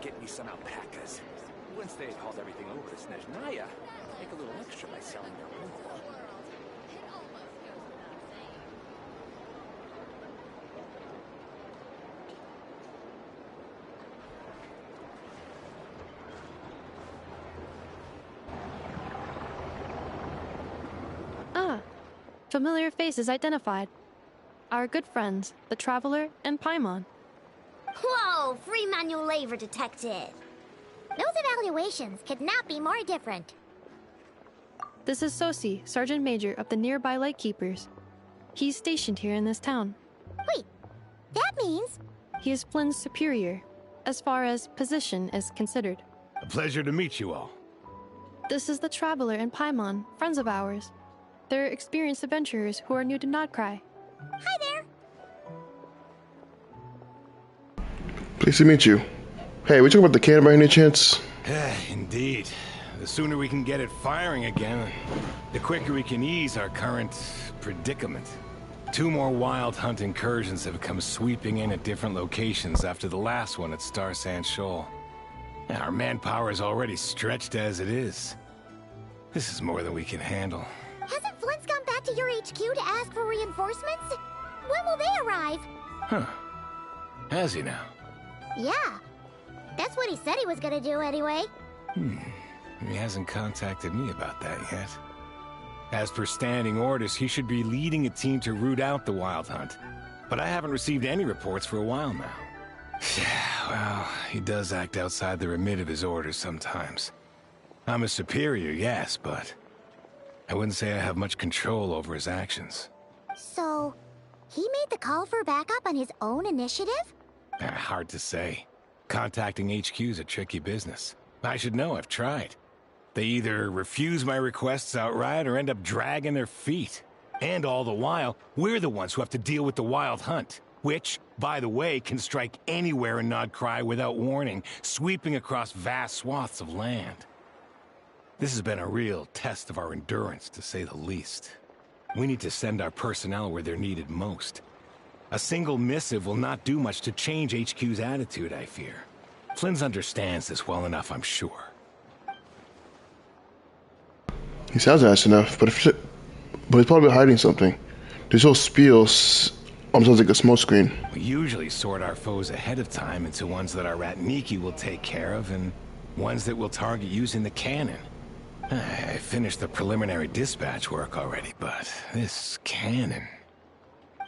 get me some alpacas. Once they hauled everything over to Snezhnaya, make a little extra by selling their wool. Ah, familiar faces identified. Our good friends, the Traveler and Paimon. Whoa, free manual labor detected. Those evaluations could not be more different. This is Sosi, Sergeant Major of the nearby Lightkeepers. He's stationed here in this town. Wait, that means... He is Flynn's superior, as far as position is considered. A pleasure to meet you all. This is the Traveler and Paimon, friends of ours. They're experienced adventurers who are new to Nod-Krai. Hi there. Pleased to meet you. Hey, we talking about the cannon by any chance? Indeed. The sooner we can get it firing again, the quicker we can ease our current predicament. 2 more wild hunt incursions have come sweeping in at different locations after the last one at Star Sand Shoal. Our manpower is already stretched as it is. This is more than we can handle. Hasn't Flint's gone back to your HQ to ask for reinforcements? When will they arrive? Huh. Has he now? Yeah. That's what he said he was gonna do anyway. He hasn't contacted me about that yet. As per standing orders, he should be leading a team to root out the wild hunt. But I haven't received any reports for a while now. Yeah, well, he does act outside the remit of his orders sometimes. I'm his superior, yes, but I wouldn't say I have much control over his actions. So, he made the call for backup on his own initiative? Hard to say. Contacting HQ's a tricky business. I should know, I've tried. They either refuse my requests outright or end up dragging their feet. And all the while, we're the ones who have to deal with the wild hunt, which, by the way, can strike anywhere in Nod-Krai without warning, sweeping across vast swaths of land. This has been a real test of our endurance, to say the least. We need to send our personnel where they're needed most. A single missive will not do much to change HQ's attitude, I fear. Flynn's understands this well enough, I'm sure. He sounds nice enough, but he's probably hiding something. This whole spiel sounds like a smoke screen. We usually sort our foes ahead of time into ones that our Ratniki will take care of, and ones that we'll target using the cannon. I finished the preliminary dispatch work already, but this cannon...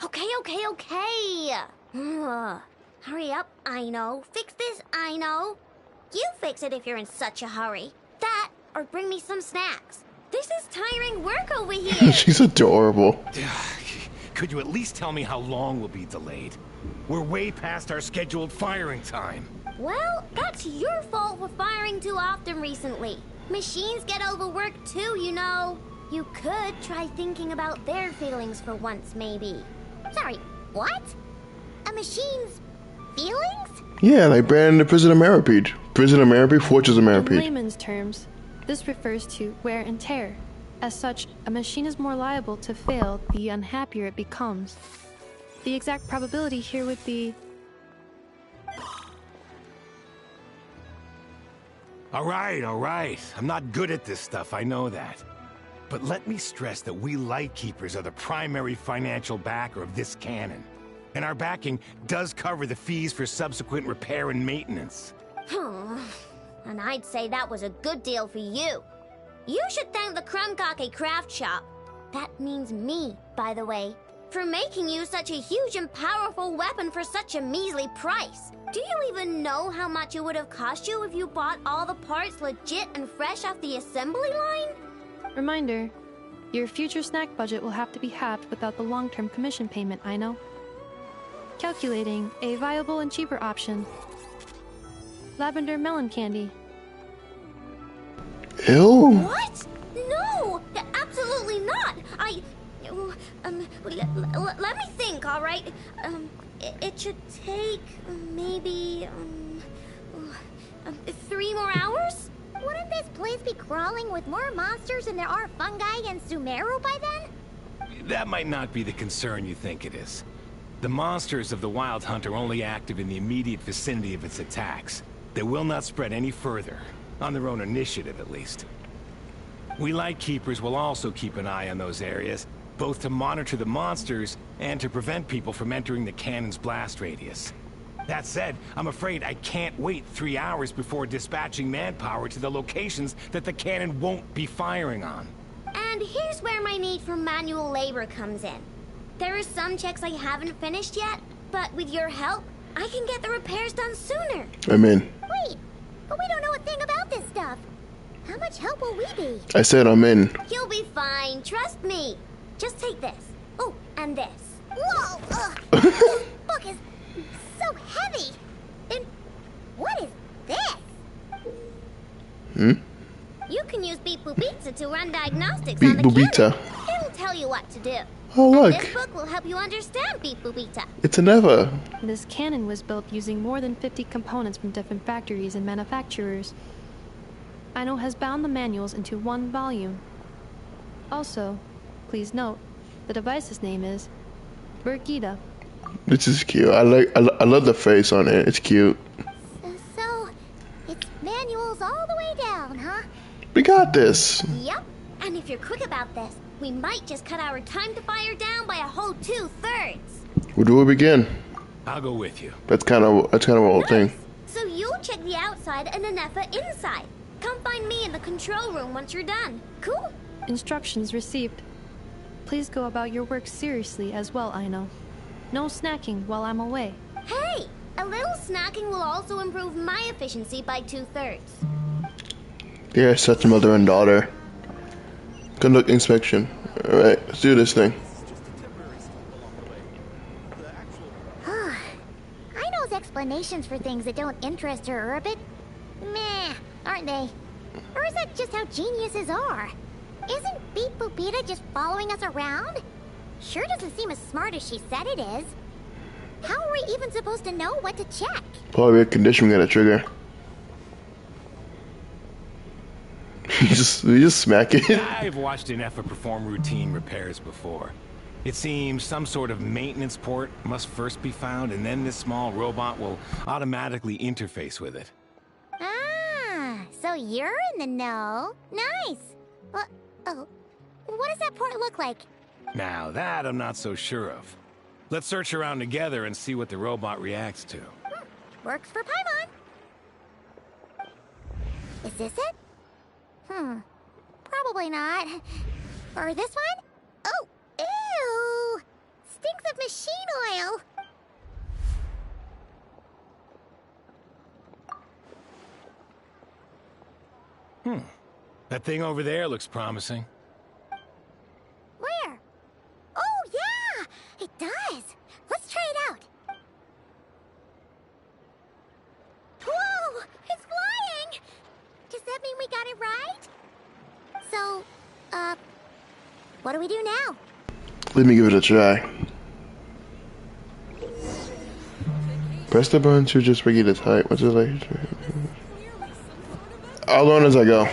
Okay. Hurry up, I know. Fix this, I know. You fix it if you're in such a hurry. That, or bring me some snacks. This is tiring work over here. She's adorable. Could you at least tell me how long we'll be delayed? We're way past our scheduled firing time. Well, that's your fault for firing too often recently. Machines get overworked too, you know. You could try thinking about their feelings for once, maybe. Sorry, what? A machine's feelings? Yeah, like Brandon the Prison of Maripede. Prison of Maripede, Fortress of In Maripede. layman's terms, this refers to wear and tear. As such, a machine is more liable to fail the unhappier it becomes. The exact probability here would be... All right. I'm not good at this stuff, I know that. But let me stress that we Lightkeepers are the primary financial backer of this cannon. And our backing does cover the fees for subsequent repair and maintenance. And I'd say that was a good deal for you. You should thank the Krumkake craft shop. That means me, by the way, for making you such a huge and powerful weapon for such a measly price. Do you even know how much it would have cost you if you bought all the parts legit and fresh off the assembly line? Reminder, your future snack budget will have to be halved without the long-term commission payment, I know. Calculating a viable and cheaper option. Lavender melon candy. Ew. What? No! Absolutely not! Let me think, all right? It should take maybe 3 more hours? Wouldn't this place be crawling with more monsters than there are fungi in Sumeru by then? That might not be the concern you think it is. The monsters of the Wild Hunt are only active in the immediate vicinity of its attacks. They will not spread any further, on their own initiative at least. We Lightkeepers will also keep an eye on those areas, both to monitor the monsters and to prevent people from entering the cannon's blast radius. That said, I'm afraid I can't wait 3 hours before dispatching manpower to the locations that the cannon won't be firing on. And here's where my need for manual labor comes in. There are some checks I haven't finished yet, but with your help, I can get the repairs done sooner. I'm in. Wait, but we don't know a thing about this stuff. How much help will we be? I said I'm in. You'll be fine, trust me. Just take this. Oh, and this. Whoa! This book is so heavy. And what is this? You can use Beep Boop Pizza to run diagnostics Beep on the Boop cannon. Pizza. It'll tell you what to do. Oh, And look. this book will help you understand Beep Boop Pizza. It's an Eva. This cannon was built using more than 50 components from different factories and manufacturers. Aino has bound the manuals into one volume. Also, please note, the device's name is Birgitta. This is cute. I love the face on it. It's cute. So, it's manuals all the way down, huh? We got this. Yep. And if you're quick about this, we might just cut our time to fire down by a whole 2/3. Where do we begin? I'll go with you. That's kind of a whole thing. So you'll check the outside and Anefa inside. Come find me in the control room once you're done. Cool? Instructions received. Please go about your work seriously as well, Aino. No snacking while I'm away. Hey, a little snacking will also improve my efficiency by 2/3. Yeah, such a mother and daughter. Conduct inspection. Alright, let's do this thing. Aino's explanations for things that don't interest her are a bit meh, aren't they? Or is that just how geniuses are? Isn't Beep Boopita just following us around? Sure doesn't seem as smart as she said it is. How are we even supposed to know what to check? Probably a condition we gotta trigger. you just smack it. I've watched Anefa perform routine repairs before. It seems some sort of maintenance port must first be found, and then this small robot will automatically interface with it. Ah, so you're in the know. Nice. Oh, what does that port look like? Now that I'm not so sure of. Let's search around together and see what the robot reacts to. Works for Paimon. Is this it? Probably not. Or this one? Oh, ew! Stinks of machine oil. That thing over there looks promising. Where? Oh, yeah! It does. Let's try it out. Whoa! It's flying! Does that mean we got it right? So, what do we do now? Let me give it a try. Press the button to just regulate its height. What's it like? I'll learn as I go.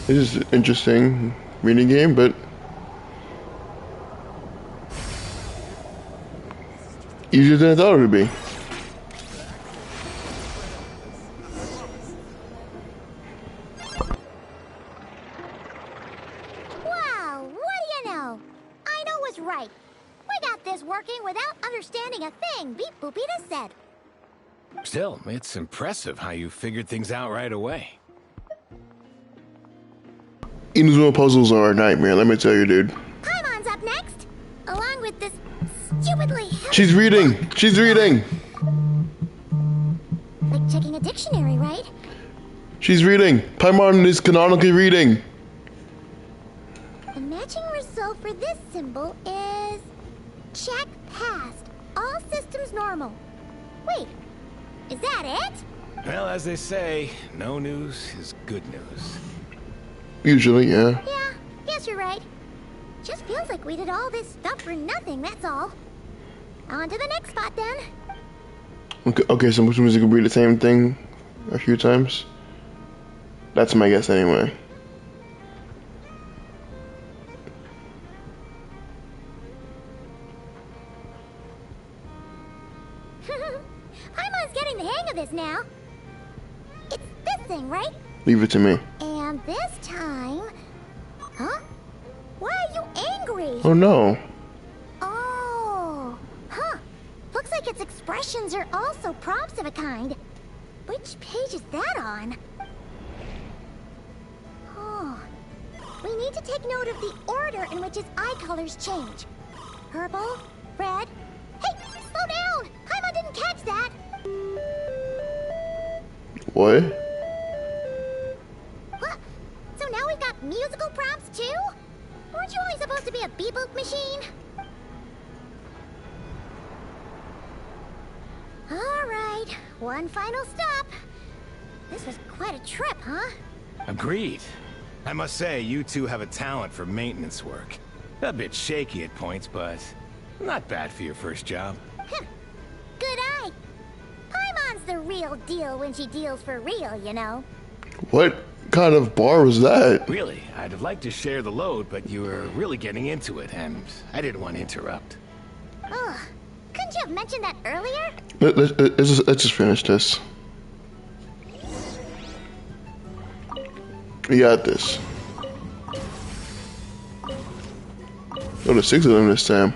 This is an interesting mini game, but easier than I thought it would be. Wow, what do you know? Aino was right. We got this working without understanding a thing, Beep Boopita said. Still, it's impressive how you figured things out right away. Inazuma puzzles are a nightmare, let me tell you, dude. Paimon's up next, along with this stupidly heavy She's reading! She's reading! like checking a dictionary, right? She's reading! Paimon is canonically reading! The matching result for this symbol is... check passed. All systems normal. Wait, is that it? Well, as they say, no news is good news. Usually, yeah. Yeah, guess you're right. Just feels like we did all this stuff for nothing, that's all. On to the next spot, then. Okay, so which means you can read the same thing a few times? That's my guess anyway. thing, right? Leave it to me. And this time... Huh? Why are you angry? Oh no. Oh. Huh. Looks like its expressions are also prompts of a kind. Which page is that on? Oh. We need to take note of the order in which his eye colors change. Purple, red... Hey, slow down! Paimon didn't catch that! What? What? So now we've got musical prompts too? Weren't you only supposed to be a beep-boop machine? Alright, one final stop. This was quite a trip, huh? Agreed. I must say, you two have a talent for maintenance work. A bit shaky at points, but not bad for your first job. Good eye. Paimon's the real deal when she deals for real, you know. What kind of bar was that? Really, I'd have liked to share the load, but you were really getting into it, and I didn't want to interrupt. Ugh. Couldn't you have mentioned that earlier? Let's just finish this. We got this. Oh, there's 6 of them this time.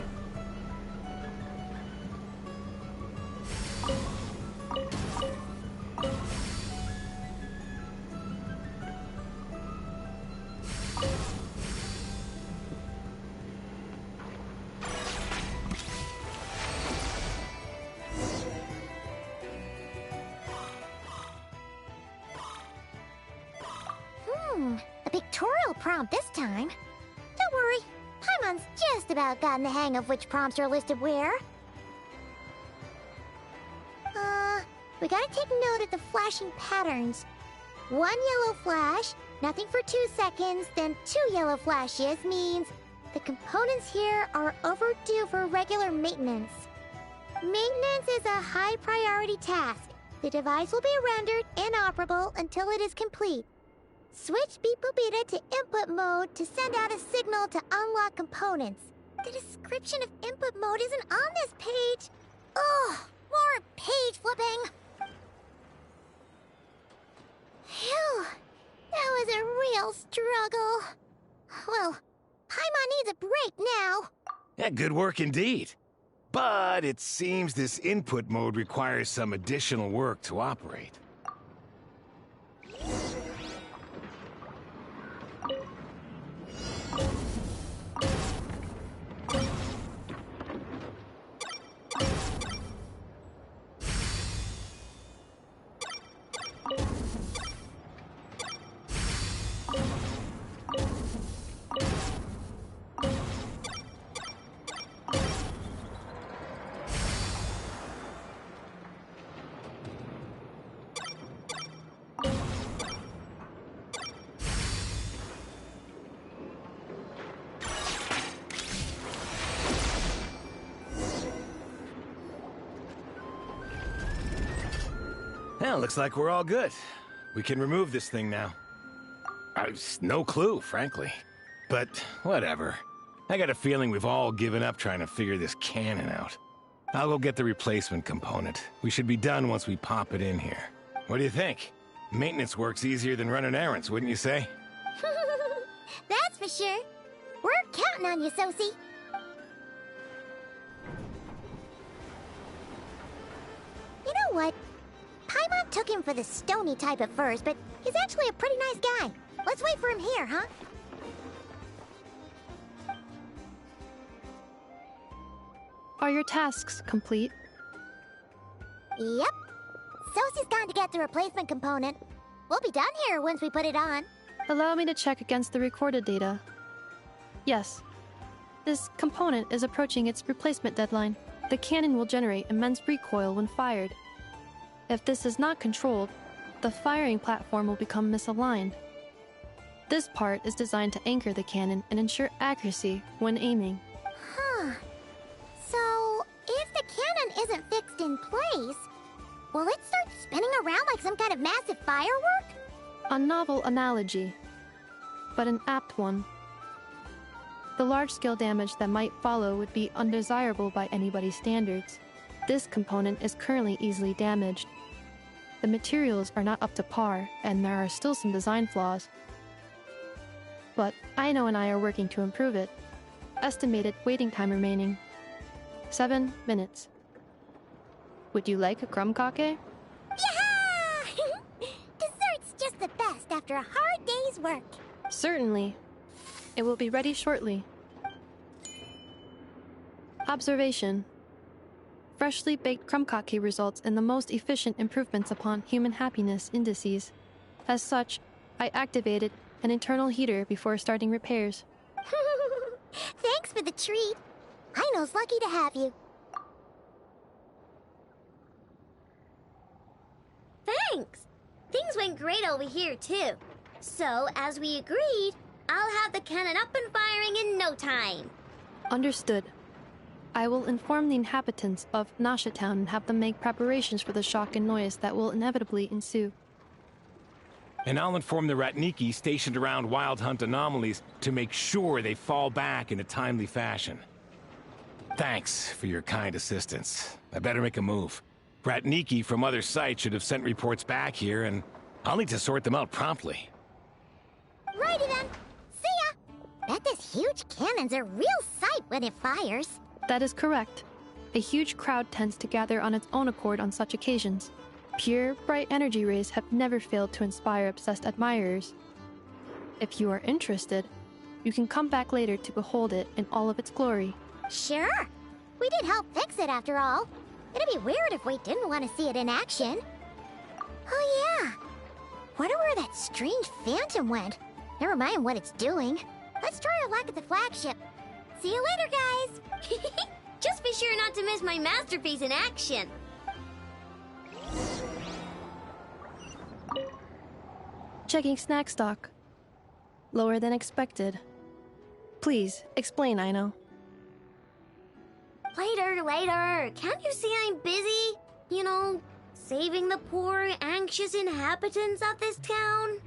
A pictorial prompt this time. Don't worry, Paimon's just about gotten the hang of which prompts are listed where. We gotta take note of the flashing patterns. 1 yellow flash, nothing for 2 seconds, then 2 yellow flashes means the components here are overdue for regular maintenance. Maintenance is a high priority task. The device will be rendered inoperable until it is complete. Switch Beep Boop Beta to input mode to send out a signal to unlock components. The description of input mode isn't on this page. Ugh, more page flipping. Phew, that was a real struggle. Well, Paimon needs a break now. Yeah, good work indeed. But it seems this input mode requires some additional work to operate. Well, looks like we're all good. We can remove this thing now. I've no clue, frankly. But whatever. I got a feeling we've all given up trying to figure this cannon out. I'll go get the replacement component. We should be done once we pop it in here. What do you think? Maintenance work's easier than running errands, wouldn't you say? That's for sure. We're counting on you, Sosie. You know what? Paimon took him for the stony type at first, but he's actually a pretty nice guy. Let's wait for him here, huh? Are your tasks complete? Yep. Sosie's gone to get the replacement component. We'll be done here once we put it on. Allow me to check against the recorded data. Yes. This component is approaching its replacement deadline. The cannon will generate immense recoil when fired. If this is not controlled, the firing platform will become misaligned. This part is designed to anchor the cannon and ensure accuracy when aiming. Huh. So, if the cannon isn't fixed in place, will it start spinning around like some kind of massive firework? A novel analogy, but an apt one. The large-scale damage that might follow would be undesirable by anybody's standards. This component is currently easily damaged. The materials are not up to par, and there are still some design flaws. But Aino and I are working to improve it. Estimated waiting time remaining: 7 minutes. Would you like a crumb kake? Yeah! Dessert's just the best after a hard day's work. Certainly. It will be ready shortly. Observation. Freshly baked crumb kake results in the most efficient improvements upon human happiness indices. As such, I activated an internal heater before starting repairs. Thanks for the treat. Aino's lucky to have you. Thanks! Things went great over here, too. So, as we agreed, I'll have the cannon up and firing in no time. Understood. I will inform the inhabitants of Nasha Town and have them make preparations for the shock and noise that will inevitably ensue. And I'll inform the Ratniki stationed around Wild Hunt anomalies to make sure they fall back in a timely fashion. Thanks for your kind assistance. I better make a move. Ratniki from other sites should have sent reports back here, and I'll need to sort them out promptly. Righty then. See ya! Bet this huge cannon's a real sight when it fires. That is correct. A huge crowd tends to gather on its own accord on such occasions. Pure, bright energy rays have never failed to inspire obsessed admirers. If you are interested, you can come back later to behold it in all of its glory. Sure. We did help fix it after all. It'd be weird if we didn't want to see it in action. Oh yeah. Wonder where that strange phantom went. Never mind what it's doing. Let's try our luck at the flagship. See you later, guys! Just be sure not to miss my masterpiece in action. Checking snack stock. Lower than expected. Please, explain, Aino. Later. Can't you see I'm busy? You know, saving the poor, anxious inhabitants of this town?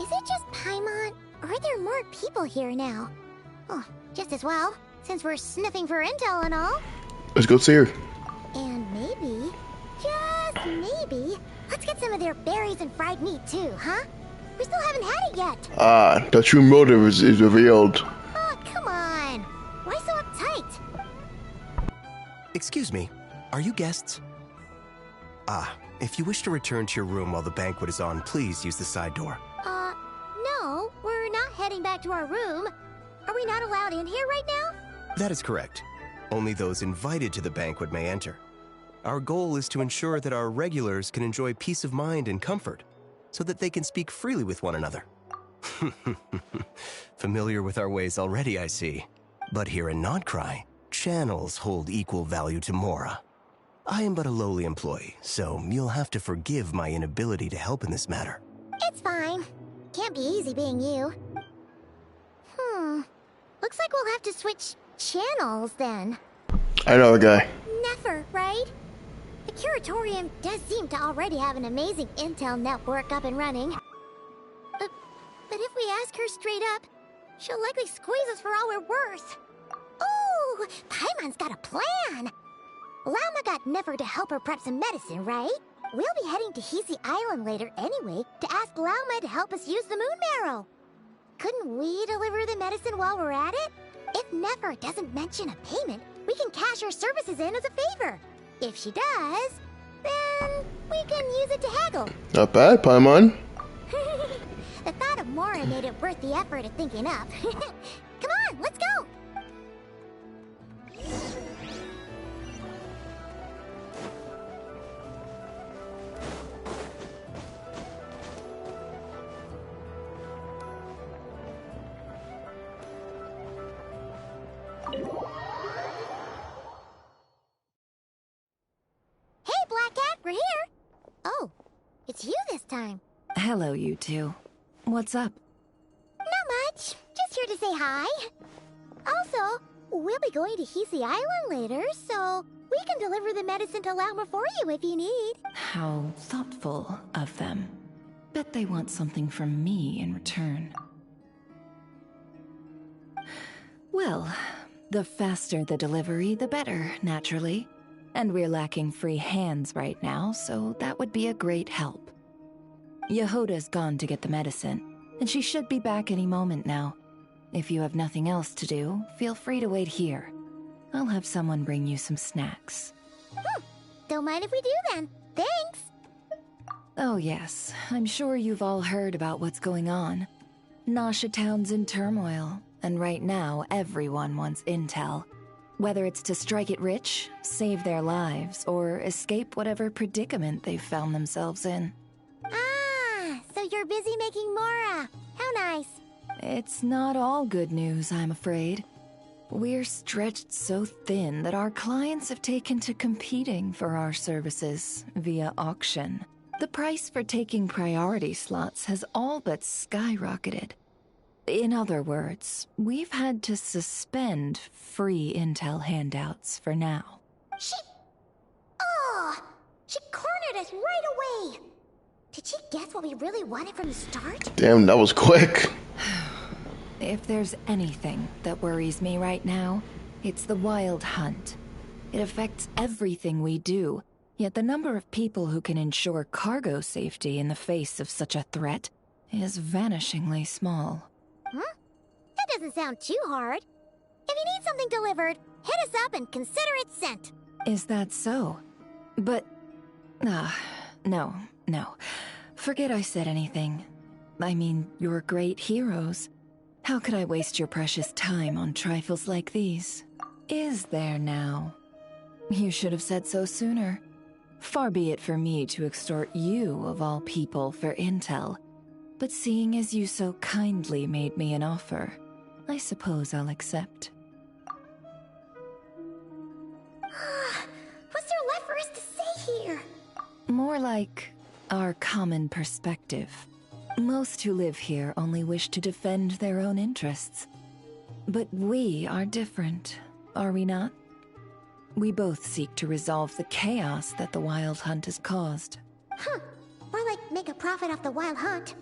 Is it just Paimon, or are there more people here now? Oh, just as well, since we're sniffing for intel and all. Let's go see her. And maybe, just maybe, let's get some of their berries and fried meat too, huh? We still haven't had it yet. Ah, the true motive is revealed. Oh, come on. Why so uptight? Excuse me, are you guests? If you wish to return to your room while the banquet is on, please use the side door. No, we're not heading back to our room. Are we not allowed in here right now? That is correct. Only those invited to the banquet may enter. Our goal is to ensure that our regulars can enjoy peace of mind and comfort, so that they can speak freely with one another. Familiar with our ways already, I see. But here in Nod-Krai, channels hold equal value to Mora. I am but a lowly employee, so you'll have to forgive my inability to help in this matter. It's fine. Can't be easy being you. Looks like we'll have to switch channels then. I know a guy. Never, right? The Curatorium does seem to already have an amazing intel network up and running. But if we ask her straight up, she'll likely squeeze us for all we're worth. Ooh, Paimon's got a plan! Lauma got Never to help her prep some medicine, right? We'll be heading to Hisi Island later anyway to ask Lauma to help us use the moon marrow. Couldn't we deliver the medicine while we're at it? If Never doesn't mention a payment, we can cash our services in as a favor. If she does, then we can use it to haggle. Not bad, Paimon. The thought of Mora made it worth the effort of thinking up. Come on, let's go! Hey, Black Cat, we're here! Oh, it's you this time. Hello, you two. What's up? Not much. Just here to say Nod-Krai. Also, we'll be going to Hisi Island later, so we can deliver the medicine to Lauma for you if you need. How thoughtful of them. Bet they want something from me in return. Well, the faster the delivery, the better, naturally. And we're lacking free hands right now, so that would be a great help. Yehoda's gone to get the medicine, and she should be back any moment now. If you have nothing else to do, feel free to wait here. I'll have someone bring you some snacks. Don't mind if we do then. Thanks. Oh yes, I'm sure you've all heard about what's going on. Nasha Town's in turmoil, and right now everyone wants intel. Whether it's to strike it rich, save their lives, or escape whatever predicament they've found themselves in. Ah, so you're busy making Mora. How nice. It's not all good news, I'm afraid. We're stretched so thin that our clients have taken to competing for our services via auction. The price for taking priority slots has all but skyrocketed. In other words, we've had to suspend free intel handouts for now. She cornered us right away. Did she guess what we really wanted from the start? Damn, that was quick. If there's anything that worries me right now, it's the wild hunt. It affects everything we do, yet the number of people who can ensure cargo safety in the face of such a threat is vanishingly small. Huh? That doesn't sound too hard. If you need something delivered, hit us up and consider it sent. Is that so? But... no. Forget I said anything. I mean, you're great heroes. How could I waste your precious time on trifles like these? Is there now? You should have said so sooner. Far be it for me to extort you, of all people, for intel. But seeing as you so kindly made me an offer, I suppose I'll accept. What's there left for us to say here? More like our common perspective. Most who live here only wish to defend their own interests. But we are different, are we not? We both seek to resolve the chaos that the Wild Hunt has caused. More like make a profit off the Wild Hunt.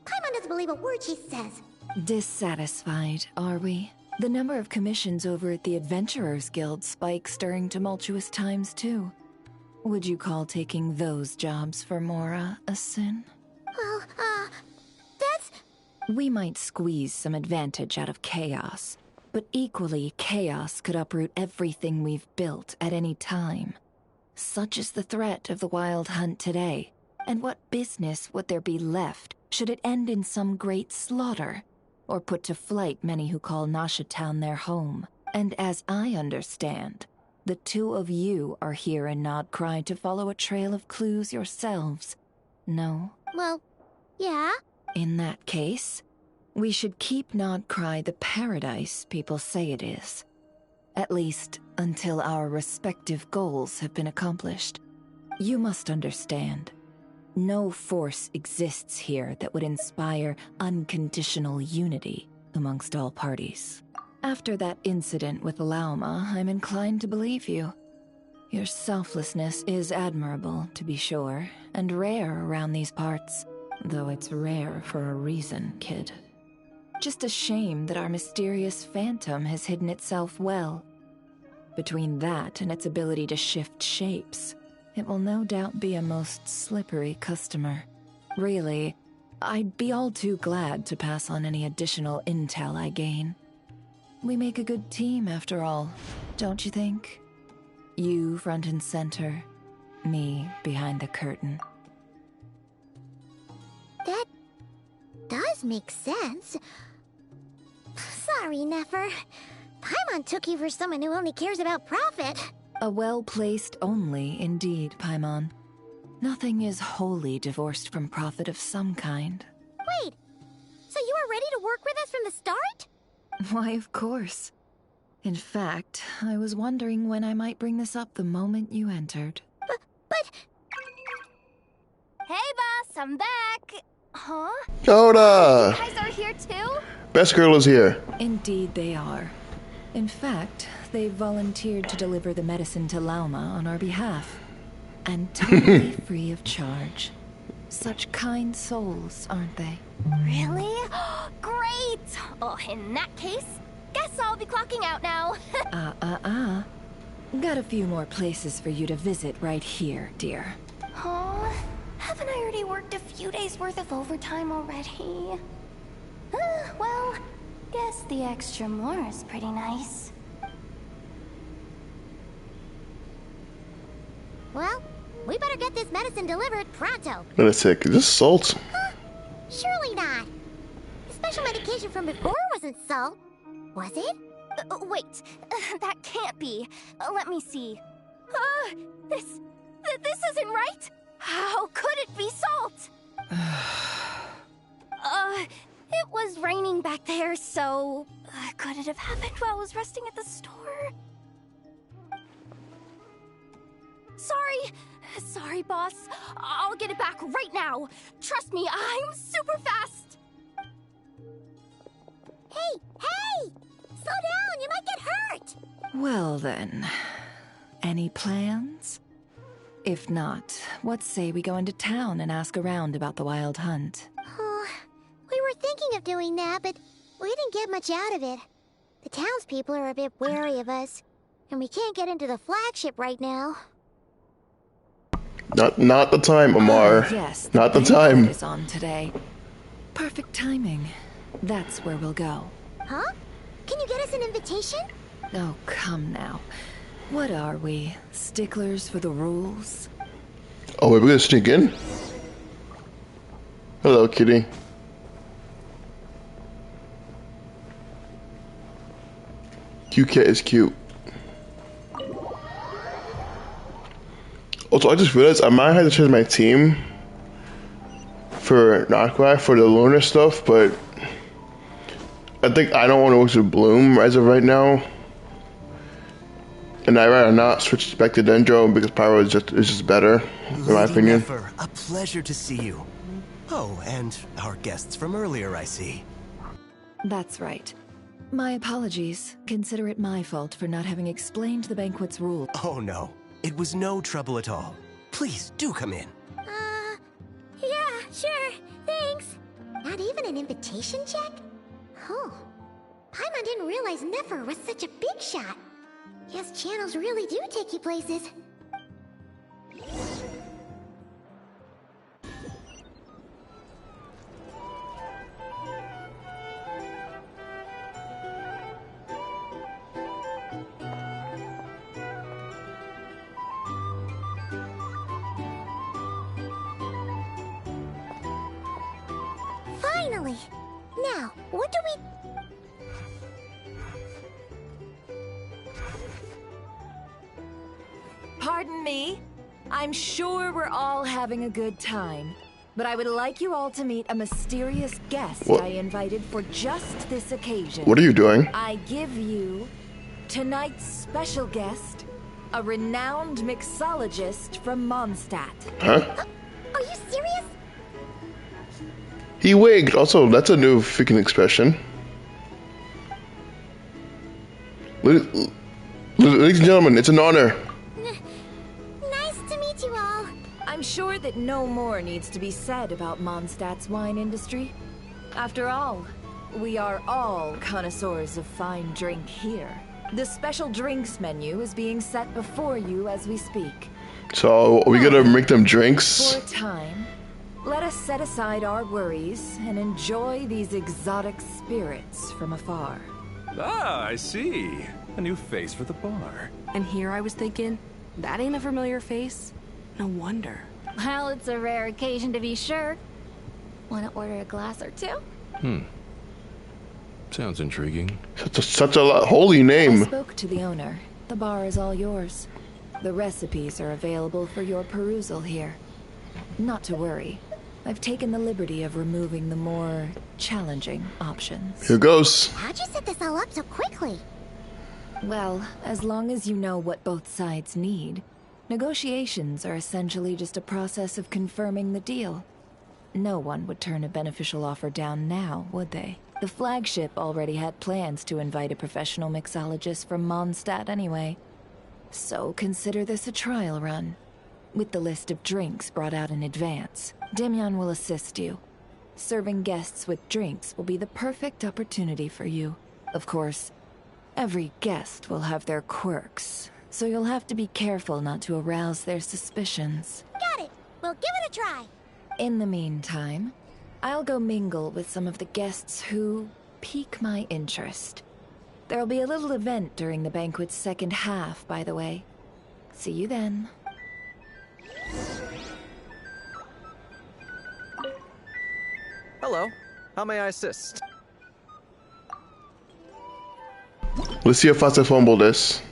Paimon doesn't believe a word she says. Dissatisfied, are we? The number of commissions over at the Adventurers Guild spikes during tumultuous times, too. Would you call taking those jobs for Mora a sin? Well, that's... We might squeeze some advantage out of chaos, but equally, chaos could uproot everything we've built at any time. Such is the threat of the Wild Hunt today, and what business would there be left should it end in some great slaughter, or put to flight many who call Nasha Town their home? And as I understand, the two of you are here in Nod-Krai to follow a trail of clues yourselves. No? Well, yeah. In that case, we should keep Nod-Krai the paradise people say it is. At least, until our respective goals have been accomplished. You must understand, no force exists here that would inspire unconditional unity amongst all parties. After that incident with Lauma, I'm inclined to believe you. Your selflessness is admirable, to be sure, and rare around these parts. Though it's rare for a reason, kid. Just a shame that our mysterious phantom has hidden itself well. Between that and its ability to shift shapes, it will no doubt be a most slippery customer. Really, I'd be all too glad to pass on any additional intel I gain. We make a good team, after all, don't you think? You front and center, me behind the curtain. That does make sense. Sorry, Nefer. Paimon took you for someone who only cares about profit. A well-placed only, indeed, Paimon. Nothing is wholly divorced from profit of some kind. Wait, so you were ready to work with us from the start? Why, of course. In fact, I was wondering when I might bring this up the moment you entered. But... Hey, boss, I'm back. Huh? Yoda! You guys are here too? Best girl is here. Indeed they are. In fact, they've volunteered to deliver the medicine to Lauma on our behalf. And totally free of charge. Such kind souls, aren't they? Really? Great! Oh, in that case, guess I'll be clocking out now. Got a few more places for you to visit right here, dear. Oh, haven't I already worked a few days worth of overtime already? Well, guess the extra more is pretty nice. Well, we better get this medicine delivered pronto. Wait a sec, is this salt? Huh? Surely not. The special medication from before wasn't salt, was it? Wait, that can't be. Let me see. This isn't right. How could it be salt? It was raining back there, so could it have happened while I was resting at the store? Sorry, boss. I'll get it back right now. Trust me, I'm super fast. Hey! Slow down, you might get hurt! Well then, any plans? If not, what say we go into town and ask around about the wild hunt? Oh, we were thinking of doing that, but we didn't get much out of it. The townspeople are a bit wary of us, and we can't get into the flagship right now. Not the time, Amar. Yes, not the time. Is on today. Perfect timing. That's where we'll go. Huh? Can you get us an invitation? Oh, come now. What are we? Sticklers for the rules? Oh, wait, we're gonna sneak in? Hello, kitty. Cute cat is cute. Also, I just realized I might have to change my team for Nod-Krai for the lunar stuff, but I think I don't want to work with Bloom as of right now. And I'd rather not switch back to Dendro because Pyro is just better, in my opinion. Nefer, a pleasure to see you. Oh, and our guests from earlier, I see. That's right. My apologies. Consider it my fault for not having explained the banquet's rules. Oh no, it was no trouble at all. Please, do come in. Yeah, sure, thanks. Not even an invitation check? Oh, Paimon didn't realize Nefer was such a big shot. Yes, channels really do take you places. Finally! Now, what do we... Pardon me. I'm sure we're all having a good time, but I would like you all to meet a mysterious guest What? I invited for just this occasion. What are you doing? I give you tonight's special guest, a renowned mixologist from Mondstadt. Huh? Are you serious? He wigged. Also, that's a new freaking expression. Ladies and gentlemen, it's an honor. Nice to meet you all. I'm sure that no more needs to be said about Mondstadt's wine industry. After all, we are all connoisseurs of fine drink here. The special drinks menu is being set before you as we speak. So, are we gonna make them drinks? For a time, let us set aside our worries and enjoy these exotic spirits from afar. Ah, I see. A new face for the bar. And here I was thinking, that ain't a familiar face. No wonder. Well, it's a rare occasion to be sure. Want to order a glass or two? Sounds intriguing. Such a holy I name. spoke to the owner. The bar is all yours. The recipes are available for your perusal here. Not to worry. I've taken the liberty of removing the more challenging options. Here goes. How'd you set this all up so quickly? Well, as long as you know what both sides need, negotiations are essentially just a process of confirming the deal. No one would turn a beneficial offer down now, would they? The flagship already had plans to invite a professional mixologist from Mondstadt anyway. So consider this a trial run. With the list of drinks brought out in advance, Demyan will assist you. Serving guests with drinks will be the perfect opportunity for you. Of course, every guest will have their quirks, so you'll have to be careful not to arouse their suspicions. Got it! We'll give it a try! In the meantime, I'll go mingle with some of the guests who pique my interest. There'll be a little event during the banquet's second half, by the way. See you then. Hello. How may I assist? Let's see how fast I fumble this.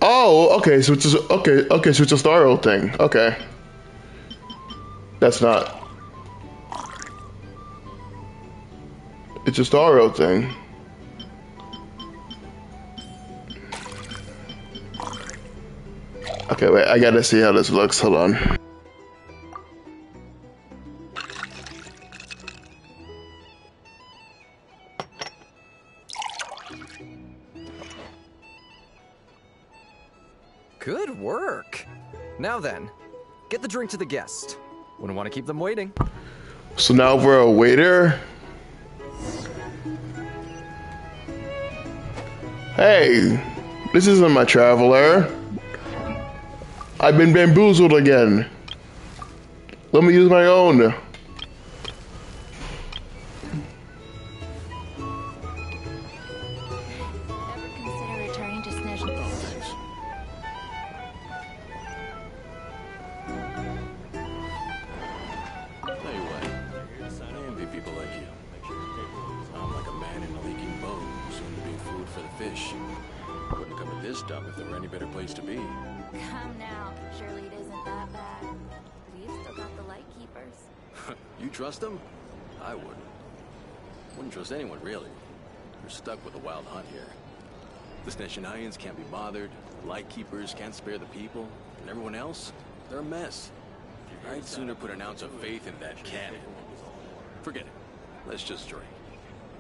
Oh, okay, so it's just, okay, so it's a Star Road thing. Okay. That's not. It's a Star Road thing. Okay, wait, I gotta see how this looks. Hold on. Good work. Now then, get the drink to the guest. Wouldn't want to keep them waiting. So now we're a waiter? Hey, this isn't my traveler. I've been bamboozled again. Let me use my own. Trust them? I wouldn't. Wouldn't trust anyone, really. You're stuck with a wild hunt here. The Snezhnayans can't be bothered, the Lightkeepers can't spare the people, and everyone else, they're a mess. I'd sooner put an ounce of faith in that cannon. Forget it. Let's just drink.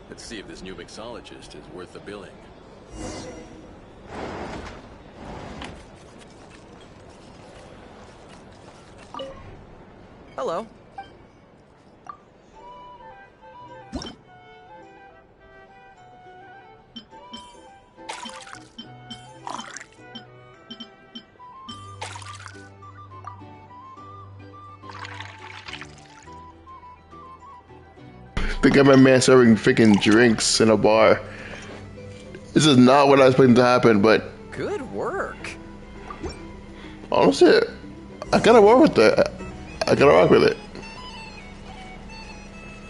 Let's see if this new mixologist is worth the billing. Hello. They got my man serving freaking drinks in a bar. This is not what I was expecting to happen, but good work. Honestly, I gotta work with that. I gotta rock with it.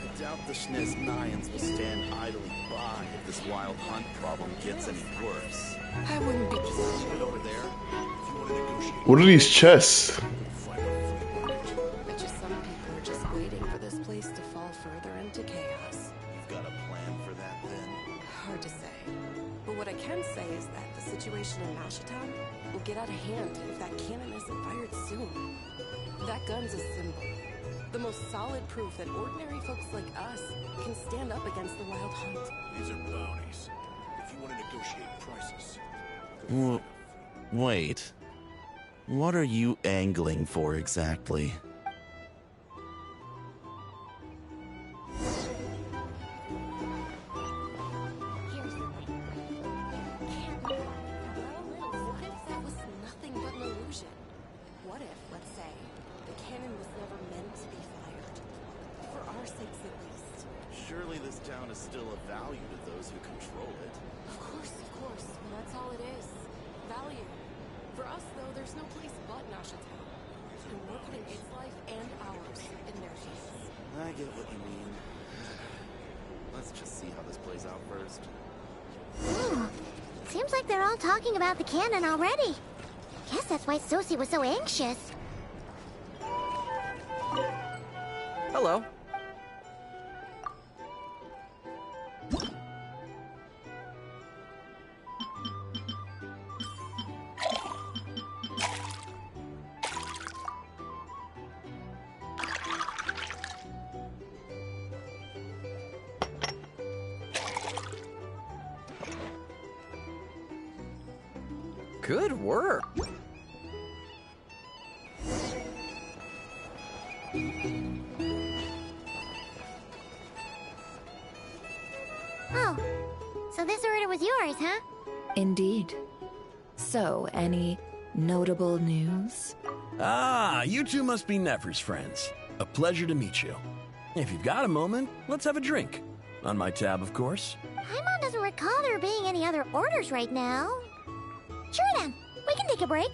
I doubt the Snezhnayans will stand idly by if this wild hunt problem gets any worse. I wouldn't be just over there. If you want to negotiate. What are these chests? But just some people are just waiting for this place to fall further into chaos. You've got a plan for that, then? Hard to say. But what I can say is that the situation in Nashatan will get out of hand if that cannon isn't fired soon. That gun's a symbol. The most solid proof that ordinary folks like us can stand up against the wild hunt. These are bounties. If you want to negotiate prices. Wait. What are you angling for exactly? Surely this town is still of value to those who control it. Of course. That's all it is. Value. For us, though, there's no place but Nashatan. And we're putting its life and ours in their hands. I get what you mean. Let's just see how this plays out first. Seems like they're all talking about the cannon already. Guess that's why Sosie was so anxious. Hello. Good work. Oh, so this order was yours, huh? Indeed. So, any notable news? Ah, you two must be Nefer's friends. A pleasure to meet you. If you've got a moment, let's have a drink. On my tab, of course. Paimon doesn't recall there being any other orders right now. Sure then, we can take a break.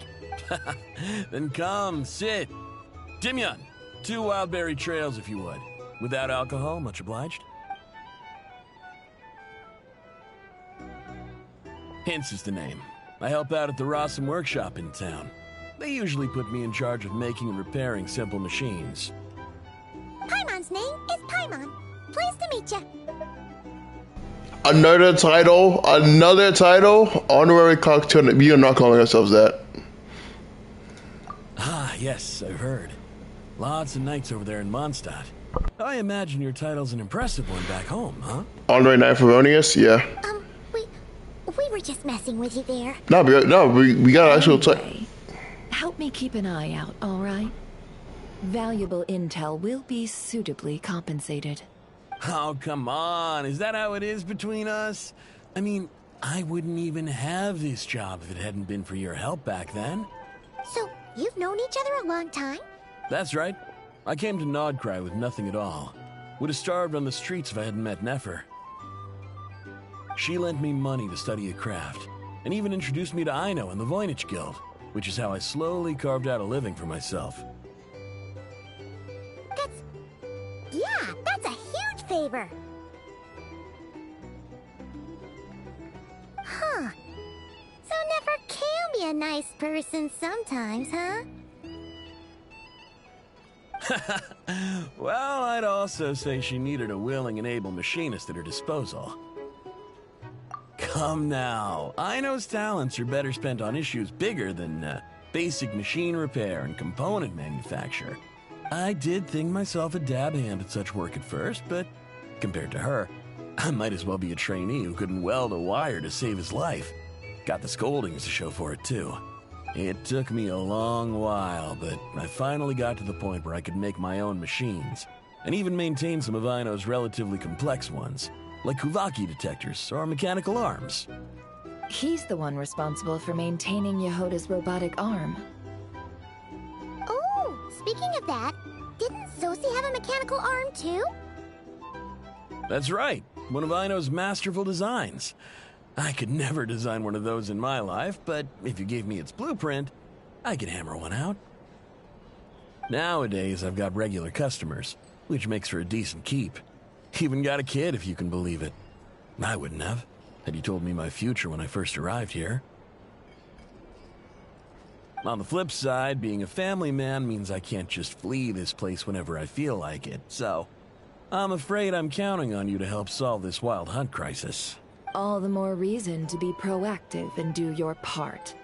Then come, sit. Dimyon, 2 wildberry trails if you would. Without alcohol, much obliged. Hints is the name. I help out at the Rossum workshop in town. They usually put me in charge of making and repairing simple machines. Paimon's name is Paimon. Pleased to meet you. Another title, honorary cocktail. We are not calling ourselves that. Ah, yes, I've heard. Lots of nights over there in Mondstadt. I imagine your title's an impressive one back home, huh? Honorary Knight Favonius, yeah. We were just messing with you there. We got an actual title. Help me keep an eye out, all right? Valuable intel will be suitably compensated. Oh, come on. Is that how it is between us? I mean, I wouldn't even have this job if it hadn't been for your help back then. So, you've known each other a long time? That's right. I came to Nod-Krai with nothing at all. Would have starved on the streets if I hadn't met Nefer. She lent me money to study a craft, and even introduced me to Aino and the Voynich Guild, which is how I slowly carved out a living for myself. That's a huge favor. Huh. So Nefer can be a nice person sometimes, huh? Well, I'd also say she needed a willing and able machinist at her disposal. Come now, Aino's talents are better spent on issues bigger than basic machine repair and component manufacture. I did think myself a dab hand at such work at first, but compared to her, I might as well be a trainee who couldn't weld a wire to save his life. Got the scoldings to show for it, too. It took me a long while, but I finally got to the point where I could make my own machines, and even maintain some of Aino's relatively complex ones, like Kuvaki detectors or mechanical arms. He's the one responsible for maintaining Yehoda's robotic arm. Oh, speaking of that, didn't Sosi have a mechanical arm too? That's right, one of Aino's masterful designs. I could never design one of those in my life, but if you gave me its blueprint, I could hammer one out. Nowadays, I've got regular customers, which makes for a decent keep. Even got a kid, if you can believe it. I wouldn't have, had you told me my future when I first arrived here. On the flip side, being a family man means I can't just flee this place whenever I feel like it, so I'm afraid I'm counting on you to help solve this wild hunt crisis. All the more reason to be proactive and do your part.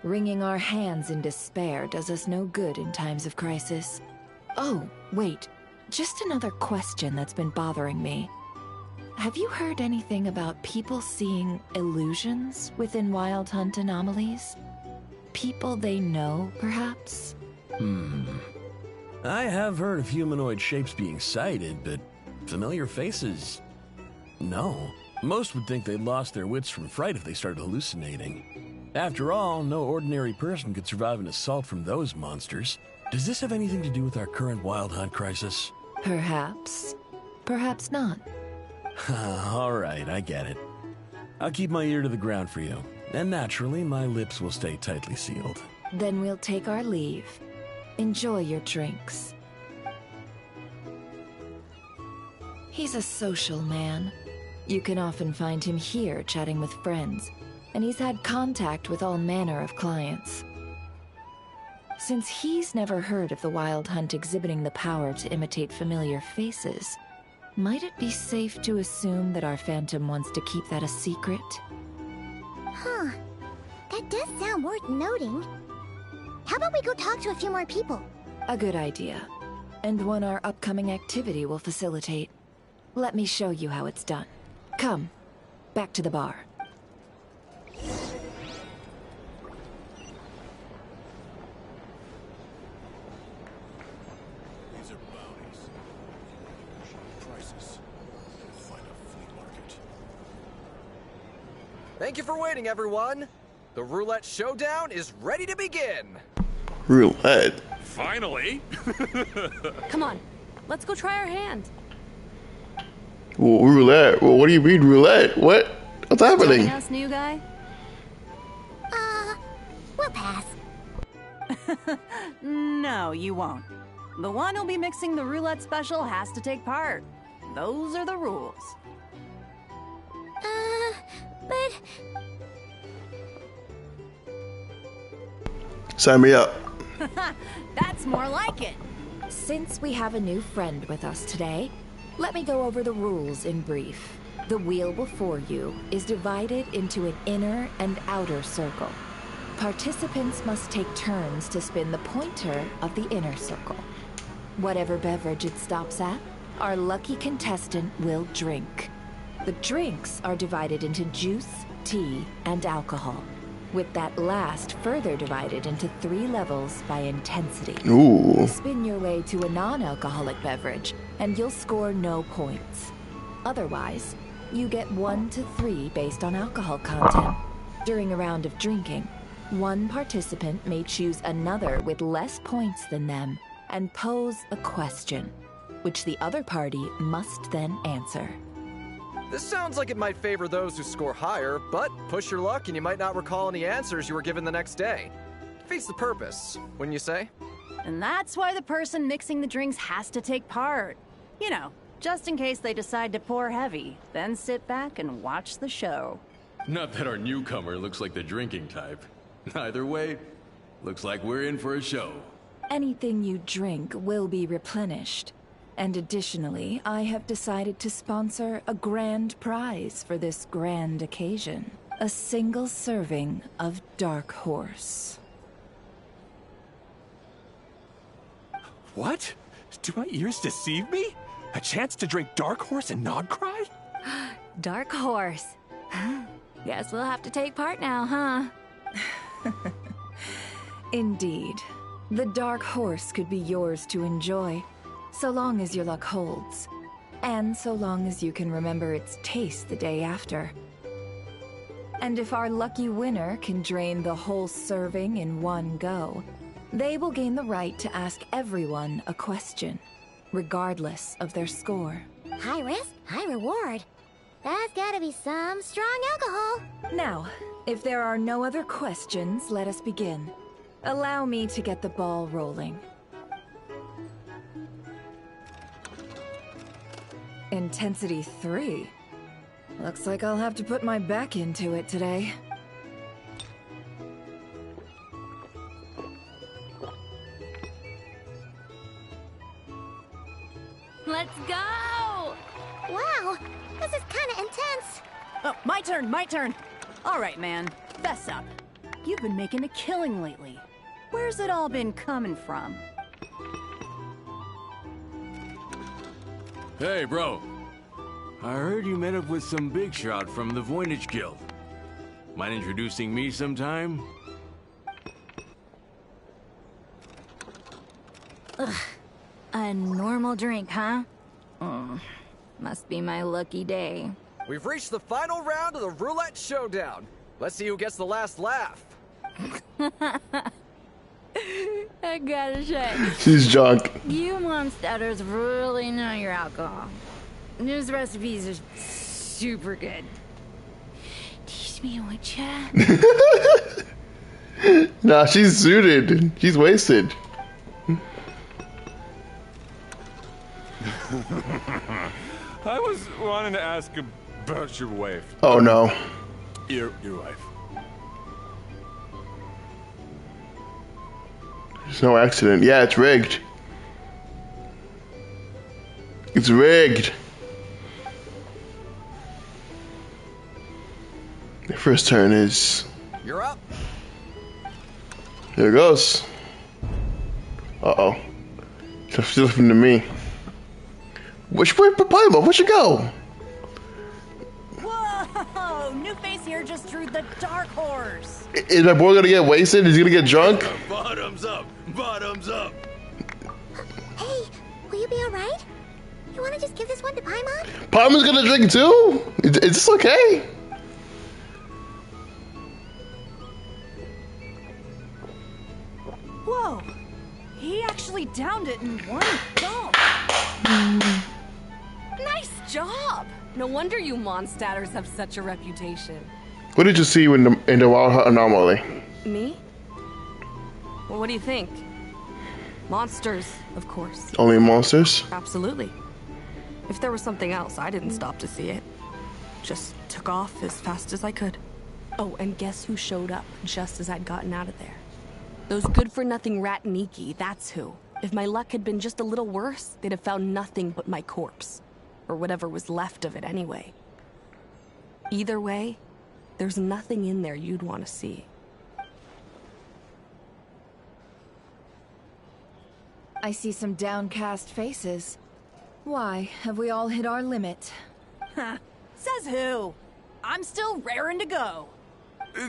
Wringing our hands in despair does us no good in times of crisis. Oh, wait. Just another question that's been bothering me. Have you heard anything about people seeing illusions within Wild Hunt anomalies? People they know, perhaps? I have heard of humanoid shapes being sighted, but familiar faces? No. Most would think they'd lost their wits from fright if they started hallucinating. After all, no ordinary person could survive an assault from those monsters. Does this have anything to do with our current Wild Hunt crisis? Perhaps. Perhaps not. All right, I get it. I'll keep my ear to the ground for you, and naturally, my lips will stay tightly sealed. Then we'll take our leave. Enjoy your drinks. He's a social man. You can often find him here chatting with friends, and he's had contact with all manner of clients. Since he's never heard of the Wild Hunt exhibiting the power to imitate familiar faces, might it be safe to assume that our Phantom wants to keep that a secret? Huh. That does sound worth noting. How about we go talk to a few more people? A good idea. And one our upcoming activity will facilitate. Let me show you how it's done. Come, back to the bar. oasis. Find a flea market. Thank you for waiting, everyone. The roulette showdown is ready to begin. Roulette? Finally! Come on, let's go try our hand. Well, roulette? Well, what do you mean roulette? What's happening? Joining us, new guy? We'll pass. No, you won't. The one who'll be mixing the roulette special has to take part. Those are the rules. But... Sign me up. That's more like it. Since we have a new friend with us today, let me go over the rules in brief. The wheel before you is divided into an inner and outer circle. Participants must take turns to spin the pointer of the inner circle. Whatever beverage it stops at, our lucky contestant will drink. The drinks are divided into juice, tea, and alcohol, with that last further divided into 3 levels by intensity. Ooh. Spin your way to a non-alcoholic beverage, and you'll score no points. Otherwise, you get 1 to 3 based on alcohol content. During a round of drinking, one participant may choose another with less points than them and pose a question, which the other party must then answer. This sounds like it might favor those who score higher, but push your luck and you might not recall any answers you were given the next day. Defeats the purpose, wouldn't you say? And that's why the person mixing the drinks has to take part. You know, just in case they decide to pour heavy, then sit back and watch the show. Not that our newcomer looks like the drinking type. Either way, looks like we're in for a show. Anything you drink will be replenished. And additionally, I have decided to sponsor a grand prize for this grand occasion. A single serving of Dark Horse. What? Do my ears deceive me? A chance to drink Dark Horse and Nod-Krai? Dark Horse. Guess we'll have to take part now, huh? Indeed. The Dark Horse could be yours to enjoy, so long as your luck holds. And so long as you can remember its taste the day after. And if our lucky winner can drain the whole serving in one go, they will gain the right to ask everyone a question, regardless of their score. High risk, high reward. That's gotta be some strong alcohol. Now, if there are no other questions, let us begin. Allow me to get the ball rolling. Intensity 3. Looks like I'll have to put my back into it today. Let's go! Wow, this is kinda intense. Oh, my turn. All right, man, fess up. You've been making a killing lately. Where's it all been coming from? Hey, bro. I heard you met up with some big shot from the Voynich Guild. Mind introducing me sometime? Ugh. A normal drink, huh? Must be my lucky day. We've reached the final round of the roulette showdown. Let's see who gets the last laugh. I gotta say. She's drunk. You Momsteaders really know your alcohol. These recipes are super good. Teach me, would ya? Nah, she's suited. She's wasted. I was wanting to ask about your wife. Oh no. Your wife. There's no accident. Yeah, it's rigged. It's rigged. The first turn is... You're up. Here it goes. Uh-oh. She's listening to me. Which way, Papaima? Where'd you go? Whoa! New face here just drew the Dark Horse. Is my boy gonna get wasted? Is he gonna get drunk? Bottoms up! Bottoms up! Hey, will you be alright? You You wanna just give this one to Paimon? Paimon's gonna drink too? It's okay. Whoa! He actually downed it in one gulp. Nice job! No wonder you Mondstadters have such a reputation. What did you see in the Wild Hunt anomaly? Me? Well, what do you think? Monsters, of course. Only monsters? Absolutely. If there was something else, I didn't stop to see it. Just took off as fast as I could. Oh, and guess who showed up just as I'd gotten out of there? Those good-for-nothing rat Niki, that's who. If my luck had been just a little worse, they'd have found nothing but my corpse. Or whatever was left of it anyway. Either way, there's nothing in there you'd want to see. I see some downcast faces. Why, have we all hit our limit? Ha! Says who? I'm still raring to go.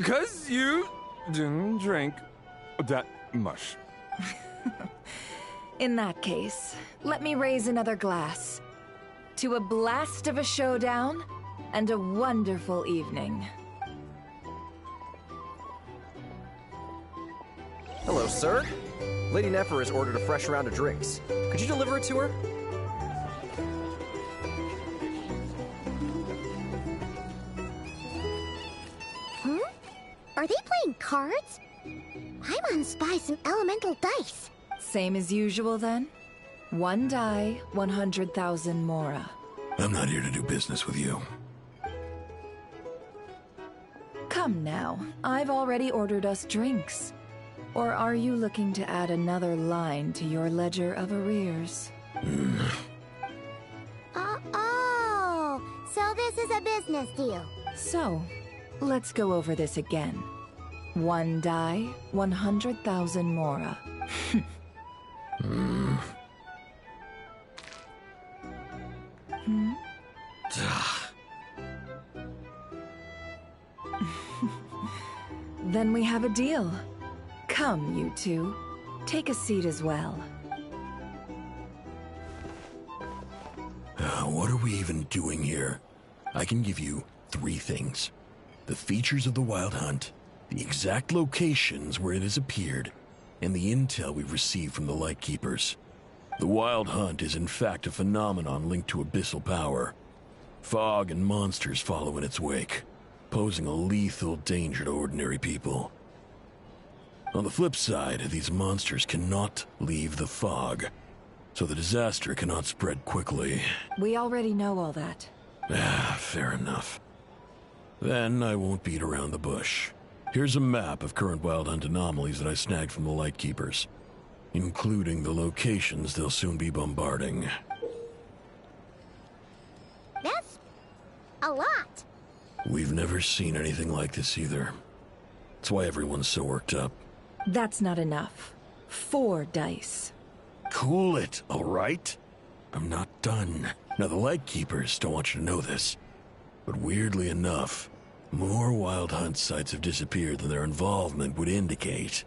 'Cause you didn't drink that much. In that case, let me raise another glass. To a blast of a showdown and a wonderful evening. Hello, sir. Lady Nefer has ordered a fresh round of drinks. Could you deliver it to her? Are they playing cards? Paimon spies some elemental dice. Same as usual then? One die, 100,000 Mora. I'm not here to do business with you. Come now, I've already ordered us drinks. Or are you looking to add another line to your ledger of arrears? Oh, so this is a business deal. So, let's go over this again. One die, 100,000 Mora. Then we have a deal. Come, you two. Take a seat as well. What are we even doing here? I can give you 3 things. The features of the Wild Hunt, the exact locations where it has appeared, and the intel we've received from the Lightkeepers. The Wild Hunt is in fact a phenomenon linked to abyssal power. Fog and monsters follow in its wake, posing a lethal danger to ordinary people. On the flip side, these monsters cannot leave the fog, so the disaster cannot spread quickly. We already know all that. Fair enough. Then I won't beat around the bush. Here's a map of current Wild Hunt anomalies that I snagged from the Lightkeepers, including the locations they'll soon be bombarding. That's a lot. We've never seen anything like this either. That's why everyone's so worked up. That's not enough. 4 dice. Cool it, all right? I'm not done. Now, the Lightkeepers don't want you to know this, but weirdly enough, more Wild Hunt sites have disappeared than their involvement would indicate.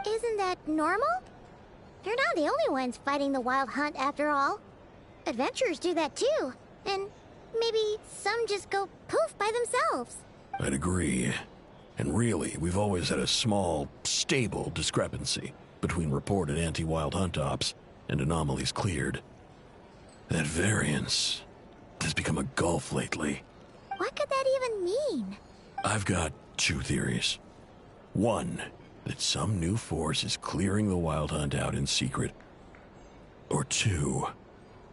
Isn't that normal? They're not the only ones fighting the Wild Hunt after all. Adventurers do that too, and maybe some just go poof by themselves. I'd agree. And really, we've always had a small, stable discrepancy between reported anti-Wild Hunt ops and anomalies cleared. That variance has become a gulf lately. What could that even mean? I've got 2 theories. One, that some new force is clearing the Wild Hunt out in secret. Or 2,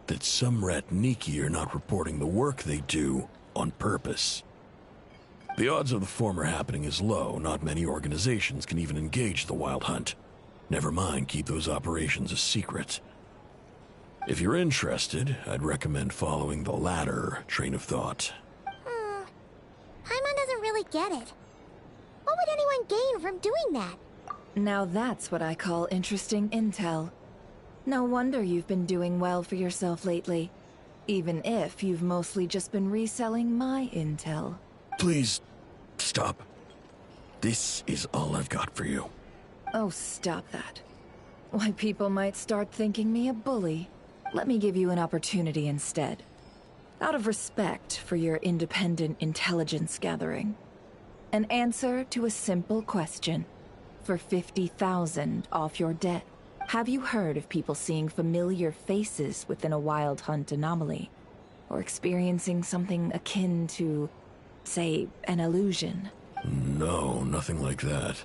that some rat Niki are not reporting the work they do on purpose. The odds of the former happening is low. Not many organizations can even engage the Wild Hunt. Never mind keep those operations a secret. If you're interested, I'd recommend following the latter train of thought. Paimon doesn't really get it. What would anyone gain from doing that? Now that's what I call interesting intel. No wonder you've been doing well for yourself lately. Even if you've mostly just been reselling my intel. Please, stop. This is all I've got for you. Oh, stop that. Why, people might start thinking me a bully. let me give you an opportunity instead. Out of respect for your independent intelligence gathering. An answer to a simple question. For 50,000 off your debt. Have you heard of people seeing familiar faces within a wild hunt anomaly? Or experiencing something akin to, say, an illusion? No, nothing like that.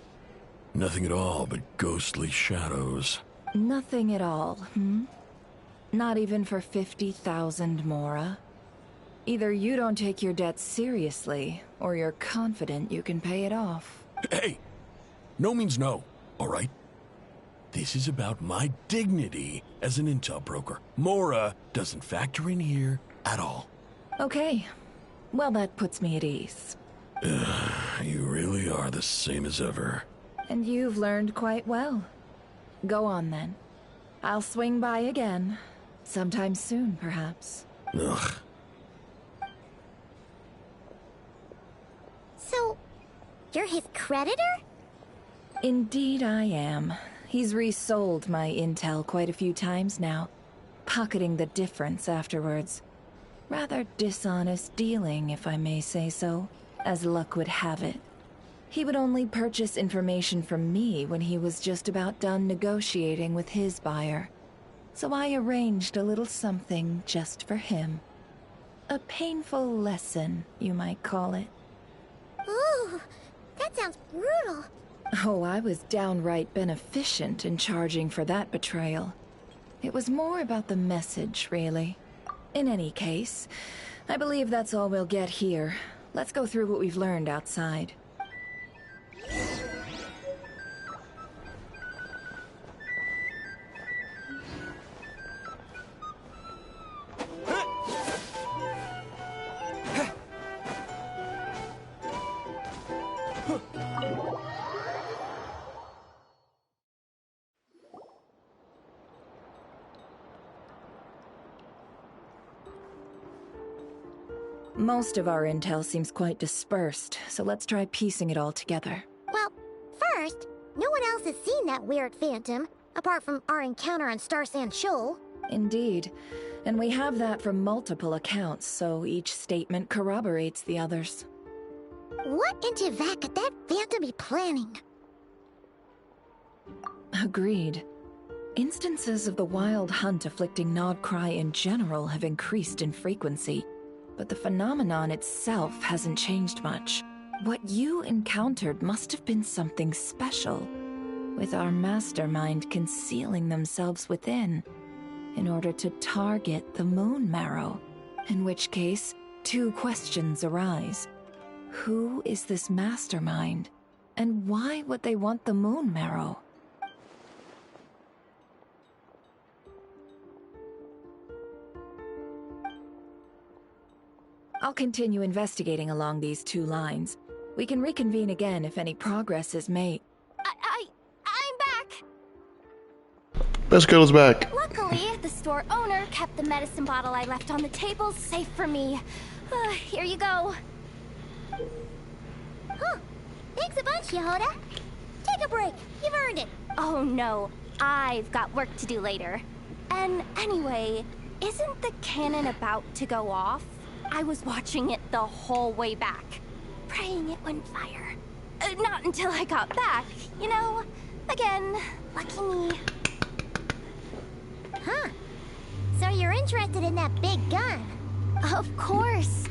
Nothing at all but ghostly shadows. Nothing at all, Not even for 50,000 Mora? Either you don't take your debt seriously, or you're confident you can pay it off. Hey! No means no, all right? This is about my dignity as an intel broker. Mora doesn't factor in here at all. Okay. Well, that puts me at ease. You really are the same as ever. And you've learned quite well. Go on, then. I'll swing by again. Sometime soon, perhaps. Ugh. So, you're his creditor? Indeed I am. He's resold my intel quite a few times now, pocketing the difference afterwards. Rather dishonest dealing, if I may say so, as luck would have it. He would only purchase information from me when he was just about done negotiating with his buyer. So I arranged a little something just for him. A painful lesson, you might call it. Ooh, that sounds brutal. Oh, I was downright beneficent in charging for that betrayal. It was more about the message, really. In any case, I believe that's all we'll get here. Let's go through what we've learned outside. Most of our intel seems quite dispersed, so let's try piecing it all together. Well, first, no one else has seen that weird phantom, apart from our encounter on Star Sand Shoal. Indeed. And we have that from multiple accounts, so each statement corroborates the others. What in Teyvat could that phantom be planning? Agreed. Instances of the wild hunt afflicting Nod-Krai in general have increased in frequency, but the phenomenon itself hasn't changed much. What you encountered must have been something special, with our mastermind concealing themselves within, in order to target the Moon Marrow. In which case, two questions arise. Who is this mastermind? And why would they want the Moon Marrow? I'll continue investigating along these two lines. We can reconvene again if any progress is made. I'm back! Best girl's back. Luckily, the store owner kept the medicine bottle I left on the table safe for me. Here you go. Huh. Thanks a bunch, Yehoda. Take a break. You've earned it. Oh no, I've got work to do later. And anyway, isn't the cannon about to go off? I was watching it the whole way back, praying it wouldn't fire. Not until I got back, you know? Again, lucky me. Huh. So you're interested in that big gun? Of course.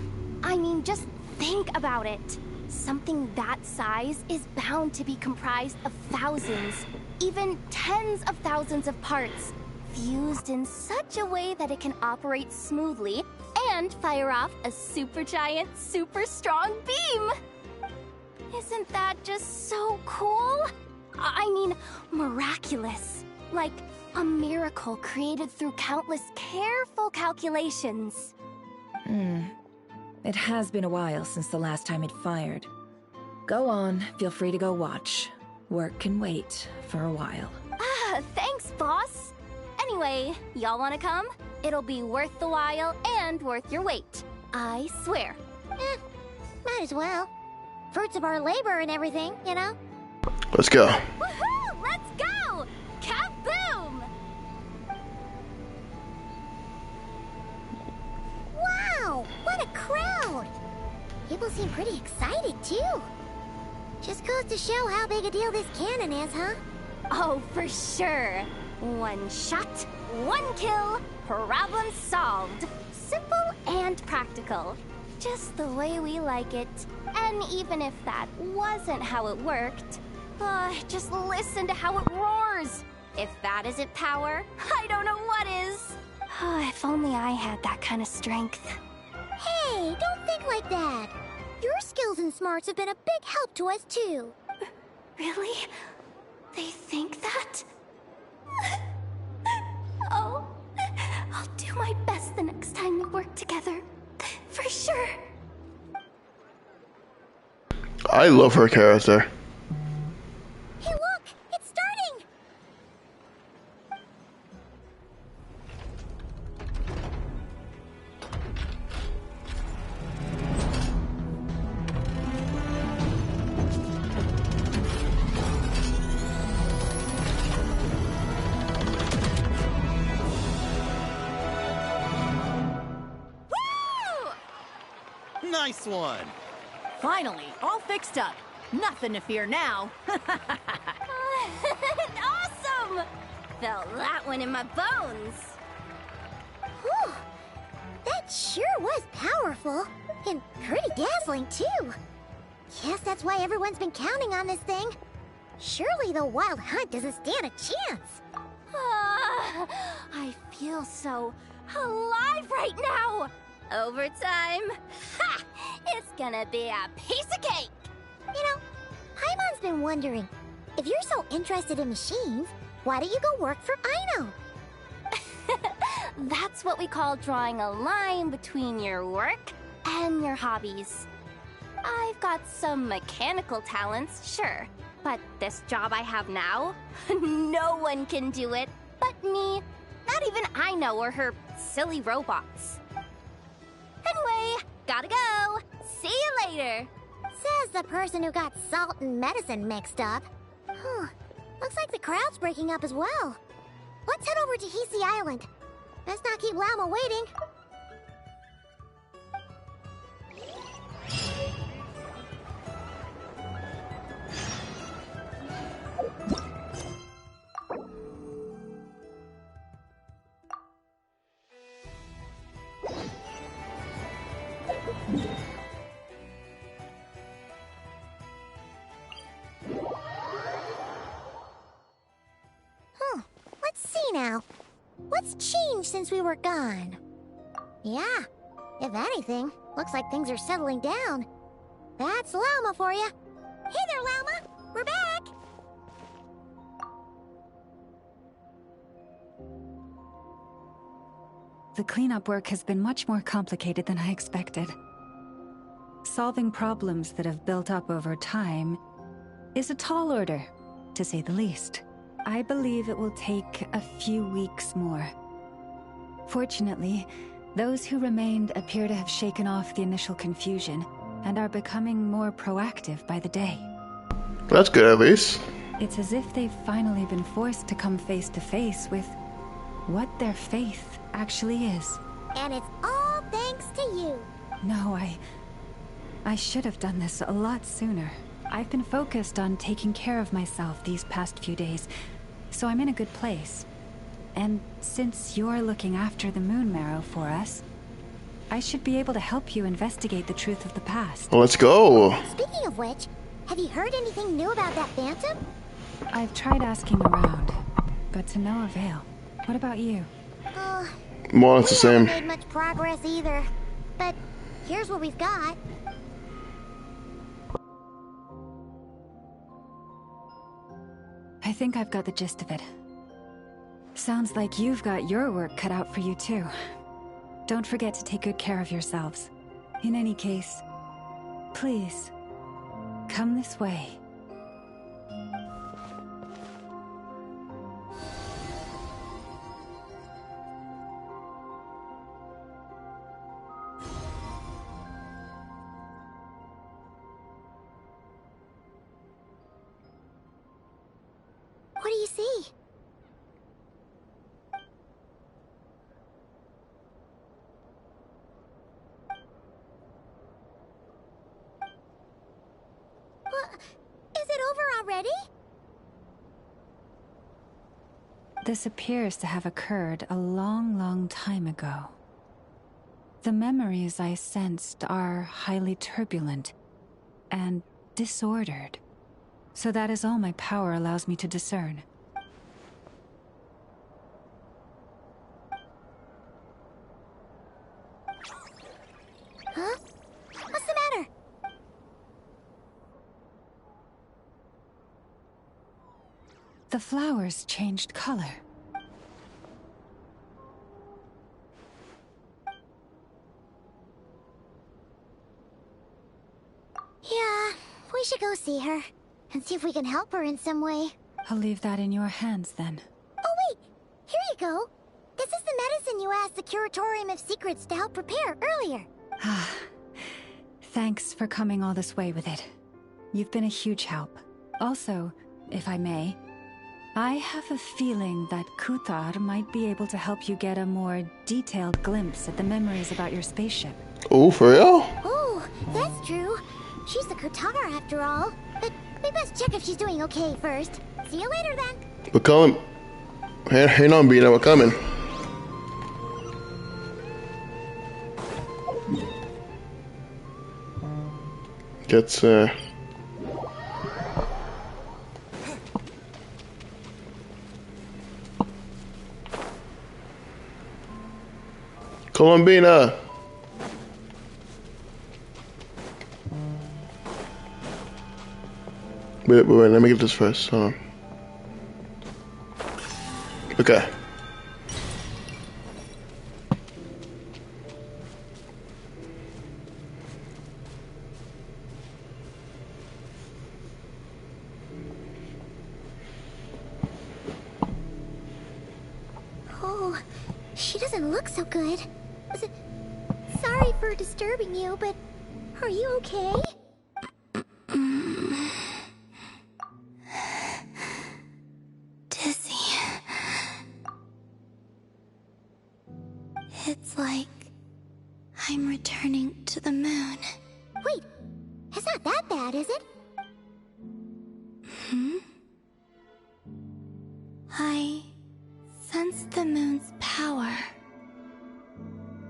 I mean, just think about it. Something that size is bound to be comprised of thousands, even tens of thousands of parts, fused in such a way that it can operate smoothly and fire off a supergiant, super strong beam! Isn't that just so cool? I mean, miraculous. Like a miracle created through countless careful calculations. It has been a while since the last time it fired. Go on, feel free to go watch. Work can wait for a while. Thanks, boss. Anyway, y'all wanna come? It'll be worth the while and worth your wait. I swear. Might as well. Fruits of our labor and everything, you know? Let's go. Woohoo! Let's go! Kaboom! crowd. People seem pretty excited, too. Just goes to show how big a deal this cannon is, huh? Oh, for sure. One shot, one kill, problem solved. Simple and practical. Just the way we like it. And even if that wasn't how it worked, just listen to how it roars. If that isn't power, I don't know what is. If only I had that kind of strength. Hey, don't think like that. Your skills and smarts have been a big help to us, too. Really? They think that? Oh, I'll do my best the next time we work together. For sure. I love her character. Hey, look! It's starting! Nice one! Finally, all fixed up. Nothing to fear now. Awesome! Felt that one in my bones. Whew. That sure was powerful. And pretty dazzling, too. Guess that's why everyone's been counting on this thing. Surely the Wild Hunt doesn't stand a chance. I feel so alive right now. Overtime. Ha! It's gonna be a piece of cake. You know, Paimon's been wondering, if you're so interested in machines, why don't you go work for Aino? That's what we call drawing a line between your work and your hobbies. I've got some mechanical talents, sure, but this job I have now, no one can do it but me. Not even Aino or her silly robots. Anyway, gotta go. See you later. Says the person who got salt and medicine mixed up. Looks like the crowd's breaking up as well. Let's head over to Hisi Island. Let's not keep Lama waiting. Let's see now. What's changed since we were gone? Yeah, if anything, looks like things are settling down. That's Lama for you. Hey there, Lama! We're back! The cleanup work has been much more complicated than I expected. Solving problems that have built up over time is a tall order, to say the least. I believe it will take a few weeks more. Fortunately, those who remained appear to have shaken off the initial confusion and are becoming more proactive by the day. That's good, at least. It's as if they've finally been forced to come face to face with what their faith actually is. And it's all thanks to you. No, I should have done this a lot sooner. I've been focused on taking care of myself these past few days, so I'm in a good place. And since you're looking after the Moon Marrow for us, I should be able to help you investigate the truth of the past. Let's go. Speaking of which, have you heard anything new about that Phantom? I've tried asking around, but to no avail. What about you? More or less the same. We haven't made much progress either. But here's what we've got. I think I've got the gist of it. Sounds like you've got your work cut out for you too. Don't forget to take good care of yourselves. In any case, please, come this way. What do you see? already? This appears to have occurred a long, long time ago. The memories I sensed are highly turbulent and disordered. So that is all my power allows me to discern. Huh? What's the matter? The flowers changed color. Yeah, we should go see her. And see if we can help her in some way. I'll leave that in your hands then. Oh wait! Here you go! This is the medicine you asked the Curatorium of Secrets to help prepare earlier. Ah, thanks for coming all this way with it. You've been a huge help. Also, if I may, I have a feeling that Kuthar might be able to help you get a more detailed glimpse at the memories about your spaceship. Oh, for real? Oh, that's true. She's the Kuthar after all. But we best check if she's doing okay first. See you later then. We're coming. Hang on, Bina, we're coming. Gets, Colombina. Wait, let me get this first. Hold on. Okay. Oh, she doesn't look so good. Sorry for disturbing you, but are you okay? Dizzy. It's like I'm returning to the moon. Wait, it's not that bad, is it? I sense the moon's power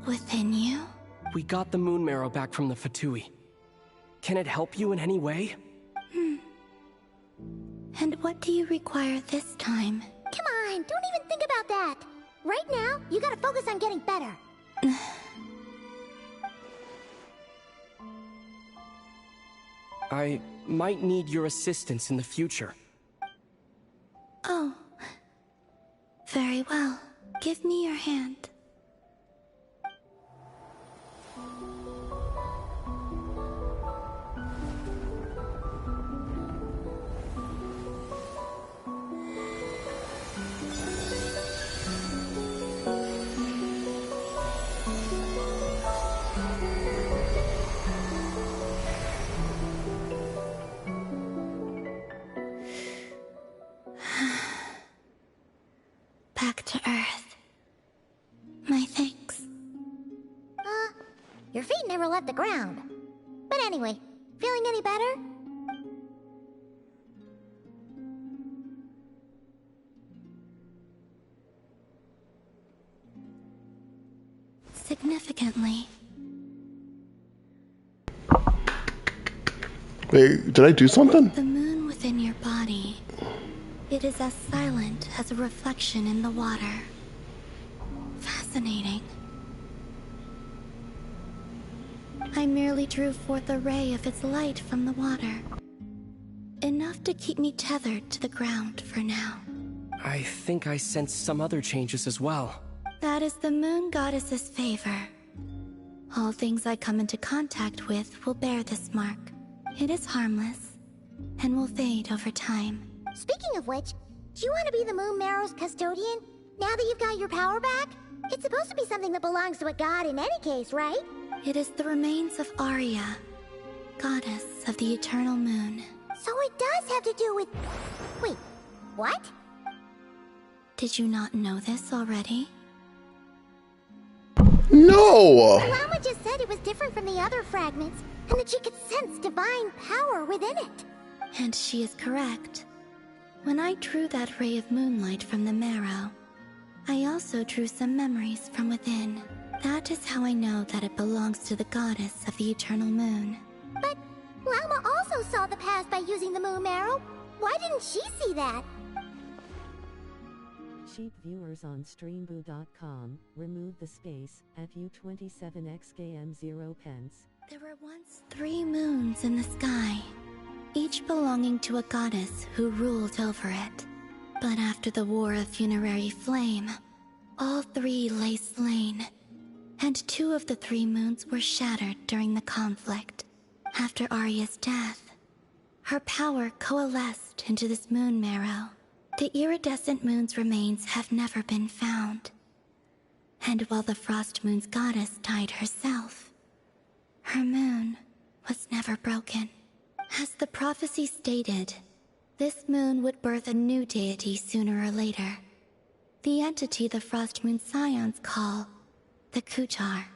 within you. We got the moon marrow back from the Fatui. Can it help you in any way? And what do you require this time? Come on, don't even think about that. Right now, you gotta focus on getting better. I might need your assistance in the future. Oh. Very well. Give me your hand. Back to Earth. My thanks. Your feet never left the ground. But anyway, feeling any better? Significantly. Wait, did I do something? The moon within your body. It is as silent as a reflection in the water. Fascinating. I merely drew forth a ray of its light from the water. Enough to keep me tethered to the ground for now. I think I sense some other changes as well. That is the moon goddess's favor. All things I come into contact with will bear this mark. It is harmless, and will fade over time. Speaking of which, do you want to be the Moon Marrow's custodian, now that you've got your power back? It's supposed to be something that belongs to a god in any case, right? It is the remains of Arya, goddess of the eternal moon. So it does have to do with... Wait, what? Did you not know this already? No! Lama just said it was different from the other fragments, and that she could sense divine power within it. And she is correct. When I drew that ray of moonlight from the marrow, I also drew some memories from within. That is how I know that it belongs to the goddess of the eternal moon. But Llama also saw the past by using the moon marrow. Why didn't she see that? Cheap viewers on streamboo.com remove the space at U27XKM0 pence. There were once 3 moons in the sky, each belonging to a goddess who ruled over it. But after the War of Funerary Flame, all 3 lay slain, and 2 of the 3 moons were shattered during the conflict. After Arya's death, her power coalesced into this moon marrow. The iridescent moon's remains have never been found. And while the Frost Moon's goddess died herself, her moon was never broken. As the prophecy stated, this moon would birth a new deity sooner or later. The entity the Frost Moon Scions call the Kujar.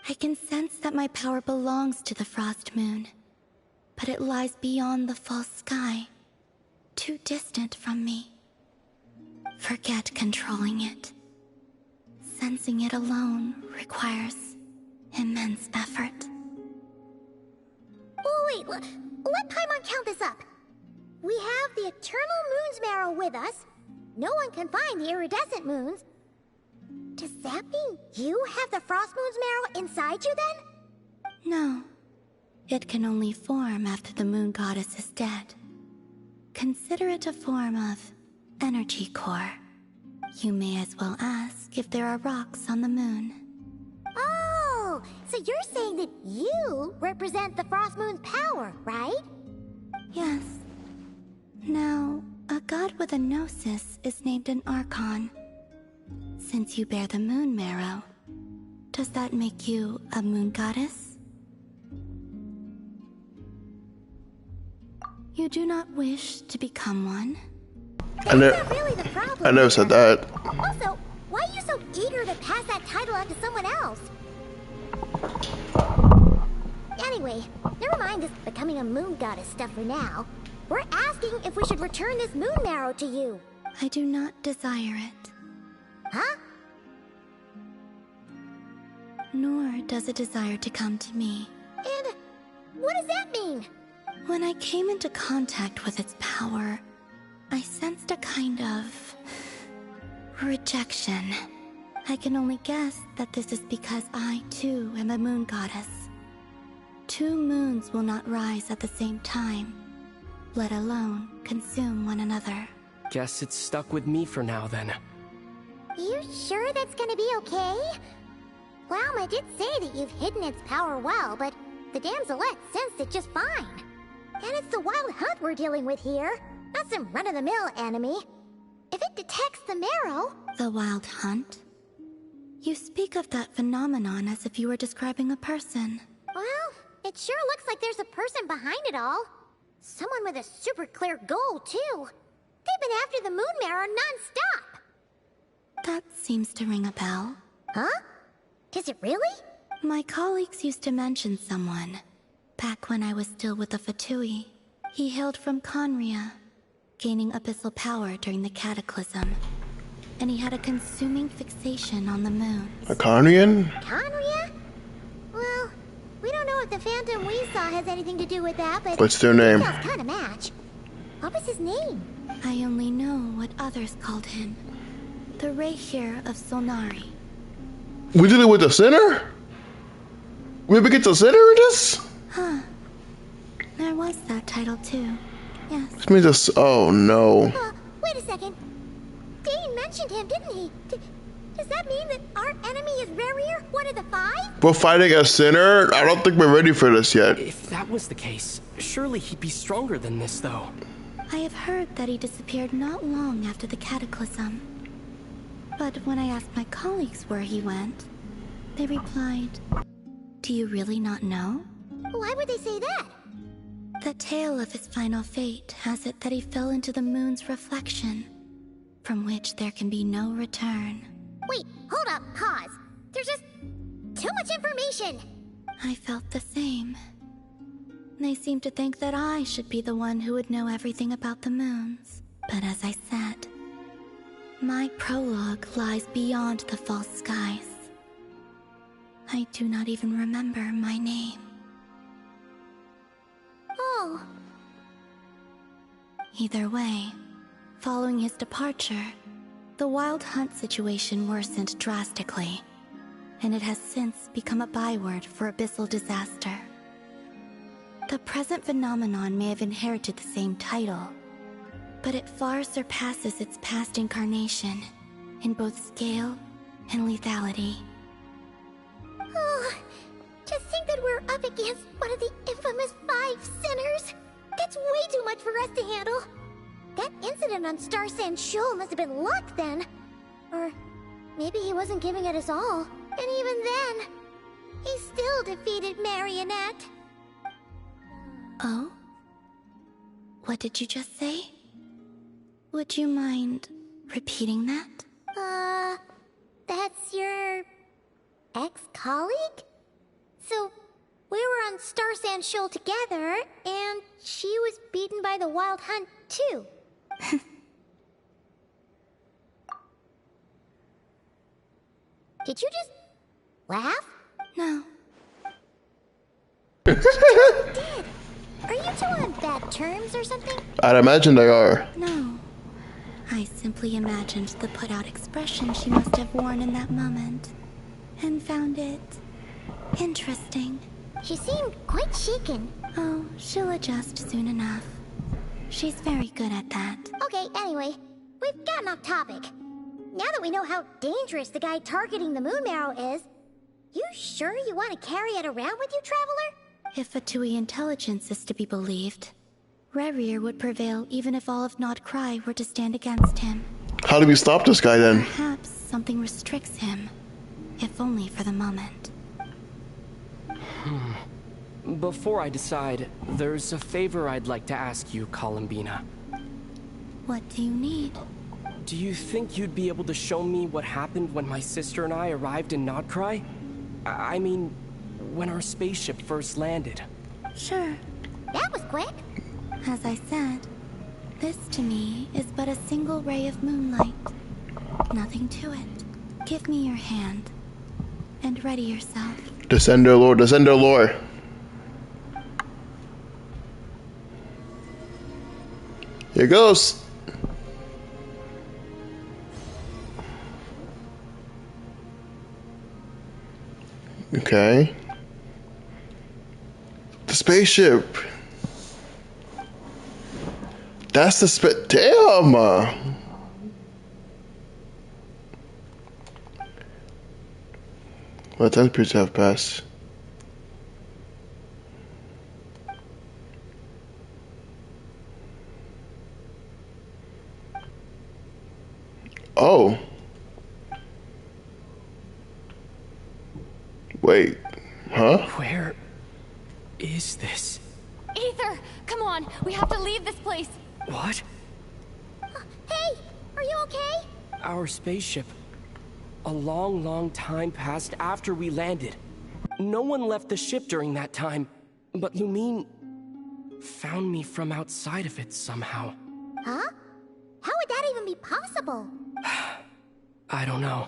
I can sense that my power belongs to the Frost Moon, but it lies beyond the false sky, too distant from me. Forget controlling it. Sensing it alone requires immense effort. Oh, wait, let Paimon count this up. We have the Eternal Moon's marrow with us. No one can find the iridescent moons. Does that mean you have the Frost Moon's marrow inside you then? No. It can only form after the moon goddess is dead. Consider it a form of energy core. You may as well ask if there are rocks on the moon. Oh, so you're saying that you represent the Frost Moon's power, right? Yes. Now, a god with a gnosis is named an Archon. Since you bear the moon marrow, does that make you a moon goddess? You do not wish to become one? That's not really the problem. I never said that. Also, why are you so eager to pass that title on to someone else? Anyway, never mind this becoming a moon goddess stuff for now. We're asking if we should return this moon marrow to you. I do not desire it. Huh? Nor does it desire to come to me. And what does that mean? When I came into contact with its power, I sensed a kind of rejection. I can only guess that this is because I, too, am a moon goddess. 2 moons will not rise at the same time, let alone consume one another. Guess it's stuck with me for now, then. You sure that's gonna be okay? Well, I did say that you've hidden its power well, but the damselette sensed it just fine. And it's the wild hunt we're dealing with here, not some run-of-the-mill enemy. If it detects the marrow... The wild hunt? You speak of that phenomenon as if you were describing a person. Well, it sure looks like there's a person behind it all. Someone with a super clear goal, too. They've been after the moon marrow non-stop. That seems to ring a bell. Huh? Is it really? My colleagues used to mention someone. Back when I was still with the Fatui. He hailed from Conria, gaining abyssal power during the Cataclysm. And he had a consuming fixation on the moon. A Conrian? Conria? Well, we don't know if the phantom we saw has anything to do with that, but... What's their name? Details kind of match. What was his name? I only know what others called him. The Rayhir of Solnari. We did it with the sinner? We ever get the sinner in this? Huh. There was that title too. Yes. This means this. Oh no. Wait a second. Dane mentioned him, didn't he? Does that mean that our enemy is Rerir, one of the 5? We're fighting a sinner? I don't think we're ready for this yet. If that was the case, surely he'd be stronger than this, though. I have heard that he disappeared not long after the Cataclysm. But when I asked my colleagues where he went, they replied, "Do you really not know?" Why would they say that? The tale of his final fate has it that he fell into the moon's reflection, from which there can be no return. Wait, hold up, pause. There's just too much information. I felt the same. They seem to think that I should be the one who would know everything about the moons. But as I said, my prologue lies beyond the false skies. I do not even remember my name. Oh. Either way, following his departure, the Wild Hunt situation worsened drastically, and it has since become a byword for abyssal disaster. The present phenomenon may have inherited the same title, but it far surpasses its past incarnation in both scale and lethality. Oh, to think that we're up against one of the infamous 5 sinners! That's way too much for us to handle! That incident on Star Sand Shoal must have been luck then! Or maybe he wasn't giving it his all, and even then, he still defeated Marionette! Oh? What did you just say? Would you mind repeating that? That's your ex-colleague? So, we were on Star Sand Shoal together, and she was beaten by the Wild Hunt, too. Did you just laugh? No. You did! Are you two on bad terms or something? I'd imagine they are. No. I simply imagined the put-out expression she must have worn in that moment, and found it interesting. She seemed quite shaken. Oh, she'll adjust soon enough. She's very good at that. Okay, anyway, we've gotten off topic. Now that we know how dangerous the guy targeting the moon marrow is, you sure you want to carry it around with you, Traveler? If Fatui intelligence is to be believed, Rerir would prevail even if all of Nod-Krai were to stand against him. How do we stop this guy then? Perhaps something restricts him, if only for the moment. Before I decide, there's a favor I'd like to ask you, Columbina. What do you need? Do you think you'd be able to show me what happened when my sister and I arrived in Nod-Krai? I mean, when our spaceship first landed. Sure. That was quick. As I said, this to me is but a single ray of moonlight. Nothing to it. Give me your hand, and ready yourself. Descender lore, descender lore. Here goes. Okay. The spaceship. That's the damn. What time periods have passed? Oh. Wait. Huh? Where is this? Aether, come on. We have to leave this place. What? Hey, are you okay? Our spaceship. A long, long time passed after we landed. No one left the ship during that time, but Lumine found me from outside of it somehow. Huh? How would that even be possible? I don't know.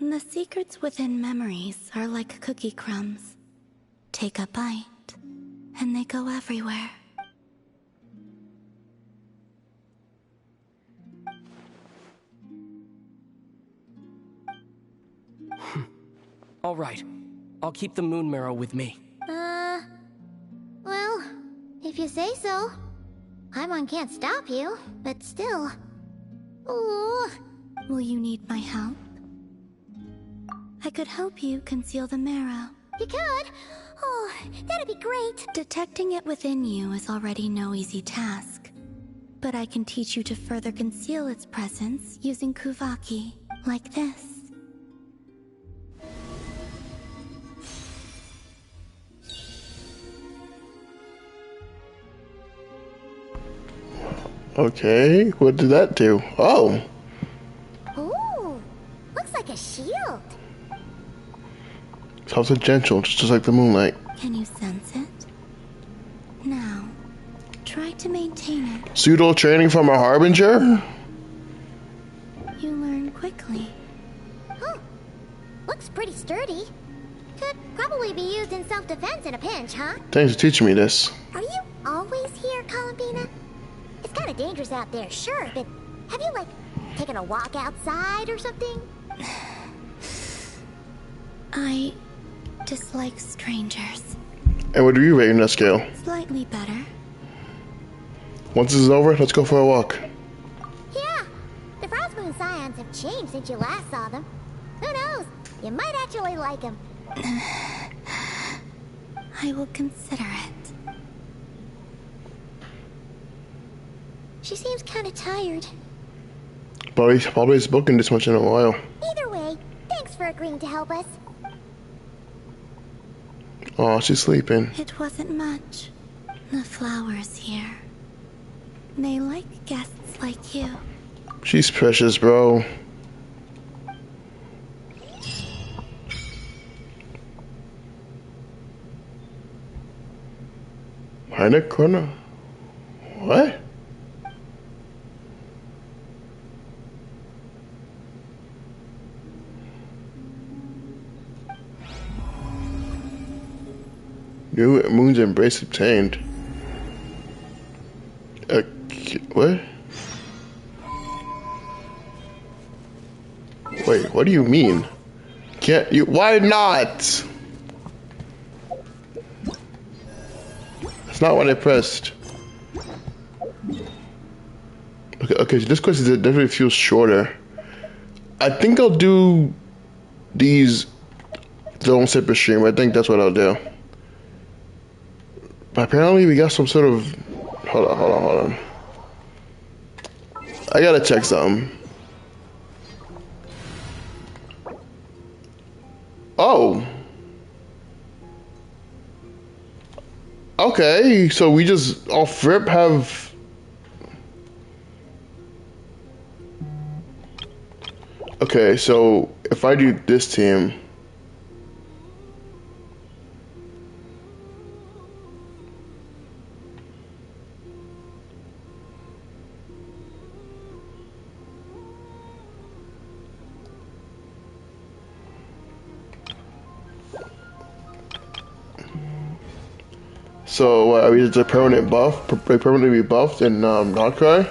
The secrets within memories are like cookie crumbs. Take a bite, and they go everywhere. All right. I'll keep the moon marrow with me. Well, if you say so. Paimon can't stop you, but still. Ooh. Will you need my help? I could help you conceal the marrow. You could? Oh, that'd be great. Detecting it within you is already no easy task. But I can teach you to further conceal its presence using Kuvaki, like this. Okay, what did that do? Oh. Ooh, looks like a shield. Soft and gentle, just like the moonlight. Can you sense it? Pseudo training from a harbinger? You learn quickly. Huh. Looks pretty sturdy. Could probably be used in self-defense in a pinch, huh? Thanks for teaching me this. Are you always here, Columbina? It's kind of dangerous out there, sure, but have you, like, taken a walk outside or something? I dislike strangers. And what do you rate in that scale? Slightly better. Once this is over, let's go for a walk. Yeah, the Frost Moon Scions have changed since you last saw them. Who knows? You might actually like them. I will consider it. She seems kind of tired. Probably spoken this much in a while. Either way, thanks for agreeing to help us. Oh, she's sleeping. It wasn't much. The flowers here. They like guests like you. She's precious, bro. Heineck Corner? What? New Moon's embrace obtained. What? Wait, what do you mean? Can't you? Why not? That's not what I pressed. Okay, so this quest definitely feels shorter. I think I'll do these their own separate stream. I think that's what I'll do. But apparently we got some sort of... Hold on. I gotta check something. Oh. Okay, so we just off rip have... Okay, so if I do this team... So, are we just a permanent buff? Permanently be buffed in Nod-Krai?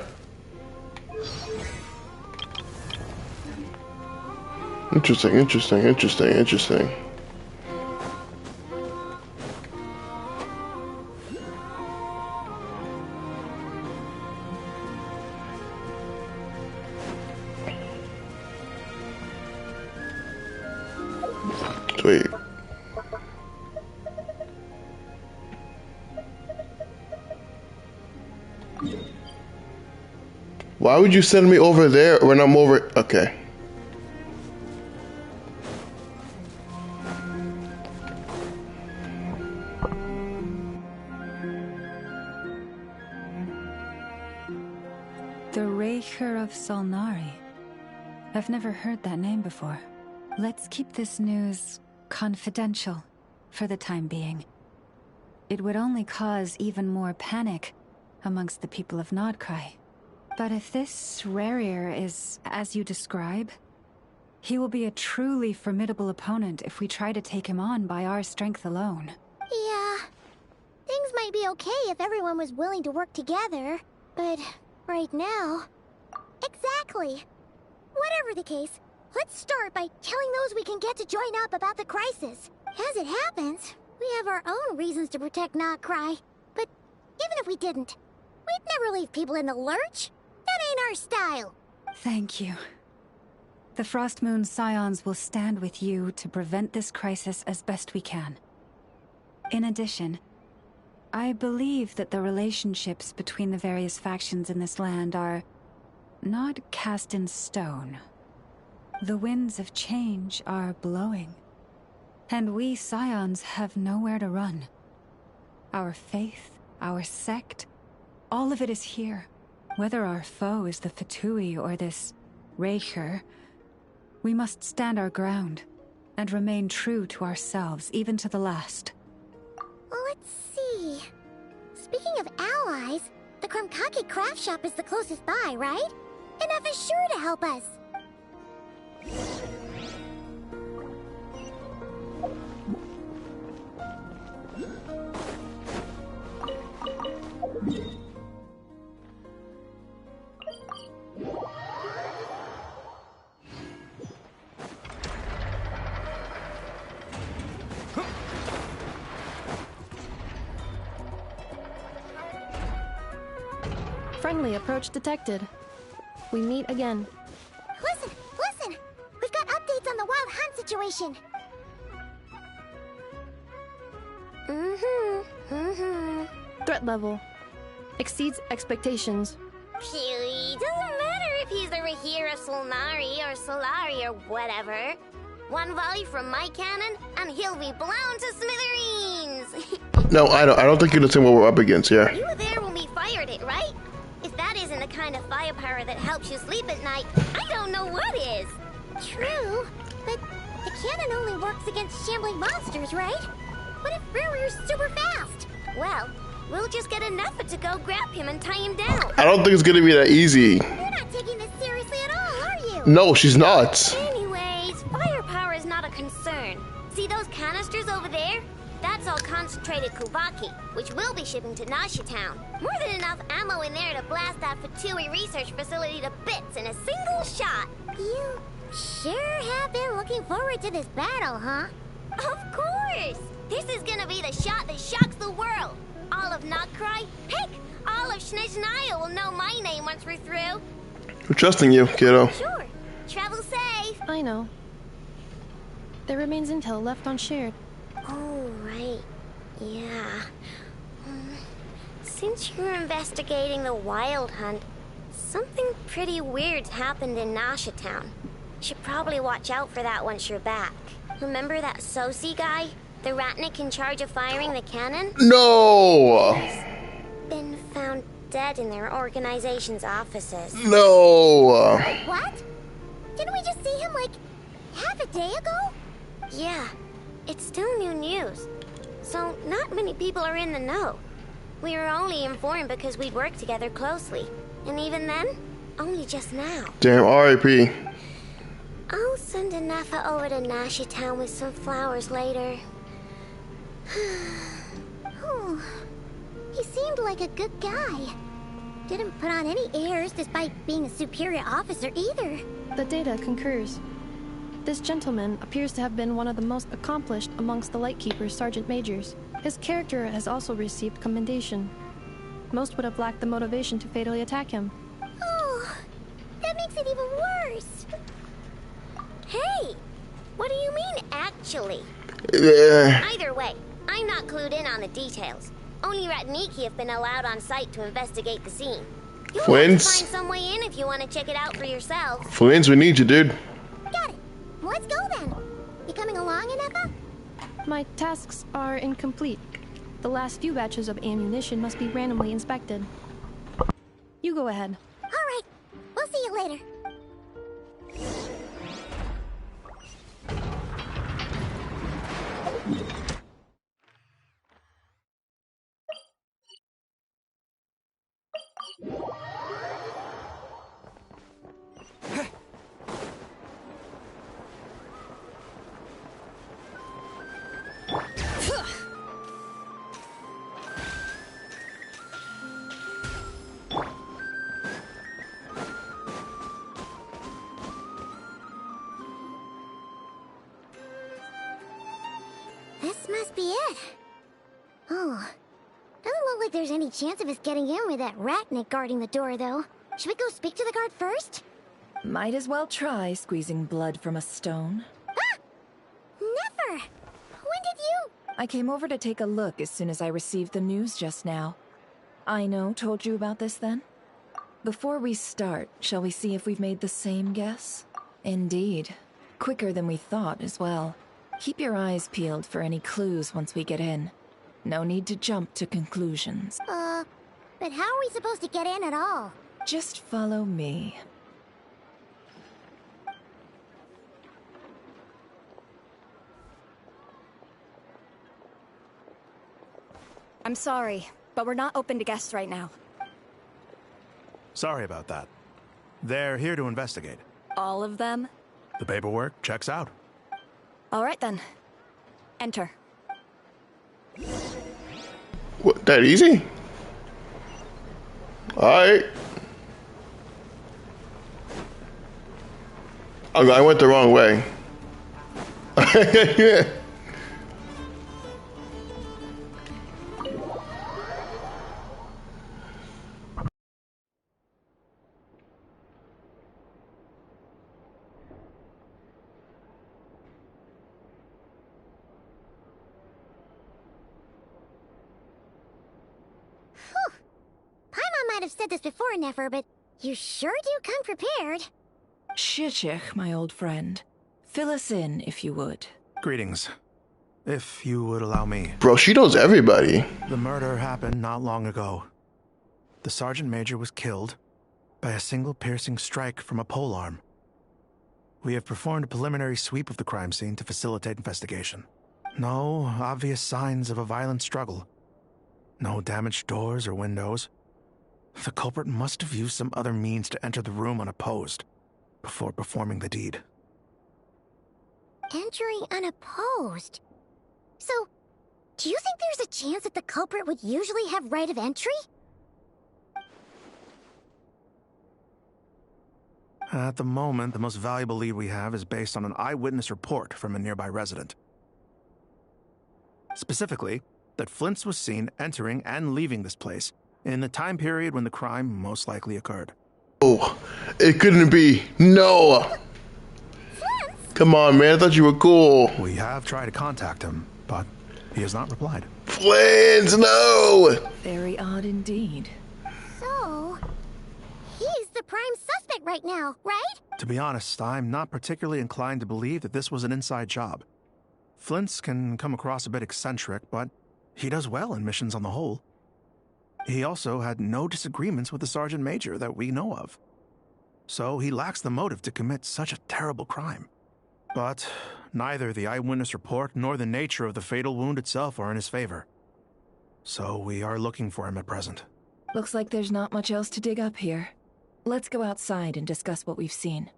Interesting. Sweet. Why would you send me over there when I'm over? Okay. The Raker of Solnari. I've never heard that name before. Let's keep this news confidential for the time being. It would only cause even more panic amongst the people of Nod-Krai. But if this Rarier is as you describe, he will be a truly formidable opponent if we try to take him on by our strength alone. Yeah. Things might be okay if everyone was willing to work together, but right now... Exactly. Whatever the case, let's start by telling those we can get to join up about the crisis. As it happens, we have our own reasons to protect Nod-Krai. But even if we didn't, we'd never leave people in the lurch. That ain't our style. Thank you. The Frost Moon Scions will stand with you to prevent this crisis as best we can. In addition, I believe that the relationships between the various factions in this land are not cast in stone. The winds of change are blowing, and we Scions have nowhere to run. Our faith, our sect, all of it is here. Whether our foe is the Fatui or this Raker, we must stand our ground and remain true to ourselves, even to the last. Let's see. Speaking of allies, The Krumkake craft shop is the closest by, right? And F is sure to help us. Friendly approach detected. We meet again. Listen, listen! We've got updates on the wild hunt situation. Threat level exceeds expectations. Phew, doesn't matter if he's the Rahira Solnari or Solari or whatever. One volley from my cannon, and he'll be blown to smithereens! No, I don't think you understand what we're up against here. You were there when we fired it, right? If that isn't the kind of firepower that helps you sleep at night, I don't know what is. True, but the cannon only works against shambling monsters, right? What if Riri's super fast? Well, we'll just get enough to go grab him and tie him down. I don't think it's gonna be that easy. You're not taking this seriously at all, are you? No, she's not. Anyways, firepower is not a concern. See those canisters over there? That's all concentrated Kubaki, which we'll be shipping to Nashitown. More than enough ammo in there to blast that Fatui research facility to bits in a single shot. You sure have been looking forward to this battle, huh? Of course! This is gonna be the shot that shocks the world. All of Nod-Krai, heck, all of Snezhnaya will know my name once we're through. We're trusting you, kiddo. Sure. Travel safe. I know. There remains intel left unshared. Oh, right. Yeah. Since you're investigating the wild hunt, something pretty weird's happened in Nashitown. Should probably watch out for that once you're back. Remember that Sosi guy? The Ratnik in charge of firing the cannon? No! Been found dead in their organization's offices. No! What? Didn't we just see him like half a day ago? Yeah. It's still new news, so not many people are in the know. We were only informed because we'd worked together closely, and even then, only just now. Damn, R.I.P. I'll send Anafa over to Nashitown with some flowers later. Oh, he seemed like a good guy. Didn't put on any airs despite being a superior officer either. The data concurs. This gentleman appears to have been one of the most accomplished amongst the Lightkeeper's Sergeant Majors. His character has also received commendation. Most would have lacked the motivation to fatally attack him. Oh, that makes it even worse. Hey, what do you mean, actually? Either way, I'm not clued in on the details. Only Ratniki have been allowed on site to investigate the scene. You'll have to find some way in if you want to check it out for yourself. Flins, we need you, dude. Got it. Let's go then. You coming along, Anafa? My tasks are incomplete. The last few batches of ammunition must be randomly inspected. You go ahead. All right. We'll see you later. This must be it. Oh, doesn't look like there's any chance of us getting in with that Ratnik guarding the door, though. Should we go speak to the guard first? Might as well try squeezing blood from a stone. Ah! Never! When did you? I came over to take a look as soon as I received the news just now. Aino told you about this then? Before we start, shall we see if we've made the same guess? Indeed. Quicker than we thought as well. Keep your eyes peeled for any clues once we get in. No need to jump to conclusions. But how are we supposed to get in at all? Just follow me. I'm sorry, but we're not open to guests right now. Sorry about that. They're here to investigate. All of them? The paperwork checks out. All right then. Enter. What, that easy? Alright. Okay, I went the wrong way. Yeah. Paimon might have said this before, Nefer, but you sure do come prepared. Shishich, my old friend. Fill us in, if you would. Greetings. If you would allow me. Bro, she knows everybody. The murder happened not long ago. The Sergeant Major was killed by a single piercing strike from a polearm. We have performed a preliminary sweep of the crime scene to facilitate investigation. No obvious signs of a violent struggle. No damaged doors or windows. The culprit must have used some other means to enter the room unopposed before performing the deed. Entering unopposed. So, do you think there's a chance that the culprit would usually have right of entry? At the moment, the most valuable lead we have is based on an eyewitness report from a nearby resident. Specifically, that Flint's was seen entering and leaving this place in the time period when the crime most likely occurred. Oh, it couldn't be. No. Come on, man. I thought you were cool. We have tried to contact him, but he has not replied. Flint, no. Very odd indeed. So, he's the prime suspect right now, right? To be honest, I'm not particularly inclined to believe that this was an inside job. Flint's can come across a bit eccentric, but he does well in missions on the whole. He also had no disagreements with the Sergeant Major that we know of. So he lacks the motive to commit such a terrible crime. But neither the eyewitness report nor the nature of the fatal wound itself are in his favor. So we are looking for him at present. Looks like there's not much else to dig up here. Let's go outside and discuss what we've seen.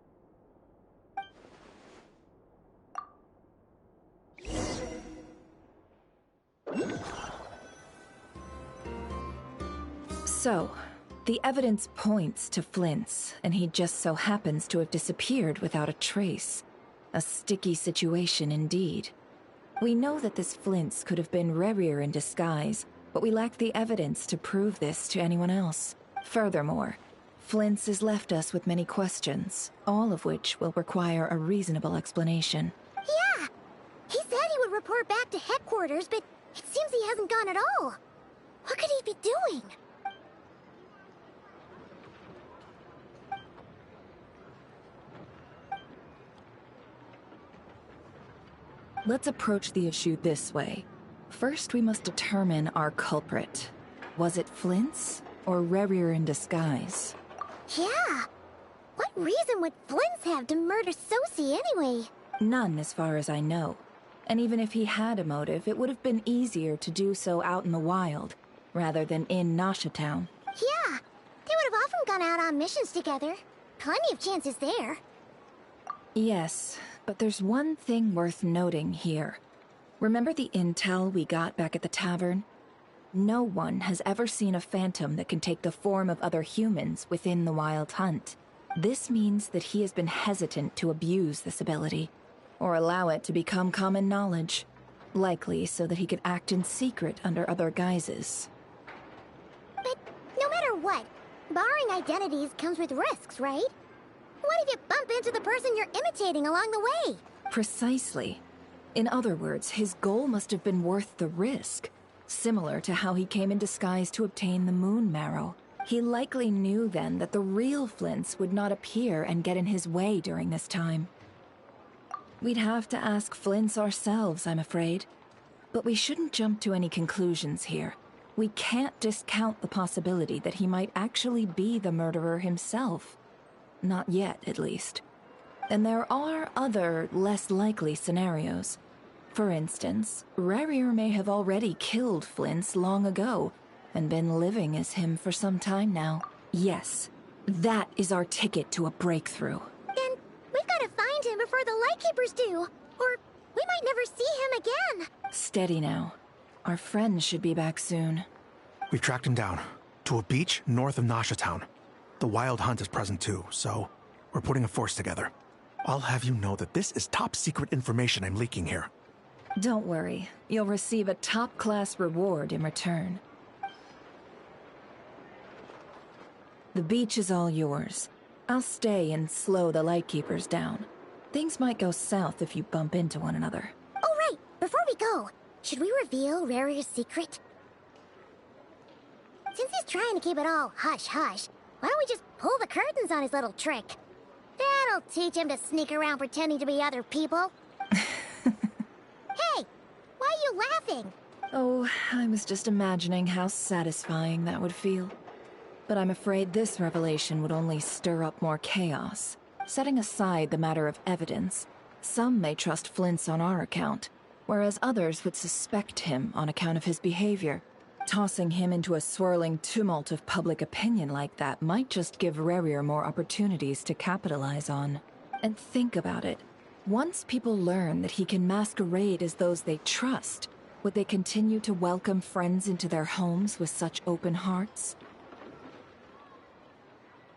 So, the evidence points to Flint's, and he just so happens to have disappeared without a trace. A sticky situation indeed. We know that this Flint's could have been Rerir in disguise, but we lack the evidence to prove this to anyone else. Furthermore, Flint's has left us with many questions, all of which will require a reasonable explanation. Yeah! He said he would report back to headquarters, but it seems he hasn't gone at all. What could he be doing? Let's approach the issue this way. First, we must determine our culprit. Was it Flint's or Rerir in disguise? Yeah! What reason would Flint's have to murder Sosie anyway? None, as far as I know. And even if he had a motive, it would have been easier to do so out in the wild, rather than in Nasha Town. Yeah! They would have often gone out on missions together. Plenty of chances there. Yes, but there's one thing worth noting here. Remember the intel we got back at the tavern? No one has ever seen a phantom that can take the form of other humans within the Wild Hunt. This means that he has been hesitant to abuse this ability, or allow it to become common knowledge, likely so that he could act in secret under other guises. But no matter what, barring identities comes with risks, right? What if you bump into the person you're imitating along the way? Precisely. In other words, his goal must have been worth the risk, similar to how he came in disguise to obtain the moon marrow. He likely knew then that the real Flint's would not appear and get in his way during this time. We'd have to ask Flint's ourselves, I'm afraid. But we shouldn't jump to any conclusions here. We can't discount the possibility that he might actually be the murderer himself. Not yet, at least. And there are other, less likely scenarios. For instance, Rerir may have already killed Flint's long ago, and been living as him for some time now. Yes, That is our ticket to a breakthrough. Then we've got to find him before the Lightkeepers do, or we might never see him again. Steady now. Our friends should be back soon. We've tracked him down to a beach north of Nasha Town. The Wild Hunt is present too, so we're putting a force together. I'll have you know that this is top secret information I'm leaking here. Don't worry. You'll receive a top-class reward in return. The beach is all yours. I'll stay and slow the Lightkeepers down. Things might go south if you bump into one another. Oh, right. Before we go, should we reveal Rarier's secret? Since he's trying to keep it all hush-hush, why don't we just pull the curtains on his little trick? That'll teach him to sneak around pretending to be other people. Hey, why are you laughing? Oh, I was just imagining how satisfying that would feel. But I'm afraid this revelation would only stir up more chaos. Setting aside the matter of evidence, some may trust Flint's on our account, whereas others would suspect him on account of his behavior. Tossing him into a swirling tumult of public opinion like that might just give Rarier more opportunities to capitalize on. And think about it. Once people learn that he can masquerade as those they trust, would they continue to welcome friends into their homes with such open hearts?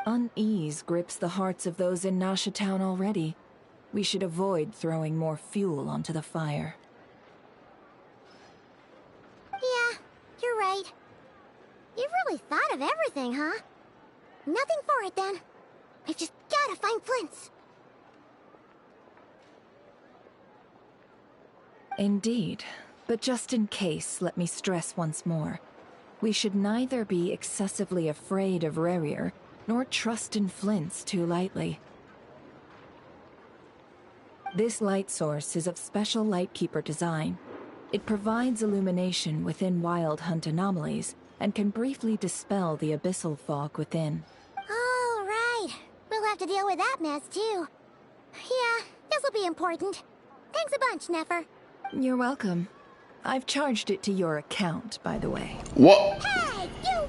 Unease grips the hearts of those in Nasha Town already. We should avoid throwing more fuel onto the fire. Yeah, you're right. You've really thought of everything, huh? Nothing for it, then. We've just gotta find Flint's. Indeed. But just in case, let me stress once more. We should neither be excessively afraid of Rarier, nor trust in Flint's too lightly. This light source is of special Lightkeeper design. It provides illumination within Wild Hunt anomalies, and can briefly dispel the abyssal fog within. Oh, right. We'll have to deal with that mess, too. Yeah, this'll be important. Thanks a bunch, Nefer. You're welcome. I've charged it to your account, by the way. What? Hey, you!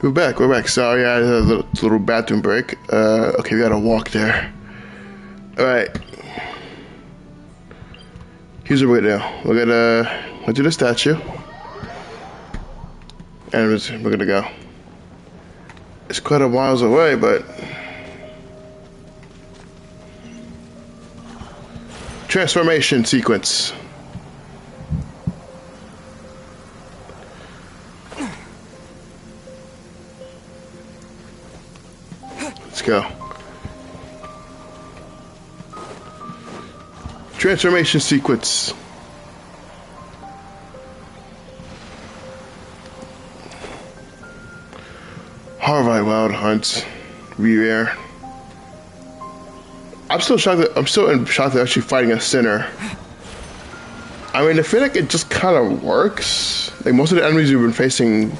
We're back. Sorry, I had a little bathroom break. Okay, we gotta walk there. Alright. Here's what we're gonna do. We're gonna do the statue. And we're gonna go. It's quite a miles away, but... Transformation sequence. Let's go. Transformation sequence. Harvey Wild Hunt. Rare. I'm still in shock that they're actually fighting a sinner. I mean, I feel like it just kind of works. Like, most of the enemies we've been facing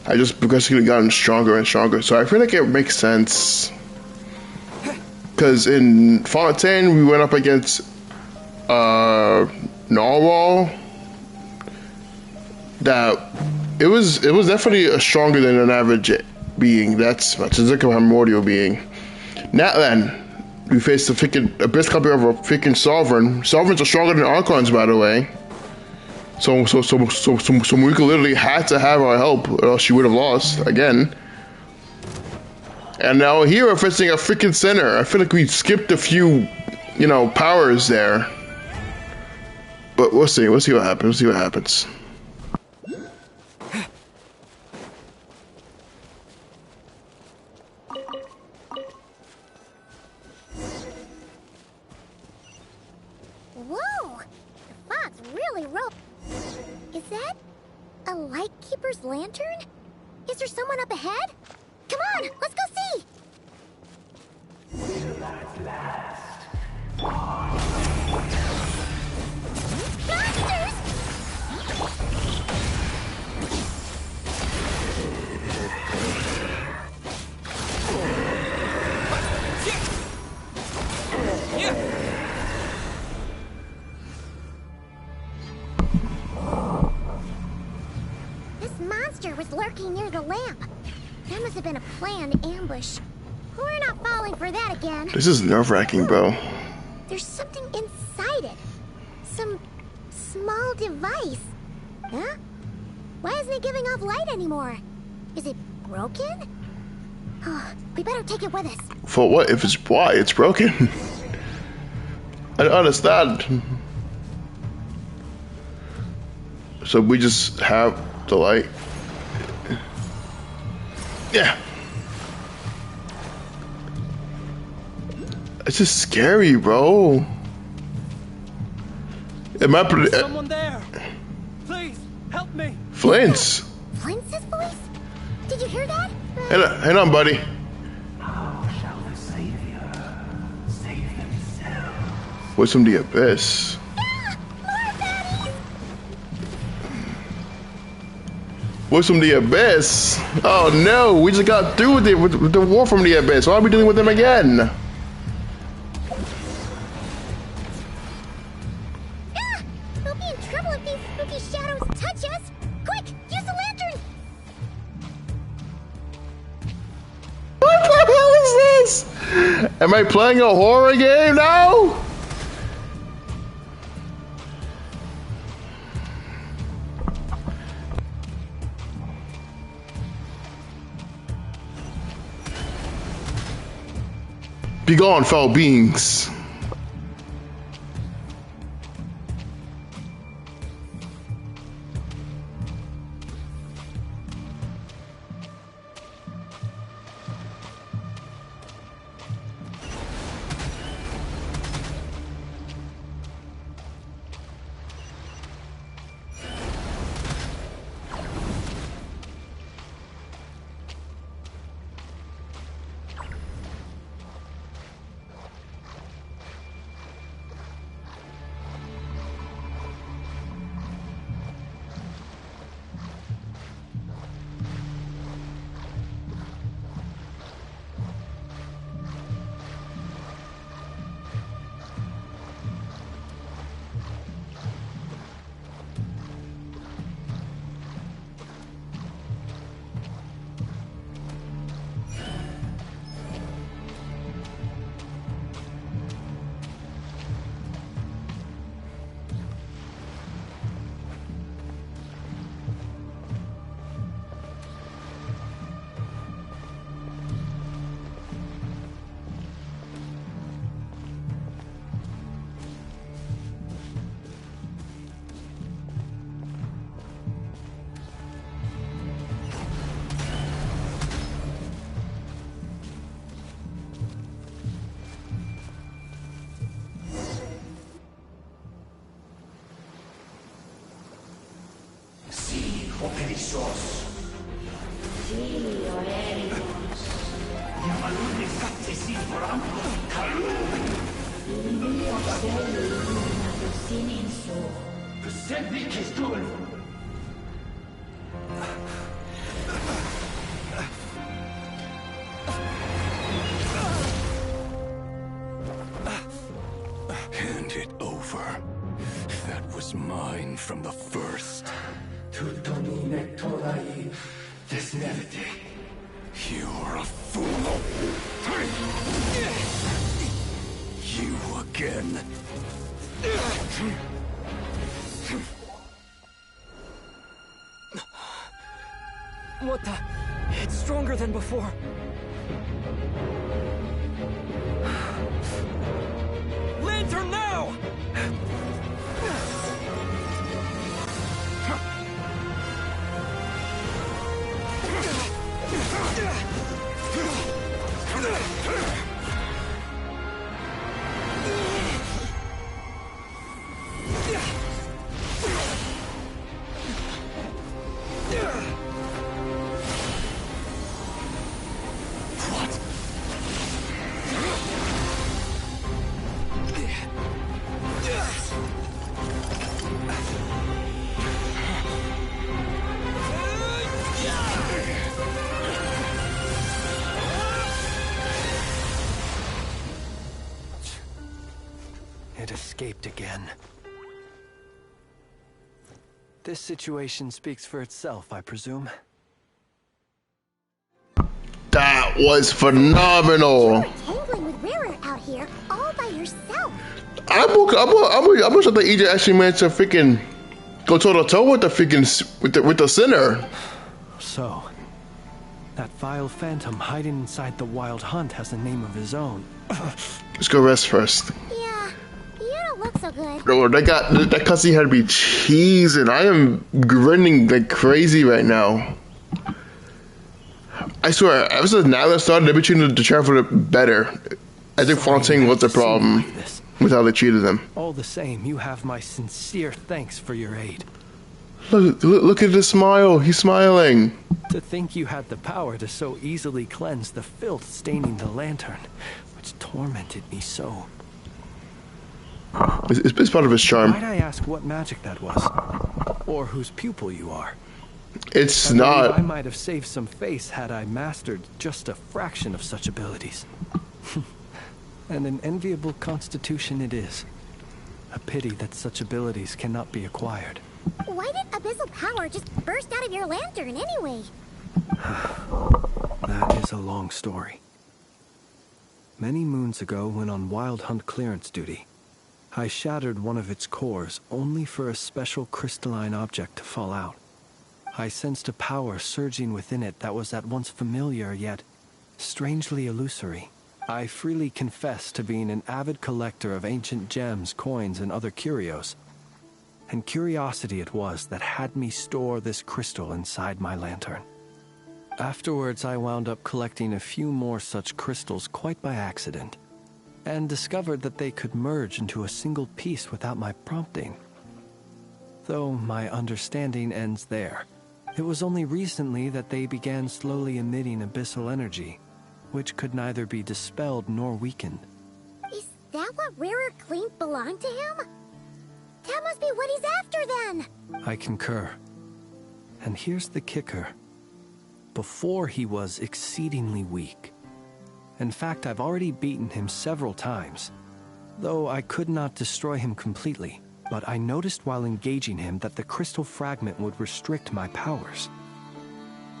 have just progressively gotten stronger and stronger. So I feel like it makes sense. Because in Fontaine, we went up against Narwhal. That it was definitely stronger than an average being. That's much as a primordial being. NATLAN. We faced a best copy of a freaking Sovereign. Sovereigns are stronger than Archons, by the way. So we literally had to have our help, or else she would have lost again. And now here we're facing a freaking Sinner. I feel like we skipped a few, powers there. But we'll see. We'll see what happens. Whoa! The fog's really rough. Is that a Lightkeeper's lantern? Is there someone up ahead? Come on, let's go see! Will at last. Monsters! This monster was lurking near the lamp. That must have been a planned ambush. We're not falling for that again. This is nerve-wracking, bro. There's something inside it. Some small device. Huh? Why isn't it giving off light anymore? Is it broken? Oh, we better take it with us. For what? If it's why? It's broken. I don't understand. So we just have the light. Yeah. It's just scary, bro. Someone there! Please, help me! Flint's. Flint's voice? Did you hear that? Hang on, buddy. How shall the Savior save themselves? What's from the abyss? What's from the abyss? Oh no, we just got through with the war from the abyss. Why are we dealing with them again? We'll be in trouble if these spooky shadows touch us. Quick, use the lantern! What the hell is this? Am I playing a horror game now? Be gone, foul beings. Hand it over. That was mine from the first. You're a fool. You again. What the? It's stronger than before. Lantern now! It escaped again. This situation speaks for itself, I presume. That was phenomenal. Tangling with Rara out here all by yourself. I'm sure that EJ actually managed to freaking go toe to toe with the freaking with the sinner. So, that vile phantom hiding inside the Wild Hunt has a name of his own. Let's go rest first. Yeah, you don't look so good. Bro, that cutscene had to be cheesing. I am grinning like crazy right now. I swear, ever since NATLAN started, they've been treating the traveler better. I think Fontaine was the problem with how they treated them. All the same, you have my sincere thanks for your aid. Look at his smile. He's smiling. To think you had the power to so easily cleanse the filth staining the lantern, which tormented me so. It's part of his charm. Might I ask what magic that was? Or whose pupil you are? It's not. I might have saved some face had I mastered just a fraction of such abilities. And an enviable constitution it is. A pity that such abilities cannot be acquired. Why did abyssal power just burst out of your lantern anyway? That is a long story. Many moons ago, when on Wild Hunt clearance duty, I shattered one of its cores only for a special crystalline object to fall out. I sensed a power surging within it that was at once familiar yet strangely illusory. I freely confess to being an avid collector of ancient gems, coins, and other curios. And curiosity it was that had me store this crystal inside my lantern. Afterwards, I wound up collecting a few more such crystals quite by accident, and discovered that they could merge into a single piece without my prompting. Though my understanding ends there. It was only recently that they began slowly emitting abyssal energy, which could neither be dispelled nor weakened. Is that what Rara claimed belonged to him? That must be what he's after then! I concur. And here's the kicker. Before he was exceedingly weak. In fact, I've already beaten him several times, though I could not destroy him completely. But I noticed while engaging him that the crystal fragment would restrict my powers.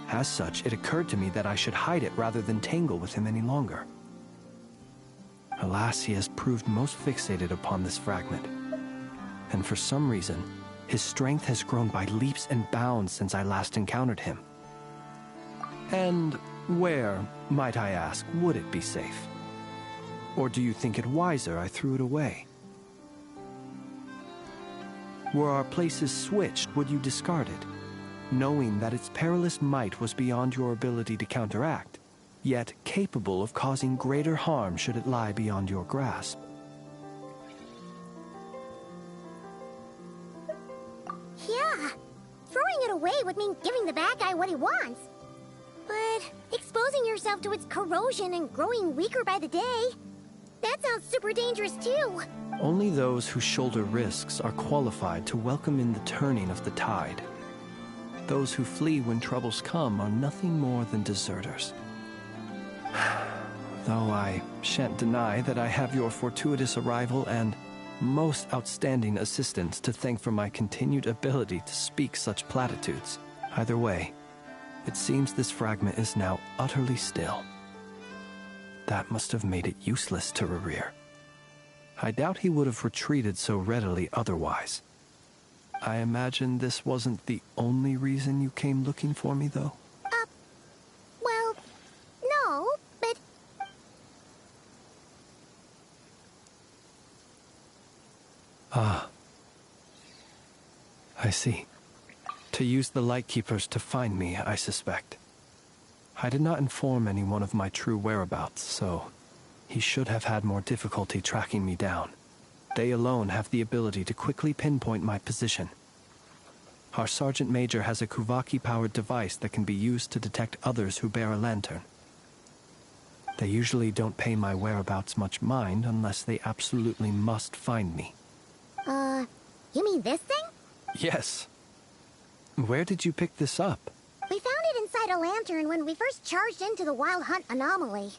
As such, it occurred to me that I should hide it rather than tangle with him any longer. Alas, he has proved most fixated upon this fragment. And for some reason, his strength has grown by leaps and bounds since I last encountered him. And where, might I ask, would it be safe? Or do you think it wiser I threw it away? Were our places switched, would you discard it, knowing that its perilous might was beyond your ability to counteract, yet capable of causing greater harm should it lie beyond your grasp? Yeah, throwing it away would mean giving the bad guy what he wants. But exposing yourself to its corrosion and growing weaker by the day, that sounds super dangerous too. Only those who shoulder risks are qualified to welcome in the turning of the tide. Those who flee when troubles come are nothing more than deserters. Though I shan't deny that I have your fortuitous arrival and most outstanding assistance to thank for my continued ability to speak such platitudes. Either way, it seems this fragment is now utterly still. That must have made it useless to Rerir. I doubt he would have retreated so readily otherwise. I imagine this wasn't the only reason you came looking for me, though? Well, no, but... Ah. I see. To use the Lightkeepers to find me, I suspect. I did not inform anyone of my true whereabouts, so he should have had more difficulty tracking me down. They alone have the ability to quickly pinpoint my position. Our Sergeant Major has a Kuvaki-powered device that can be used to detect others who bear a lantern. They usually don't pay my whereabouts much mind unless they absolutely must find me. You mean this thing? Yes. Where did you pick this up? We found it inside a lantern when we first charged into the Wild Hunt anomaly.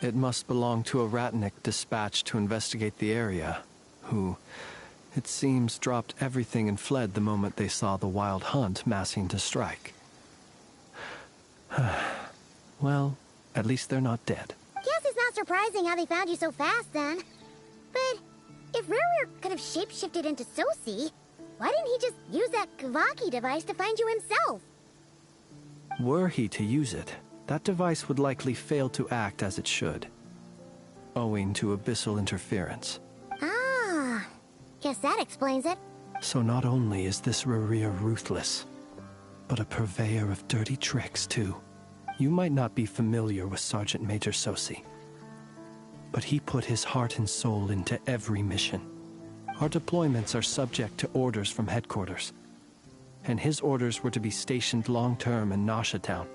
It must belong to a Ratnik dispatched to investigate the area, who, it seems, dropped everything and fled the moment they saw the Wild Hunt massing to strike. Well, at least they're not dead. Guess it's not surprising how they found you so fast, then. But if Rerir could have shapeshifted into Sosi, why didn't he just use that Kavaki device to find you himself? Were he to use it, that device would likely fail to act as it should, owing to abyssal interference. Ah, guess that explains it. So not only is this Rerir ruthless, but a purveyor of dirty tricks, too. You might not be familiar with Sergeant Major Sosi, but he put his heart and soul into every mission. Our deployments are subject to orders from headquarters, and his orders were to be stationed long-term in Nasha Town.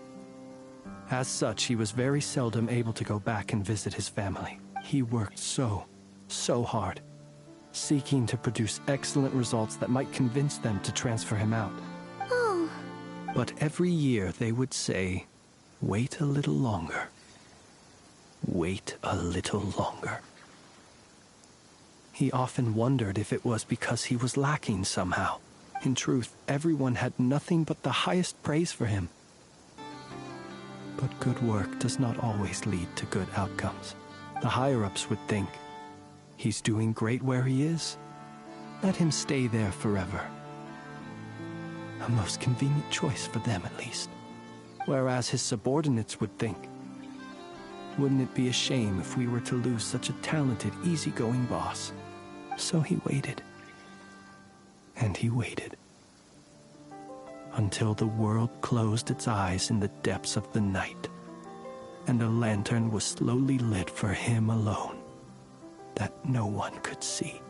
As such, he was very seldom able to go back and visit his family. He worked so hard, seeking to produce excellent results that might convince them to transfer him out. Oh. But every year they would say, "Wait a little longer. Wait a little longer." He often wondered if it was because he was lacking somehow. In truth, everyone had nothing but the highest praise for him. But good work does not always lead to good outcomes. The higher-ups would think, he's doing great where he is. Let him stay there forever. A most convenient choice for them, at least. Whereas his subordinates would think, wouldn't it be a shame if we were to lose such a talented, easygoing boss? So he waited. And he waited. Until the world closed its eyes in the depths of the night, and a lantern was slowly lit for him alone, that no one could see.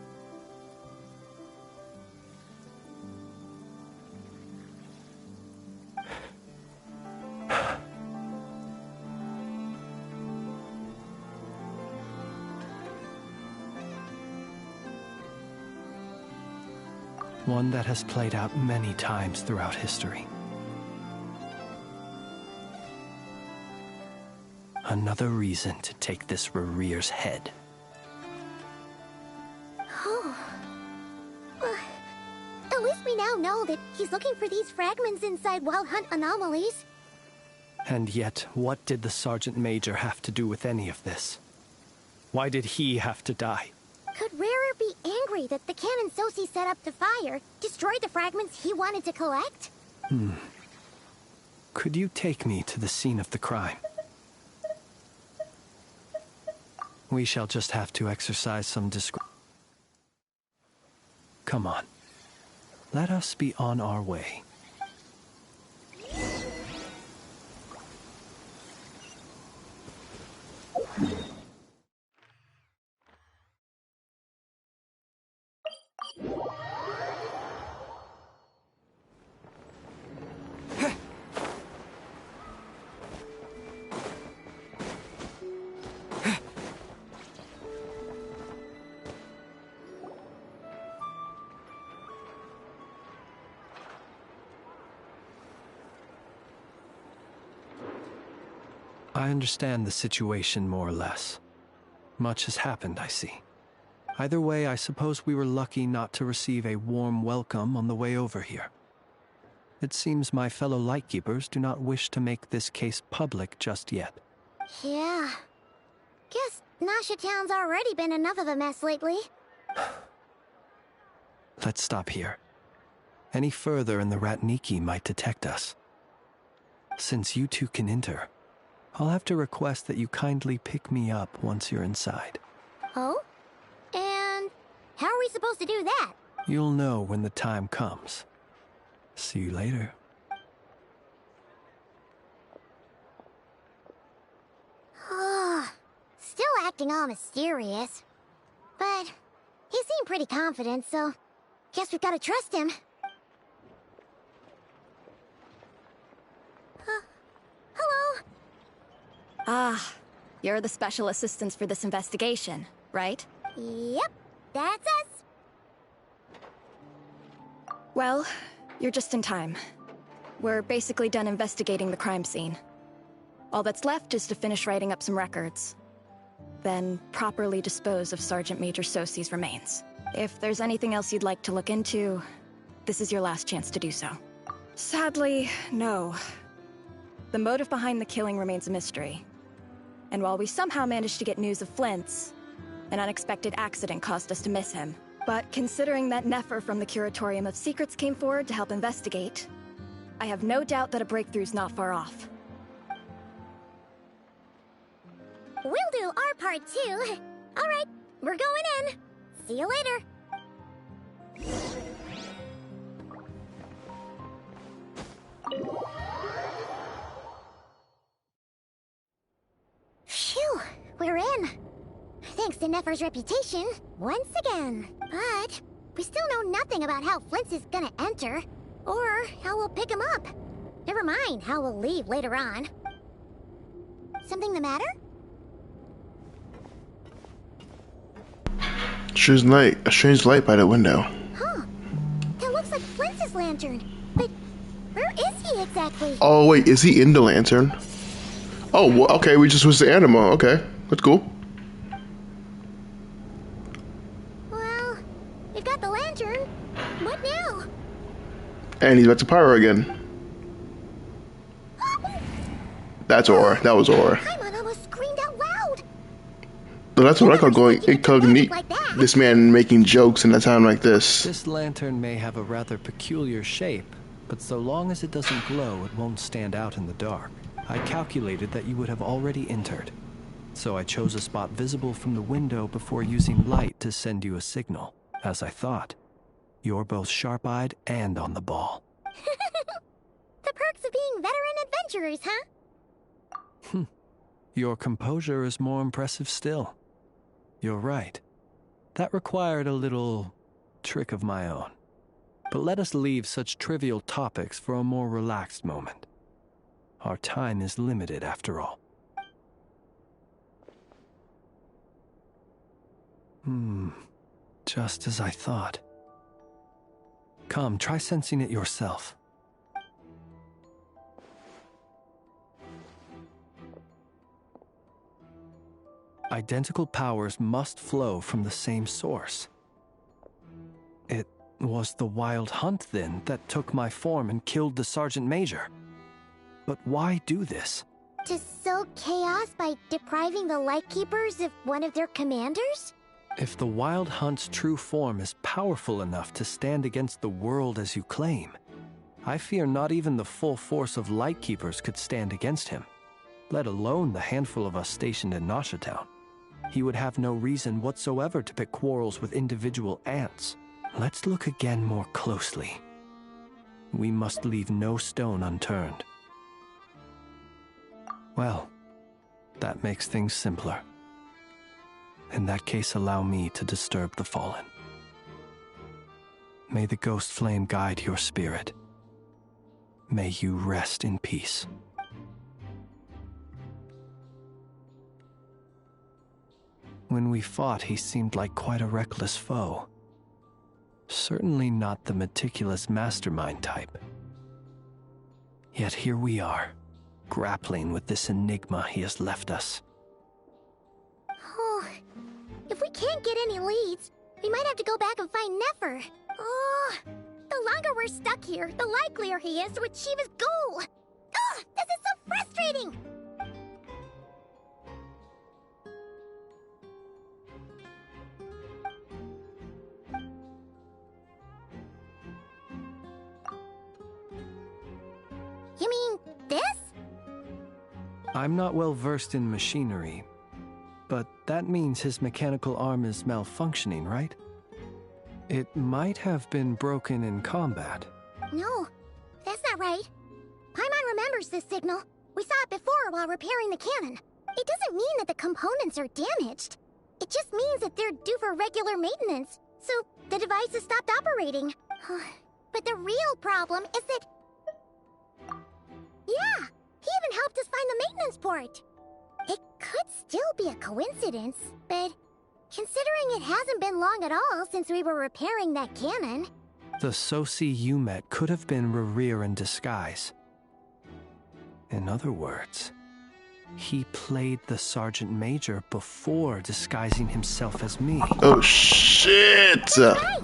One that has played out many times throughout history. Another reason to take this Rerir's head. Oh. Well, at least we now know that he's looking for these fragments inside Wild Hunt anomalies. And yet, what did the Sergeant Major have to do with any of this? Why did he have to die? Could Rerir be angry that the cannon Sosi set up to fire destroyed the fragments he wanted to collect? Could you take me to the scene of the crime? We shall just have to exercise some discretion. Come on. Let us be on our way. I understand the situation more or less. Much has happened, I see. Either way, I suppose we were lucky not to receive a warm welcome on the way over here. It seems my fellow Lightkeepers do not wish to make this case public just yet. Yeah. Guess Nasha Town's already been enough of a mess lately. Let's stop here. Any further and the Ratniki might detect us. Since you two can enter, I'll have to request that you kindly pick me up once you're inside. Oh? And how are we supposed to do that? You'll know when the time comes. See you later. Still acting all mysterious. But he seemed pretty confident, so guess we've got to trust him. Hello? Ah, you're the special assistants for this investigation, right? Yep, that's us. Well, you're just in time. We're basically done investigating the crime scene. All that's left is to finish writing up some records. Then properly dispose of Sergeant Major Sosi's remains. If there's anything else you'd like to look into, this is your last chance to do so. Sadly, no. The motive behind the killing remains a mystery. And while we somehow managed to get news of Flint's, an unexpected accident caused us to miss him. But considering that Nefer from the Curatorium of Secrets came forward to help investigate, I have no doubt that a breakthrough's not far off. We'll do our part too. All right, we're going in. See you later. Phew, we're in. Thanks to Nefer's reputation, once again. But we still know nothing about how Flint is gonna enter, or how we'll pick him up. Never mind how we'll leave later on. Something the matter? A strange light by the window. Huh. That looks like Flint's lantern. But where is he exactly? Oh wait, is he in the lantern? Oh, well, okay, we just was the animal. Okay, that's cool. Well, we've got the lantern. What now? And he's back to Pyro again. That's Aura. That was Aura. Paimon almost screamed out loud. But that's what I call going incognito. This man making jokes in a time like this. This lantern may have a rather peculiar shape, but so long as it doesn't glow, it won't stand out in the dark. I calculated that you would have already entered, so I chose a spot visible from the window before using light to send you a signal. As I thought, you're both sharp-eyed and on the ball. The perks of being veteran adventurers, huh? Your composure is more impressive still. You're right. That required a little trick of my own. But let us leave such trivial topics for a more relaxed moment. Our time is limited after all. Just as I thought. Come, try sensing it yourself. Identical powers must flow from the same source. It was the Wild Hunt, then, that took my form and killed the Sergeant Major. But why do this? To sow chaos by depriving the Lightkeepers of one of their commanders? If the Wild Hunt's true form is powerful enough to stand against the world as you claim, I fear not even the full force of Lightkeepers could stand against him, let alone the handful of us stationed in Nasha Town. He would have no reason whatsoever to pick quarrels with individual ants. Let's look again more closely. We must leave no stone unturned. Well, that makes things simpler. In that case, allow me to disturb the fallen. May the ghost flame guide your spirit. May you rest in peace. When we fought, he seemed like quite a reckless foe. Certainly not the meticulous mastermind type. Yet here we are, grappling with this enigma he has left us. Oh, if we can't get any leads, we might have to go back and find Nefer. Oh, the longer we're stuck here, the likelier he is to achieve his goal. Oh, this is so frustrating! You mean this? I'm not well versed in machinery, but that means his mechanical arm is malfunctioning, right? It might have been broken in combat. No, that's not right. Paimon remembers this signal. We saw it before while repairing the cannon. It doesn't mean that the components are damaged. It just means that they're due for regular maintenance, so the device has stopped operating. But the real problem is that... Yeah, he even helped us find the maintenance port. It could still be a coincidence, but considering it hasn't been long at all since we were repairing that cannon... The Sosi you met could have been Rerir in disguise. In other words, he played the Sergeant Major before disguising himself as me. Oh, shit! That's right!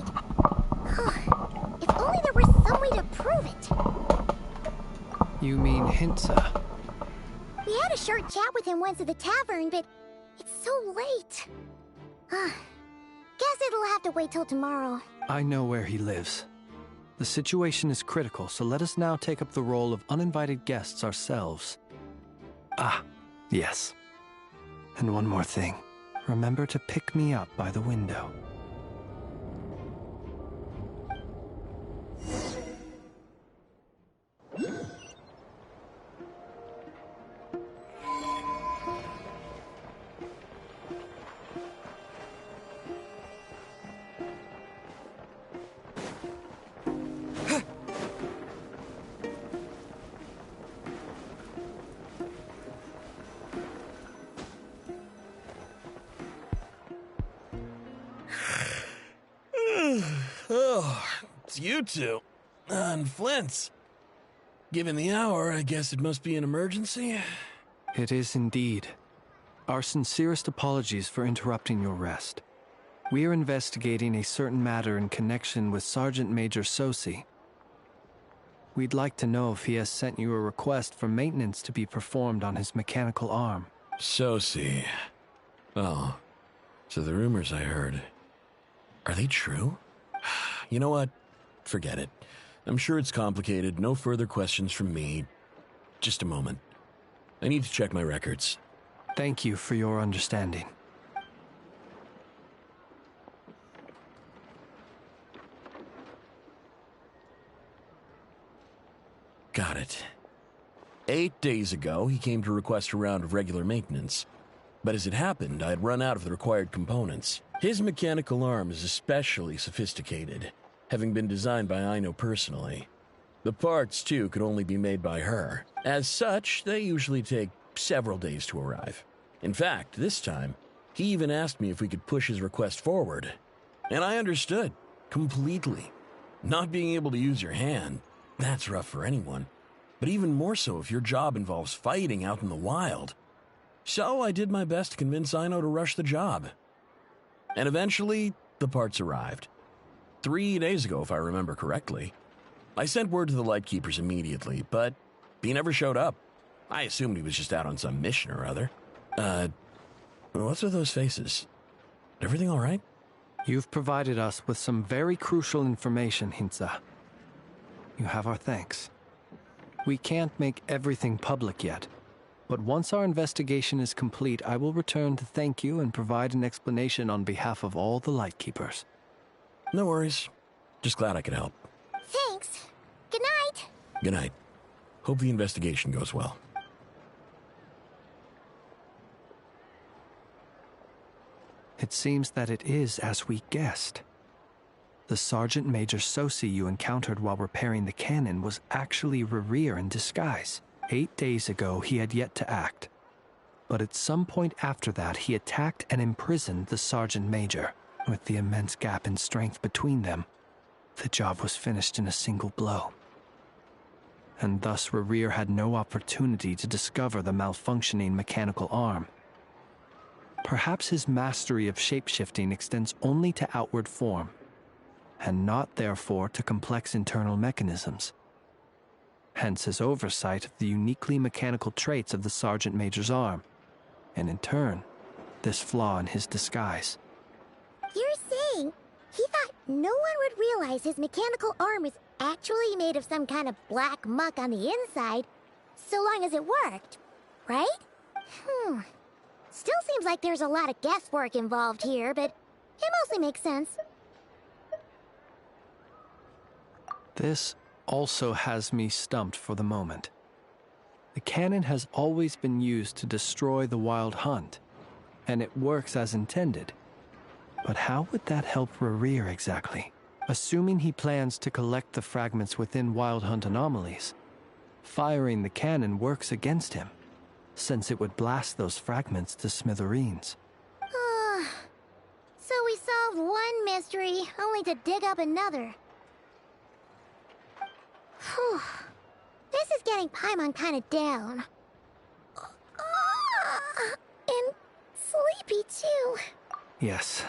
If only there was some way to prove it. You mean Hintsa? We had a short chat with him once at the tavern, but it's so late. Guess it'll have to wait till tomorrow. I know where he lives. The situation is critical, so let us now take up the role of uninvited guests ourselves. Ah, yes. And one more thing. Remember to pick me up by the window. Oh, it's you two. And Flint's. Given the hour, I guess it must be an emergency. It is indeed. Our sincerest apologies for interrupting your rest. We are investigating a certain matter in connection with Sergeant Major Sosi. We'd like to know if he has sent you a request for maintenance to be performed on his mechanical arm. Sosi. Oh, so the rumors I heard, are they true? You know what? Forget it. I'm sure it's complicated. No further questions from me. Just a moment. I need to check my records. Thank you for your understanding. Got it. 8 days ago, he came to request a round of regular maintenance. But as it happened, I had run out of the required components. His mechanical arm is especially sophisticated, having been designed by Aino personally. The parts, too, could only be made by her. As such, they usually take several days to arrive. In fact, this time, he even asked me if we could push his request forward. And I understood, completely. Not being able to use your hand, that's rough for anyone. But even more so if your job involves fighting out in the wild. So I did my best to convince Aino to rush the job. And eventually, the parts arrived. 3 days ago, if I remember correctly. I sent word to the Lightkeepers immediately, but he never showed up. I assumed he was just out on some mission or other. What's with those faces? Everything all right? You've provided us with some very crucial information, Hintsa. You have our thanks. We can't make everything public yet, but once our investigation is complete, I will return to thank you and provide an explanation on behalf of all the Lightkeepers. No worries. Just glad I could help. Thanks. Good night. Good night. Hope the investigation goes well. It seems that it is as we guessed. The Sergeant Major Sosi you encountered while repairing the cannon was actually Rerir in disguise. 8 days ago, he had yet to act. But at some point after that, he attacked and imprisoned the Sergeant Major. With the immense gap in strength between them, the job was finished in a single blow. and thus Rerir had no opportunity to discover the malfunctioning mechanical arm. Perhaps his mastery of shapeshifting extends only to outward form, and not therefore to complex internal mechanisms. Hence his oversight of the uniquely mechanical traits of the Sergeant Major's arm, and in turn, this flaw in his disguise. You're saying he thought no one would realize his mechanical arm was actually made of some kind of black muck on the inside, so long as it worked, right? Still seems like there's a lot of guesswork involved here, but it mostly makes sense. This also has me stumped for the moment. The cannon has always been used to destroy the Wild Hunt, and it works as intended. But how would that help Rerir exactly? Assuming he plans to collect the fragments within Wild Hunt anomalies, firing the cannon works against him, since it would blast those fragments to smithereens. So we solved one mystery, only to dig up another. Whew. This is getting Paimon kind of down. And sleepy too. Yes,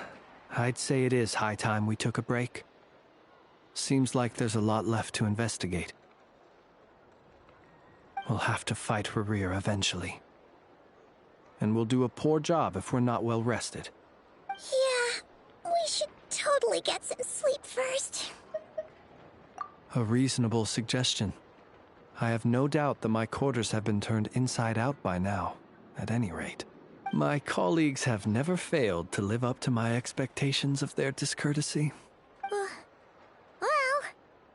I'd say it is high time we took a break. Seems like there's a lot left to investigate. We'll have to fight Rerir eventually. And we'll do a poor job if we're not well rested. Yeah, we should totally get some sleep first. A reasonable suggestion. I have no doubt that my quarters have been turned inside out by now, at any rate. My colleagues have never failed to live up to my expectations of their discourtesy. Well,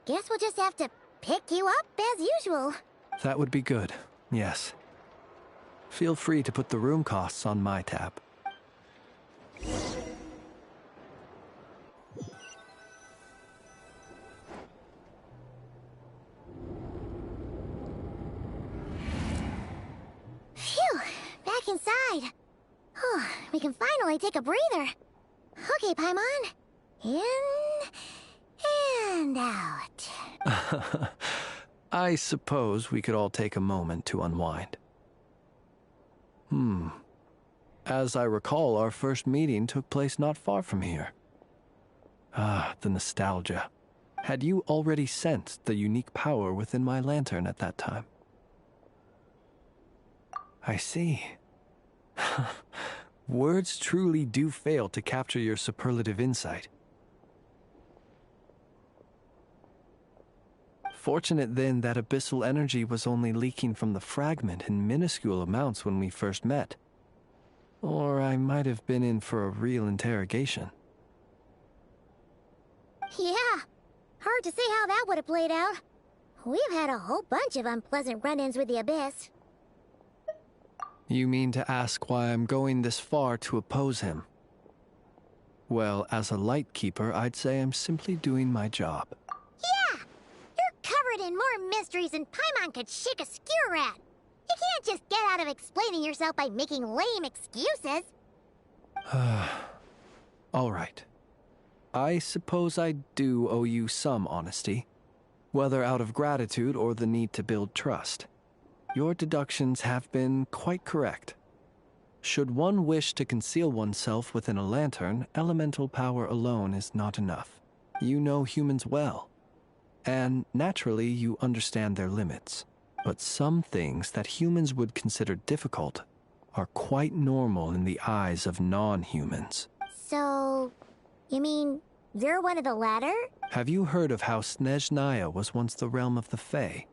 guess we'll just have to pick you up as usual. That would be good, yes. Feel free to put the room costs on my tab. Phew, back inside. Oh, we can finally take a breather. Okay, Paimon. In and out. I suppose we could all take a moment to unwind. As I recall, our first meeting took place not far from here. Ah, the nostalgia. Had you already sensed the unique power within my lantern at that time? I see. Words truly do fail to capture your superlative insight. Fortunate then that abyssal energy was only leaking from the fragment in minuscule amounts when we first met. Or I might have been in for a real interrogation. Yeah, hard to say how that would have played out. We've had a whole bunch of unpleasant run-ins with the Abyss. You mean to ask why I'm going this far to oppose him? Well, as a Lightkeeper, I'd say I'm simply doing my job. Yeah! You're covered in more mysteries than Paimon could shake a skewer at. You can't just get out of explaining yourself by making lame excuses. All right. I suppose I do owe you some honesty, whether out of gratitude or the need to build trust. Your deductions have been quite correct. Should one wish to conceal oneself within a lantern, elemental power alone is not enough. You know humans well, and naturally you understand their limits. But some things that humans would consider difficult are quite normal in the eyes of non-humans. So, you mean you're one of the latter? Have you heard of how Snezhnaya was once the realm of the Fae?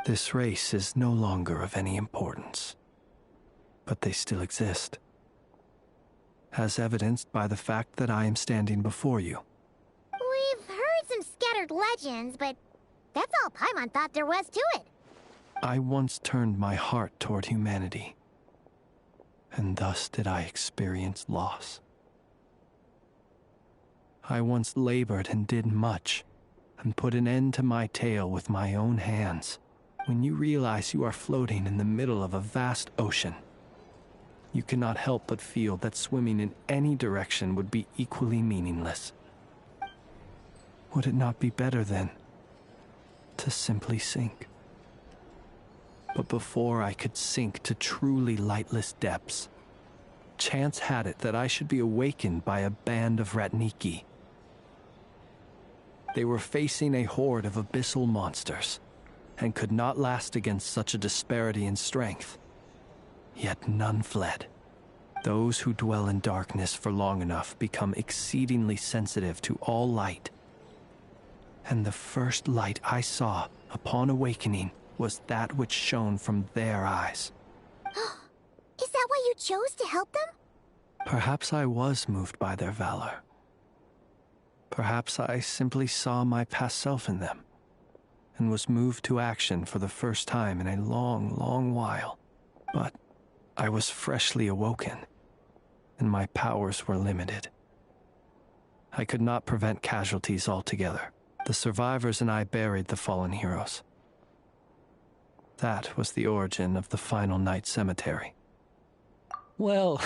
This race is no longer of any importance, but they still exist, as evidenced by the fact that I am standing before you. We've heard some scattered legends, but that's all Paimon thought there was to it. I once turned my heart toward humanity, and thus did I experience loss. I once labored and did much, and put an end to my tale with my own hands. When you realize you are floating in the middle of a vast ocean, you cannot help but feel that swimming in any direction would be equally meaningless. Would it not be better, then, to simply sink? But before I could sink to truly lightless depths, chance had it that I should be awakened by a band of Ratniki. They were facing a horde of abyssal monsters, and could not last against such a disparity in strength. Yet none fled. Those who dwell in darkness for long enough become exceedingly sensitive to all light. And the first light I saw upon awakening was that which shone from their eyes. Is that why you chose to help them? Perhaps I was moved by their valor. Perhaps I simply saw my past self in them, and was moved to action for the first time in a long, long while. But I was freshly awoken, and my powers were limited. I could not prevent casualties altogether. The survivors and I buried the fallen heroes. That was the origin of the Final Night Cemetery. Well,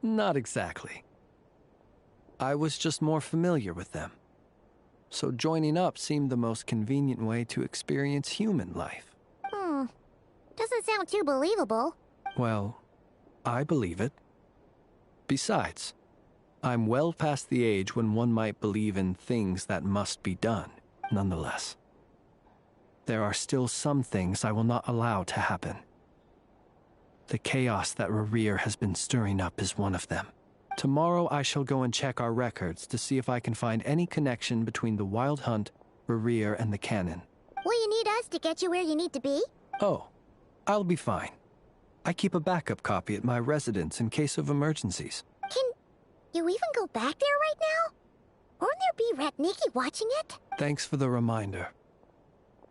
not exactly. I was just more familiar with them. So joining up seemed the most convenient way to experience human life. Doesn't sound too believable. Well, I believe it. Besides, I'm well past the age when one might believe in things that must be done, nonetheless. There are still some things I will not allow to happen. The chaos that Rerir has been stirring up is one of them. Tomorrow I shall go and check our records to see if I can find any connection between the Wild Hunt, Rerir, and the Cannon. Will you need us to get you where you need to be? Oh, I'll be fine. I keep a backup copy at my residence in case of emergencies. Can you even go back there right now? Won't there be Ratniki watching it? Thanks for the reminder.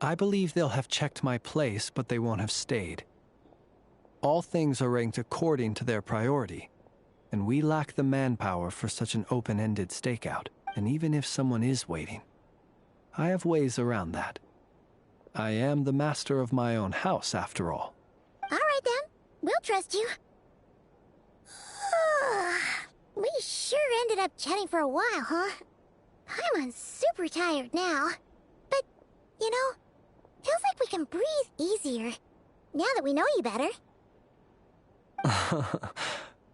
I believe they'll have checked my place, but they won't have stayed. All things are ranked according to their priority, and we lack the manpower for such an open-ended stakeout. And even if someone is waiting, I have ways around that. I am the master of my own house, after all. All right, then. We'll trust you. We sure ended up chatting for a while, huh? I'm super tired now. But, you know, feels like we can breathe easier, now that we know you better.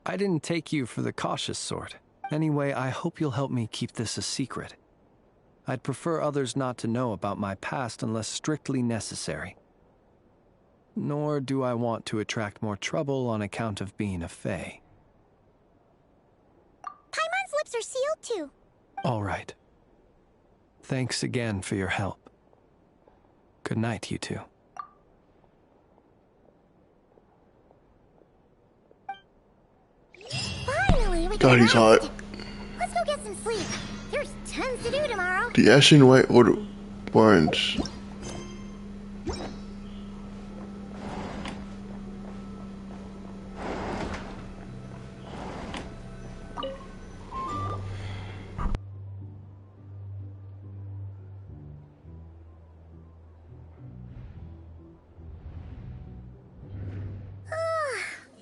I didn't take you for the cautious sort. Anyway, I hope you'll help me keep this a secret. I'd prefer others not to know about my past unless strictly necessary. Nor do I want to attract more trouble on account of being a Fae. Paimon's lips are sealed too. All right. Thanks again for your help. Good night, you two. Finally, we God, he's hot. Let's go get some sleep. There's tons to do tomorrow. The Ashen White or the Orange.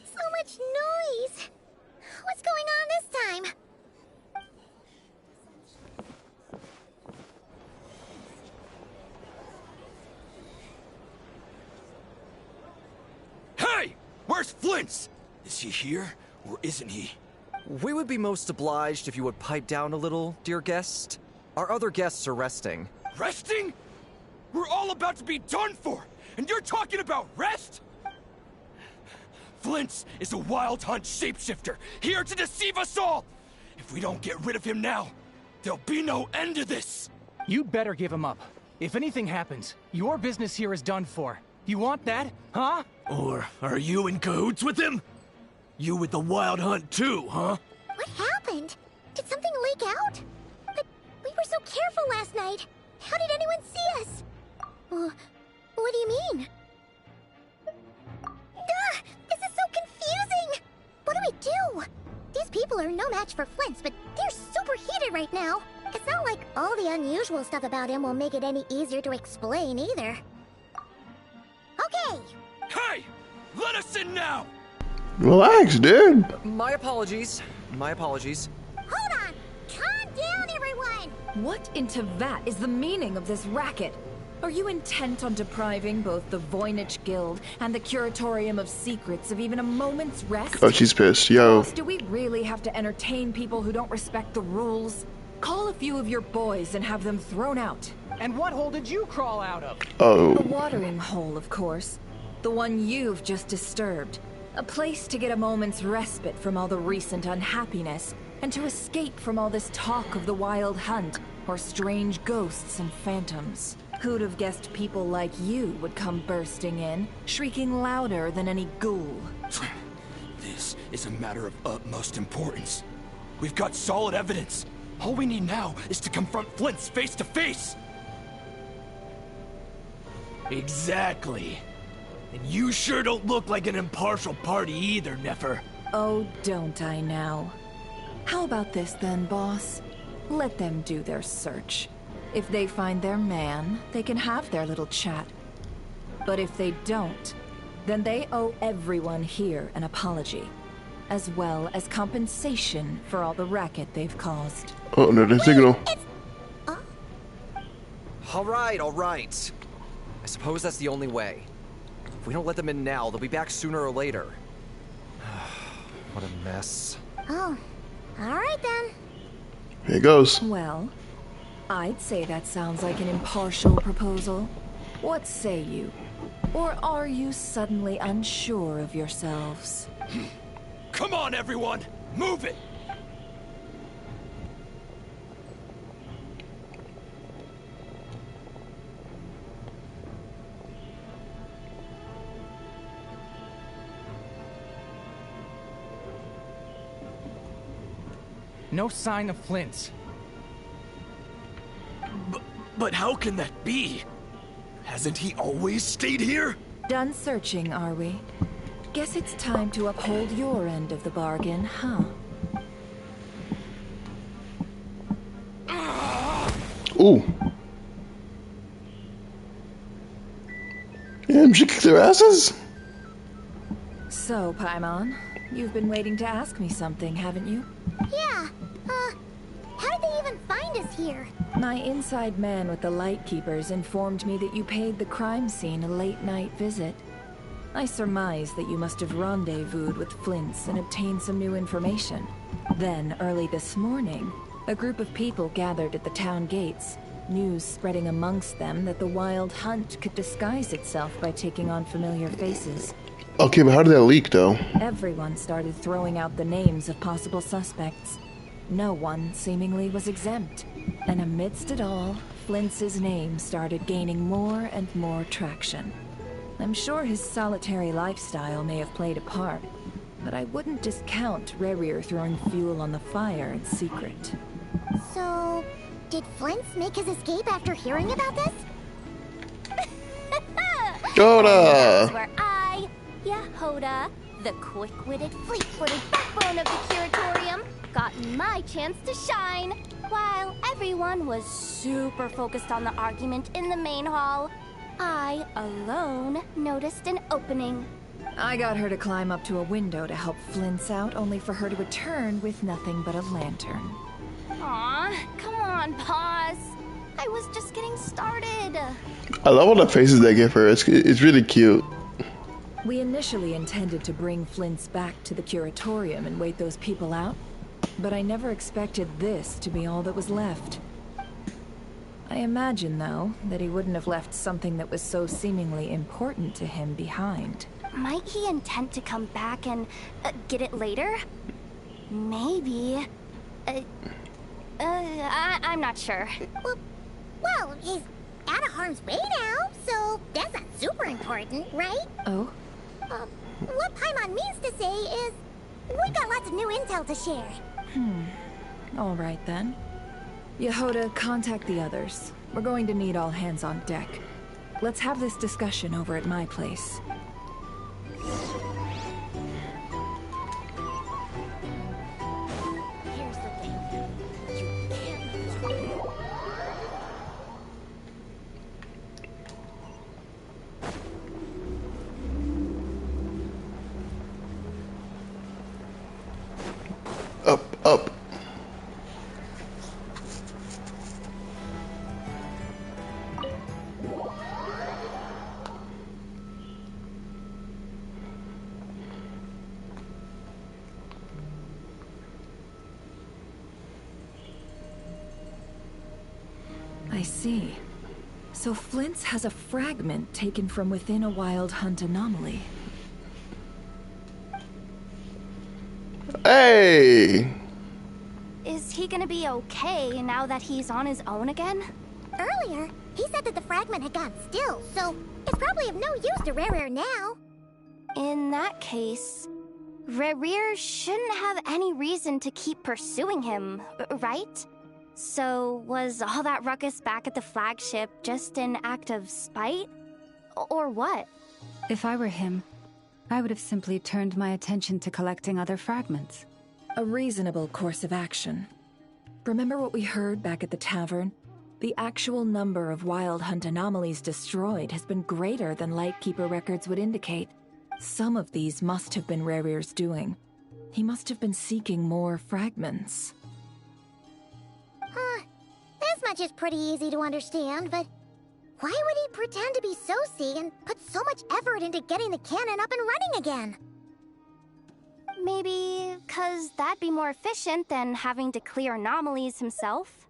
So much noise. What's going on this time? Hey! Where's Flint's? Is he here, or isn't he? We would be most obliged if you would pipe down a little, dear guest. Our other guests are resting. Resting? We're all about to be done for, and you're talking about rest? Flint's is a Wild Hunt shapeshifter, here to deceive us all! If we don't get rid of him now, there'll be no end to this! You better give him up. If anything happens, your business here is done for. You want that, huh? Or are you in cahoots with him? You with the Wild Hunt too, huh? What happened? Did something leak out? But we were so careful last night. How did anyone see us? What do you mean? This is so confusing! What do we do? These people are no match for Flint's, but they're super heated right now. It's not like all the unusual stuff about him will make it any easier to explain either. Okay! Hey! Let us in now! Relax, dude. My apologies. My apologies. Hold on! Calm down, everyone! What in Tevat is the meaning of this racket? Are you intent on depriving both the Voynich Guild and the Curatorium of Secrets of even a moment's rest? Oh, she's pissed. Yo. Boss, do we really have to entertain people who don't respect the rules? Call a few of your boys and have them thrown out. And what hole did you crawl out of? Oh. A watering hole, of course. The one you've just disturbed. A place to get a moment's respite from all the recent unhappiness, and to escape from all this talk of the wild hunt, or strange ghosts and phantoms. Who'd have guessed people like you would come bursting in, shrieking louder than any ghoul? This is a matter of utmost importance. We've got solid evidence. All we need now is to confront Flint's face to face. Exactly. And you sure don't look like an impartial party either, Nefer. Oh, don't I now? How about this then, boss? Let them do their search. If they find their man, they can have their little chat. But if they don't, then they owe everyone here an apology, as well as compensation for all the racket they've caused. Oh, another signal. All right. I suppose that's the only way. If we don't let them in now, they'll be back sooner or later. What a mess. Oh, all right then. Here it goes. Well, I'd say that sounds like an impartial proposal. What say you? Or are you suddenly unsure of yourselves? Come on, everyone! Move it! No sign of Flint's. But how can that be? Hasn't he always stayed here? Done searching, are we? Guess it's time to uphold your end of the bargain, huh? Ooh. Damn, she kicked their asses? So, Paimon, you've been waiting to ask me something, haven't you? Yeah, how did they even find us here? My inside man with the Lightkeepers informed me that you paid the crime scene a late-night visit. I surmise that you must have rendezvoused with Flint's and obtained some new information. Then, early this morning, a group of people gathered at the town gates, news spreading amongst them that the wild hunt could disguise itself by taking on familiar faces. Okay, but how did that leak, though? Everyone started throwing out the names of possible suspects. No one, seemingly, was exempt. And amidst it all, Flint's name started gaining more and more traction. I'm sure his solitary lifestyle may have played a part, but I wouldn't discount Rerir throwing fuel on the fire in secret. So, did Flint's make his escape after hearing about this? Yoda! That's where I, Yehoda, the quick-witted, fleet-footed backbone of the Curatorium, got my chance to shine, while everyone was super focused on the argument in the main hall. I, alone, noticed an opening. I got her to climb up to a window to help Flint's out, only for her to return with nothing but a lantern. Aw, come on, pause. I was just getting started. I love all the faces they give her. It's really cute. We initially intended to bring Flint's back to the Curatorium and wait those people out, but I never expected this to be all that was left. I imagine, though, that he wouldn't have left something that was so seemingly important to him behind. Might he intend to come back and get it later? Maybe. I'm not sure. Well, he's out of harm's way now, so that's not super important, right? Oh? What Paimon means to say is, we got lots of new intel to share. All right, then. Yehoda, contact the others. We're going to need all hands on deck. Let's have this discussion over at my place. Here's the thing. You can't... Up. see. So Flint's has a fragment taken from within a wild hunt anomaly. Hey! Is he gonna be okay now that he's on his own again? Earlier, he said that the fragment had gotten still, so it's probably of no use to Rare now. In that case, Rare shouldn't have any reason to keep pursuing him, right? So was all that ruckus back at the flagship just an act of spite? Or what? If I were him, I would have simply turned my attention to collecting other fragments. A reasonable course of action. Remember what we heard back at the tavern? The actual number of wild hunt anomalies destroyed has been greater than Lightkeeper records would indicate. Some of these must have been Rare's doing. He must have been seeking more fragments. This much is pretty easy to understand, but why would he pretend to be Soci and put so much effort into getting the cannon up and running again? Maybe 'cause that'd be more efficient than having to clear anomalies himself?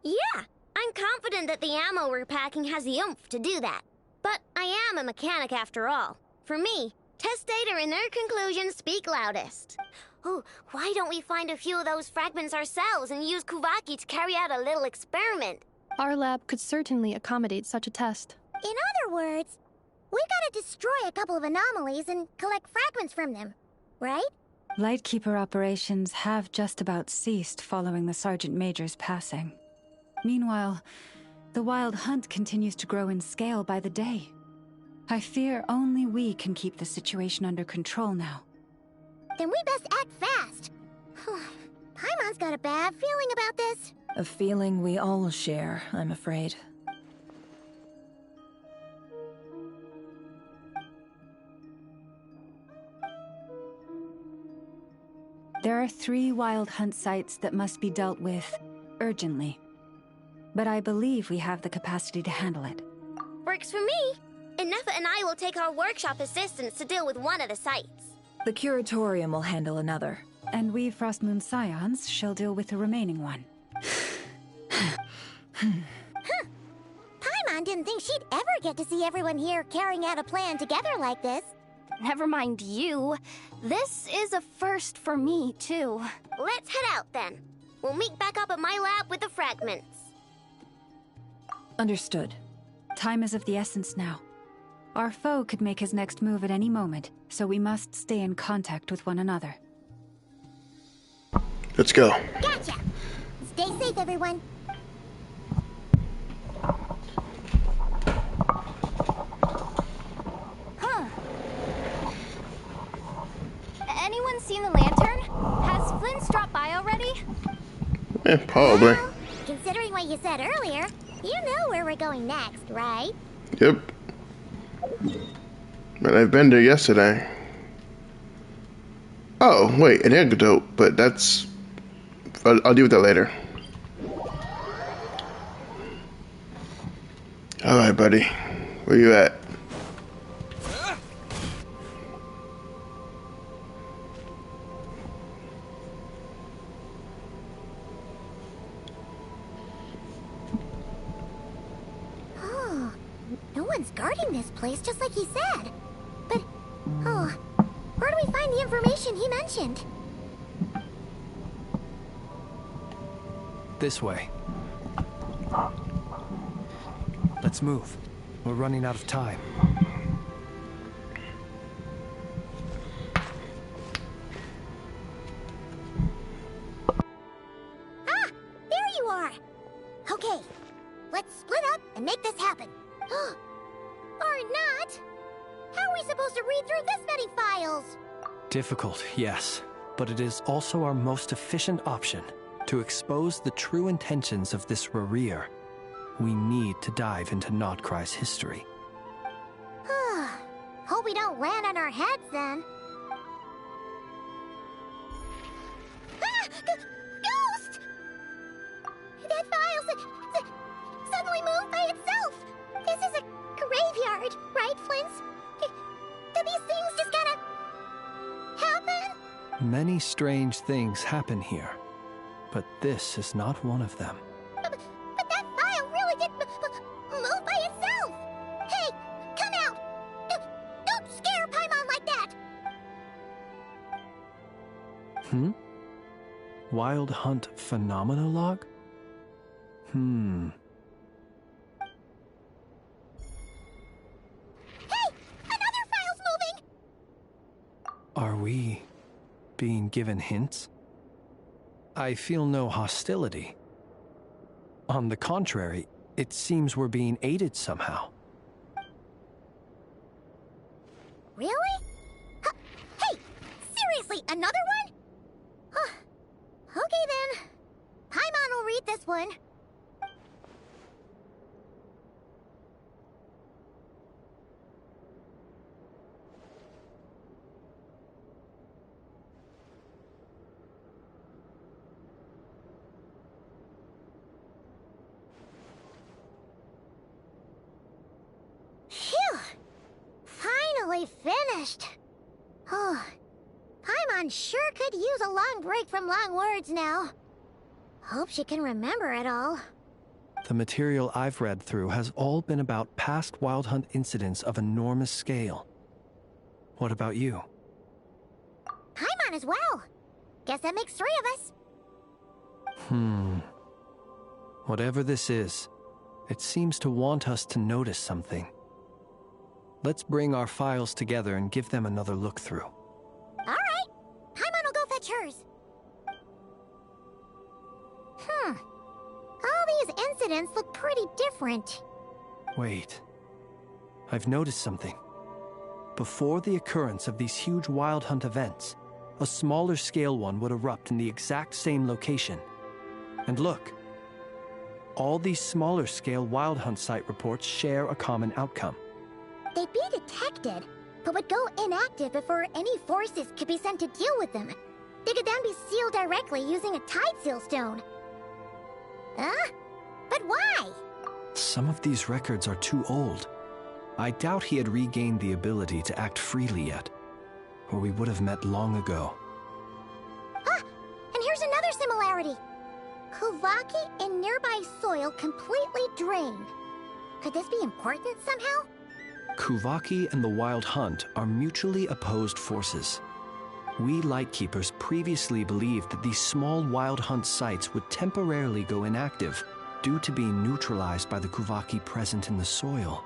Yeah, I'm confident that the ammo we're packing has the oomph to do that. But I am a mechanic after all. For me, test data and their conclusions speak loudest. Oh, why don't we find a few of those fragments ourselves and use Kuvaki to carry out a little experiment? Our lab could certainly accommodate such a test. In other words, we gotta destroy a couple of anomalies and collect fragments from them, right? Lightkeeper operations have just about ceased following the Sergeant Major's passing. Meanwhile, the Wild Hunt continues to grow in scale by the day. I fear only we can keep the situation under control now. Then we best act fast. Paimon's got a bad feeling about this. A feeling we all share, I'm afraid. There are 3 Wild Hunt sites that must be dealt with urgently. But I believe we have the capacity to handle it. Works for me. Nefa and I will take our workshop assistants to deal with one of the sites. The Curatorium will handle another. And we Frostmoon Scions shall deal with the remaining one. Paimon didn't think she'd ever get to see everyone here carrying out a plan together like this. Never mind you. This is a first for me, too. Let's head out, then. We'll meet back up at my lab with the fragments. Understood. Time is of the essence now. Our foe could make his next move at any moment, so we must stay in contact with one another. Let's go. Gotcha! Stay safe, everyone. Huh. Anyone seen the lantern? Has Flint's dropped by already? Probably. Well, considering what you said earlier, you know where we're going next, right? Yep. But I've been there yesterday. Oh, wait, an antidote, but that's... I'll deal with that later. Alright, buddy. Where you at? Oh, no one's guarding this place, just like he said. But, where do we find the information he mentioned? This way. Let's move. We're running out of time. Ah! There you are! Okay, let's split up and make this happen. Or not! How are we supposed to read through this many files? Difficult, yes. But it is also our most efficient option. To expose the true intentions of this Rarir, we need to dive into Nod-Krai's history. Hope we don't land on our heads then. Ah! Ghost! That file suddenly moved by itself. This is a graveyard, right, Flint's? Did these things just kinda happen? Many strange things happen here, but this is not one of them. But that Wild Hunt Phenomena Log? Hey! Another file's moving! Are we being given hints? I feel no hostility. On the contrary, it seems we're being aided somehow. Really? Hey! Seriously, another one? Okay then. Paimon will read this one. Phew! Finally finished. Oh, Paimon sure could use a long break from long words now. Hope she can remember it all. The material I've read through has all been about past Wild Hunt incidents of enormous scale. What about you? Paimon as well. Guess that makes 3 of us. Whatever this is, it seems to want us to notice something. Let's bring our files together and give them another look through. Alright. Paimon will go fetch hers. All these incidents look pretty different. Wait. I've noticed something. Before the occurrence of these huge Wild Hunt events, a smaller scale one would erupt in the exact same location. And look. All these smaller scale Wild Hunt site reports share a common outcome. They'd be detected, but would go inactive before any forces could be sent to deal with them. They could then be sealed directly using a tide seal stone. Huh? But why? Some of these records are too old. I doubt he had regained the ability to act freely yet, or we would have met long ago. And here's another similarity. Kuvaki and nearby soil completely drained. Could this be important somehow? Kuvaki and the Wild Hunt are mutually opposed forces. We Lightkeepers previously believed that these small Wild Hunt sites would temporarily go inactive due to being neutralized by the Kuvaki present in the soil.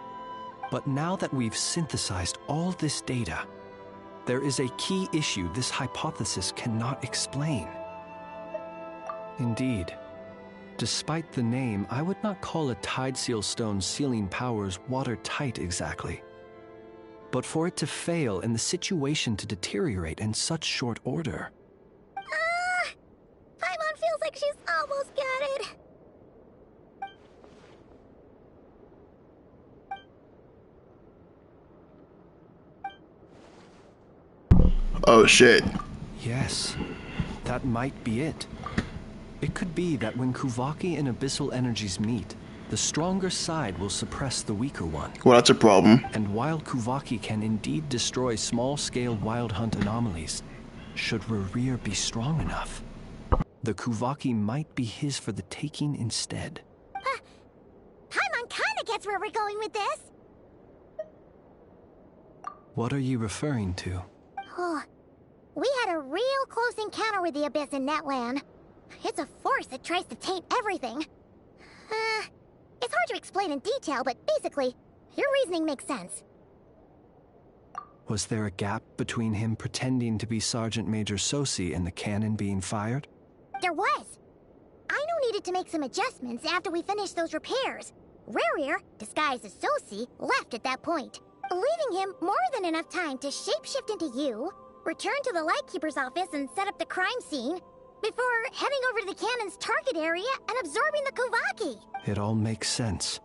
But now that we've synthesized all this data, there is a key issue this hypothesis cannot explain. Indeed, despite the name, I would not call a tide seal stone's sealing powers watertight exactly. But for it to fail and the situation to deteriorate in such short order. Paimon feels like she's almost got it. Oh shit. Yes, that might be it. It could be that when Kuvaki and Abyssal energies meet, the stronger side will suppress the weaker one. Well, that's a problem. And while Kuvaki can indeed destroy small-scale Wild Hunt anomalies, should Rerir be strong enough, the Kuvaki might be his for the taking instead. Paimon kinda gets where we're going with this. What are you referring to? Oh, we had a real close encounter with the Abyss in NATLAN. It's a force that tries to taint everything. It's hard to explain in detail, but basically, your reasoning makes sense. Was there a gap between him pretending to be Sergeant Major Sosi and the cannon being fired? There was. Aino needed to make some adjustments after we finished those repairs. Rerir, disguised as Sosi, left at that point, leaving him more than enough time to shapeshift into you, return to the Lightkeeper's office and set up the crime scene, before heading over to the cannon's target area and absorbing the Kuvaki. It all makes sense.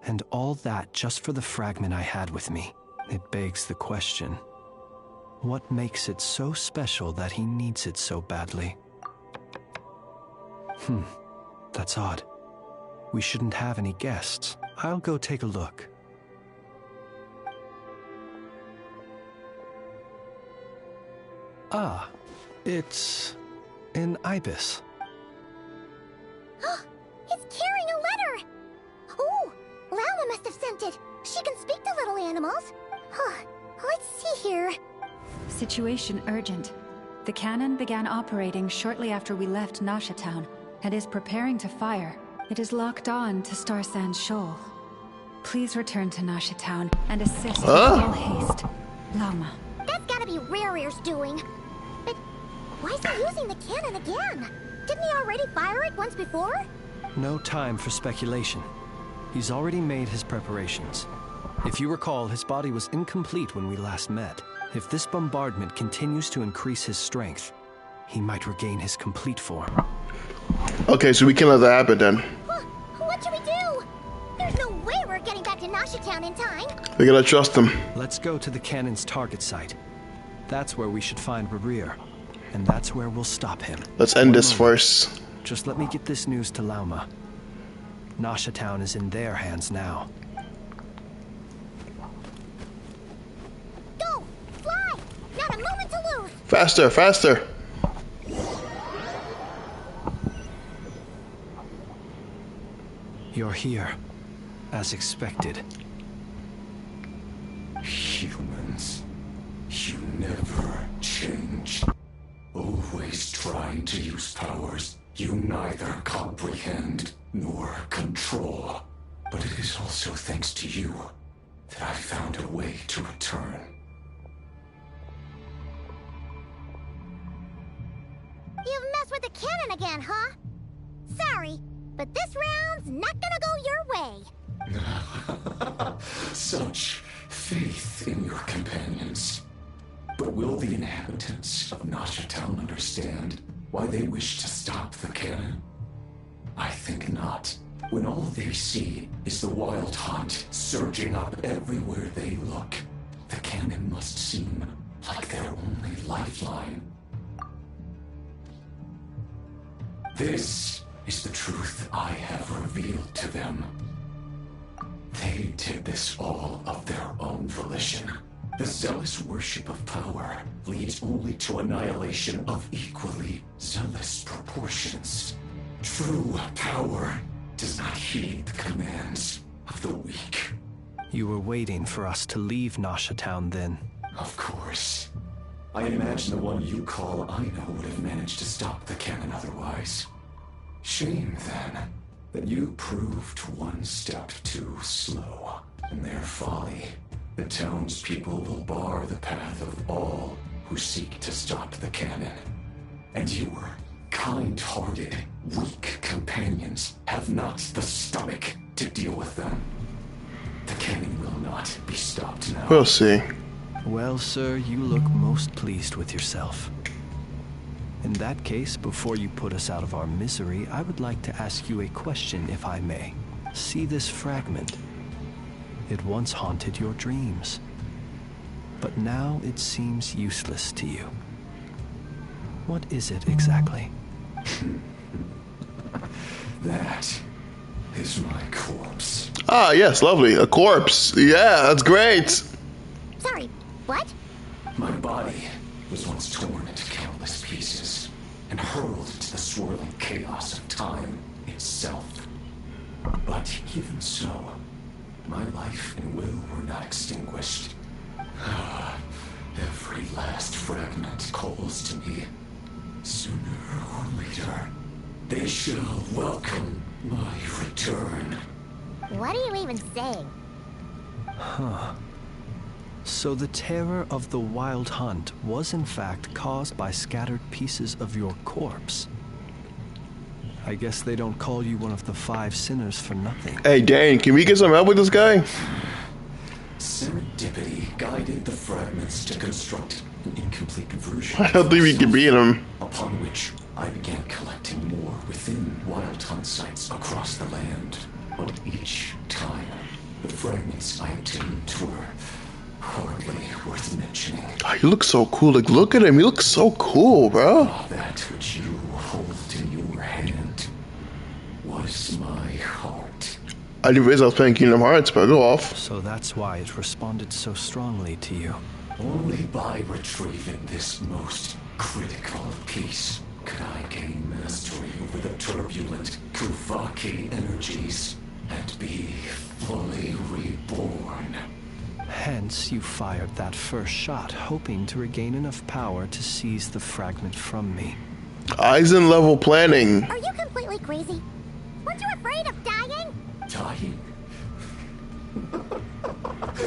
And all that just for the fragment I had with me. It begs the question, what makes it so special that he needs it so badly? That's odd. We shouldn't have any guests. I'll go take a look. Ah, it's an ibis. It's carrying a letter! Oh, Lala must have sent it. She can speak to little animals. Let's see here. Situation urgent. The cannon began operating shortly after we left Nasha Town and is preparing to fire. It is locked on to Star Sand Shoal. Please return to Nasha Town and assist with all haste. Lama. That's gotta be Rear's doing. But why is he using the cannon again? Didn't he already fire it once before? No time for speculation. He's already made his preparations. If you recall, his body was incomplete when we last met. If this bombardment continues to increase his strength, he might regain his complete form. Okay, so we can let that happen then. What should we do? There's no way we're getting back to Nasha Town in time. We gotta trust him. Let's go to the cannon's target site. That's where we should find Rear, and that's where we'll stop him. Let's end this first. Just let me get this news to Lauma. Nasha Town is in their hands now. Go! Fly! Not a moment to lose! Faster, faster! You're here, as expected. Humans, you never change. Always trying to use powers you neither comprehend nor control. But it is also thanks to you that I found a way to return. You've messed with the cannon again, huh? Sorry, but this round's not gonna go your way. Such faith in your companions. But will the inhabitants of Nasha Town understand why they wish to stop the cannon? I think not. When all they see is the wild hunt surging up everywhere they look, the cannon must seem like their only lifeline. This is the truth I have revealed to them. They did this all of their own volition. The zealous worship of power leads only to annihilation of equally zealous proportions. True power does not heed the commands of the weak. You were waiting for us to leave Nasha Town then? Of course. I imagine the one you call Aino would have managed to stop the cannon otherwise. Shame, then, that you proved one step too slow. In their folly, the townspeople will bar the path of all who seek to stop the cannon. And your kind-hearted, weak companions have not the stomach to deal with them. The cannon will not be stopped now. We'll see. Well, sir, you look most pleased with yourself. In that case, before you put us out of our misery, I would like to ask you a question, if I may. See this fragment? It once haunted your dreams, but now it seems useless to you. What is it exactly? That is my corpse. Ah, yes, lovely. A corpse. Yeah, that's great. Sorry, what? My body was once torn into countless pieces and hurled into the swirling chaos of time itself. But even so, my life and will were not extinguished. Every last fragment calls to me. Sooner or later, they shall welcome my return. What are you even saying? Huh. So the terror of the wild hunt was in fact caused by scattered pieces of your corpse. I guess they don't call you one of the 5 sinners for nothing. Hey, Dane, can we get some help with this guy? Serendipity guided the fragments to construct an incomplete version. I don't think we can beat him. Upon which I began collecting more within wild hunt sites across the land. But each time, the fragments I obtained were hardly worth mentioning. Oh, he looks so cool. Like, look at him. He looks so cool, bro. That which you hold in your hand was my heart. I didn't realize I was playing Kingdom Hearts, but go off. So that's why it responded so strongly to you. Only by retrieving this most critical piece could I gain mastery over the turbulent Kuvaki energies and be fully reborn. Hence, you fired that first shot, hoping to regain enough power to seize the fragment from me. Eisen-level planning. Are you completely crazy? Weren't you afraid of dying? Dying?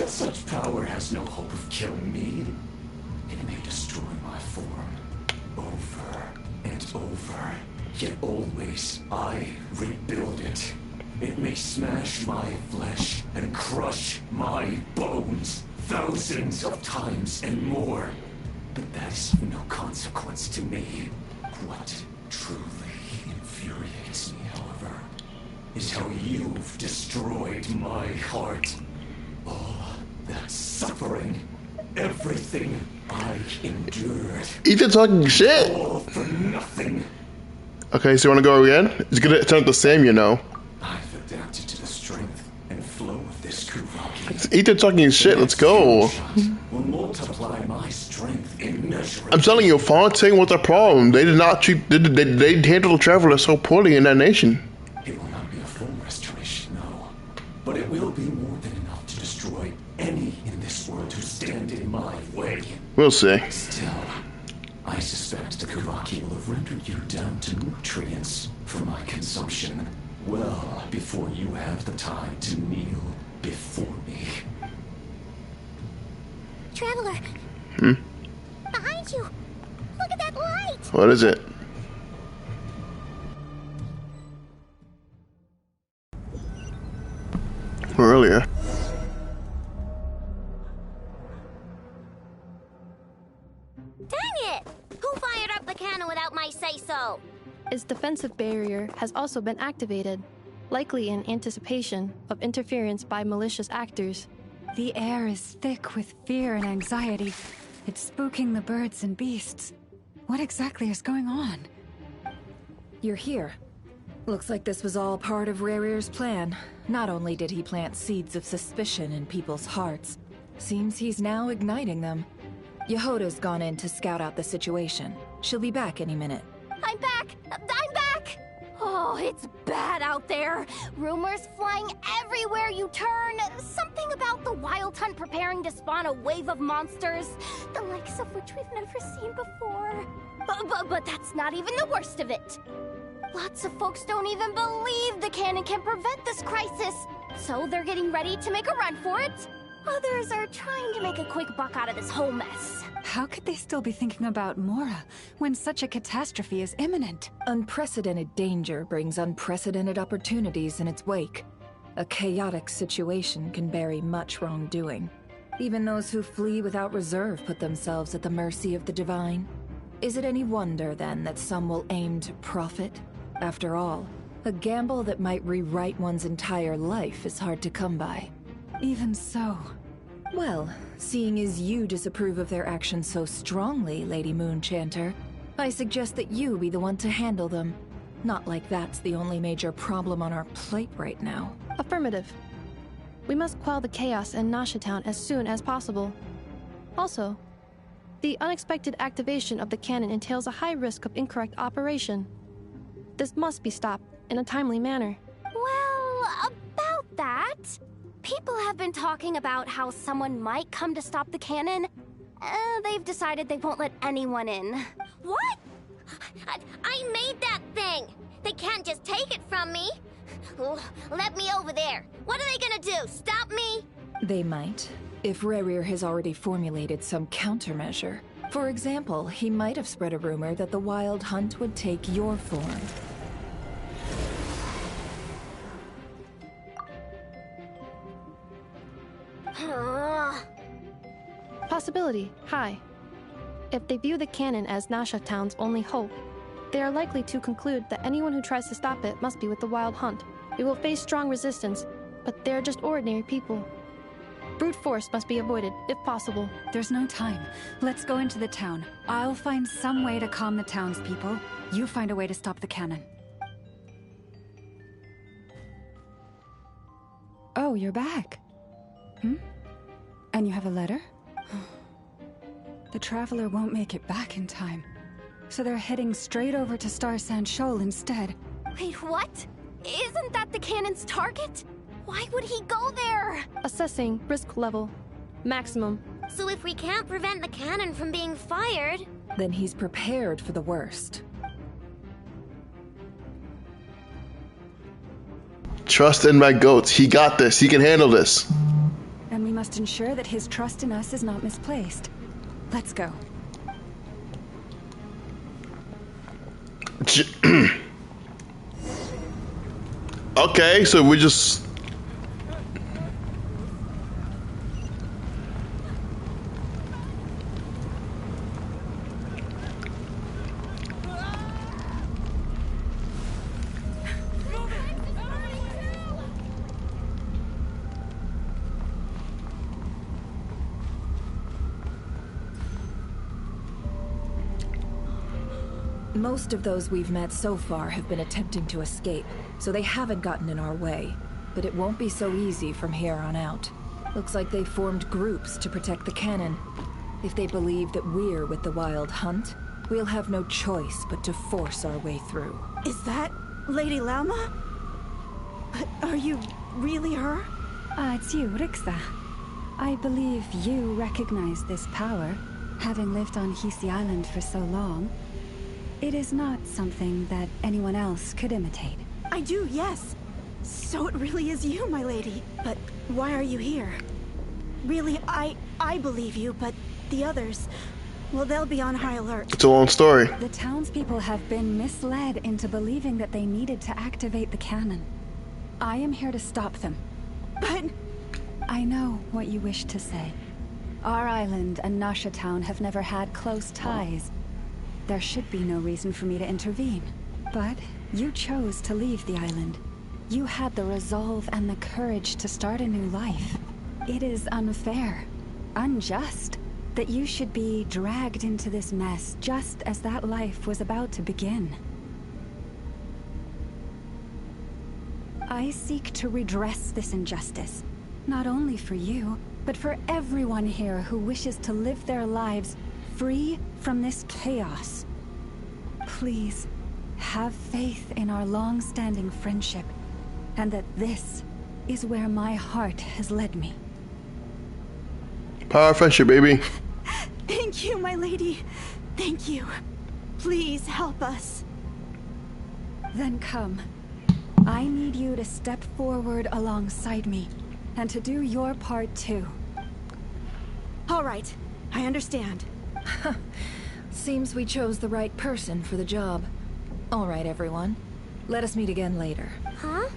Such power has no hope of killing me. It may destroy my form over and over, yet always I rebuild it. It may smash my flesh and crush my bones thousands of times and more, but that is of no consequence to me. What truly infuriates me, however, is how you've destroyed my heart. All that suffering, everything I endured. Ethan talking shit. All for nothing. Okay, so you want to go again? It's gonna turn out the same, you know. I've adapted to the strength and flow of this Kuvaki. It's Ethan talking shit. Let's go. Will multiply my strength immeasurably. I'm telling you, Fontaine was the problem. They did not treat. They handled the traveler so poorly in that nation. It will not be a full restoration, no, but it will be more than enough to destroy any in this world who stand in my way. We'll see. Still, I suspect the Kuvaki will have rendered you down to nutrients for my consumption well before you have the time to kneel before me. Traveler, Hmm? behind you! Look at that light! What is it? Earlier. Dang it! Who fired up the cannon without my say-so? Its defensive barrier has also been activated, likely in anticipation of interference by malicious actors. The air is thick with fear and anxiety. It's spooking the birds and beasts. What exactly is going on? You're here. Looks like this was all part of Rarir's plan. Not only did he plant seeds of suspicion in people's hearts, seems he's now igniting them. Yehoda's gone in to scout out the situation. She'll be back any minute. I'm back! I'm back! Oh, it's bad out there. Rumors flying everywhere you turn. Something about the Wild Hunt preparing to spawn a wave of monsters, the likes of which we've never seen before. But that's not even the worst of it. Lots of folks don't even believe the cannon can prevent this crisis, so they're getting ready to make a run for it. Others are trying to make a quick buck out of this whole mess. How could they still be thinking about Mora when such a catastrophe is imminent? Unprecedented danger brings unprecedented opportunities in its wake. A chaotic situation can bury much wrongdoing. Even those who flee without reserve put themselves at the mercy of the divine. Is it any wonder, then, that some will aim to profit? After all, a gamble that might rewrite one's entire life is hard to come by. Even so. Well, seeing as you disapprove of their actions so strongly, Lady Moonchanter, I suggest that you be the one to handle them. Not like that's the only major problem on our plate right now. Affirmative. We must quell the chaos in Nasha Town as soon as possible. Also, the unexpected activation of the cannon entails a high risk of incorrect operation. This must be stopped in a timely manner. Well, about that, people have been talking about how someone might come to stop the cannon. They've decided they won't let anyone in. What? I made that thing! They can't just take it from me! Let me over there! What are they gonna do? Stop me? They might, if Rarir has already formulated some countermeasure. For example, he might have spread a rumor that the Wild Hunt would take your form. Possibility high. If they view the cannon as Nasha Town's only hope, they are likely to conclude that anyone who tries to stop it must be with the Wild Hunt. It will face strong resistance, but they're just ordinary people. Brute force must be avoided, if possible. There's no time. Let's go into the town. I'll find some way to calm the townspeople. You find a way to stop the cannon. Oh, you're back. And you have a letter? The Traveler won't make it back in time. So they're heading straight over to Star Sand Shoal instead. Wait, what? Isn't that the cannon's target? Why would he go there? Assessing risk level. Maximum. So if we can't prevent the cannon from being fired... Then he's prepared for the worst. Trust in my goats. He got this. He can handle this. And we must ensure that his trust in us is not misplaced. Let's go. Okay, so we just... Most of those we've met so far have been attempting to escape, so they haven't gotten in our way. But it won't be so easy from here on out. Looks like they formed groups to protect the cannon. If they believe that we're with the Wild Hunt, we'll have no choice but to force our way through. Is that Lady Lama? Are you really her? It's you, Rixa. I believe you recognize this power, having lived on Hisi Island for so long. It is not something that anyone else could imitate. I do, yes. So it really is you, my lady. But why are you here? Really, I believe you, but the others... Well, they'll be on high alert. It's a long story. The townspeople have been misled into believing that they needed to activate the cannon. I am here to stop them. But... I know what you wish to say. Our island and Nasha Town have never had close ties. There should be no reason for me to intervene. But you chose to leave the island. You had the resolve and the courage to start a new life. It is unfair, unjust, that you should be dragged into this mess just as that life was about to begin. I seek to redress this injustice, not only for you, but for everyone here who wishes to live their lives free from this chaos. Please, have faith in our long-standing friendship, and that this is where my heart has led me. Power of friendship, baby. Thank you, my lady. Thank you. Please help us. Then come. I need you to step forward alongside me, and to do your part too. All right, I understand. Seems we chose the right person for the job. All right, everyone. Let us meet again later. Huh?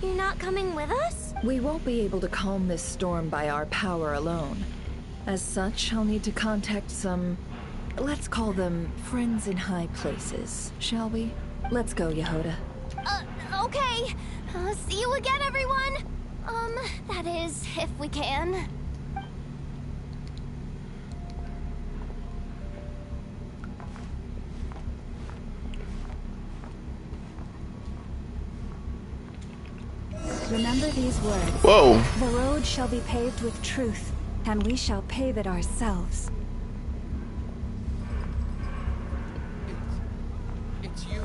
You're not coming with us? We won't be able to calm this storm by our power alone. As such, I'll need to contact some... let's call them friends in high places, shall we? Let's go, Yehoda. Okay. See you again, everyone! That is, if we can. Remember these words. Whoa. The road shall be paved with truth, and we shall pave it ourselves. It's you,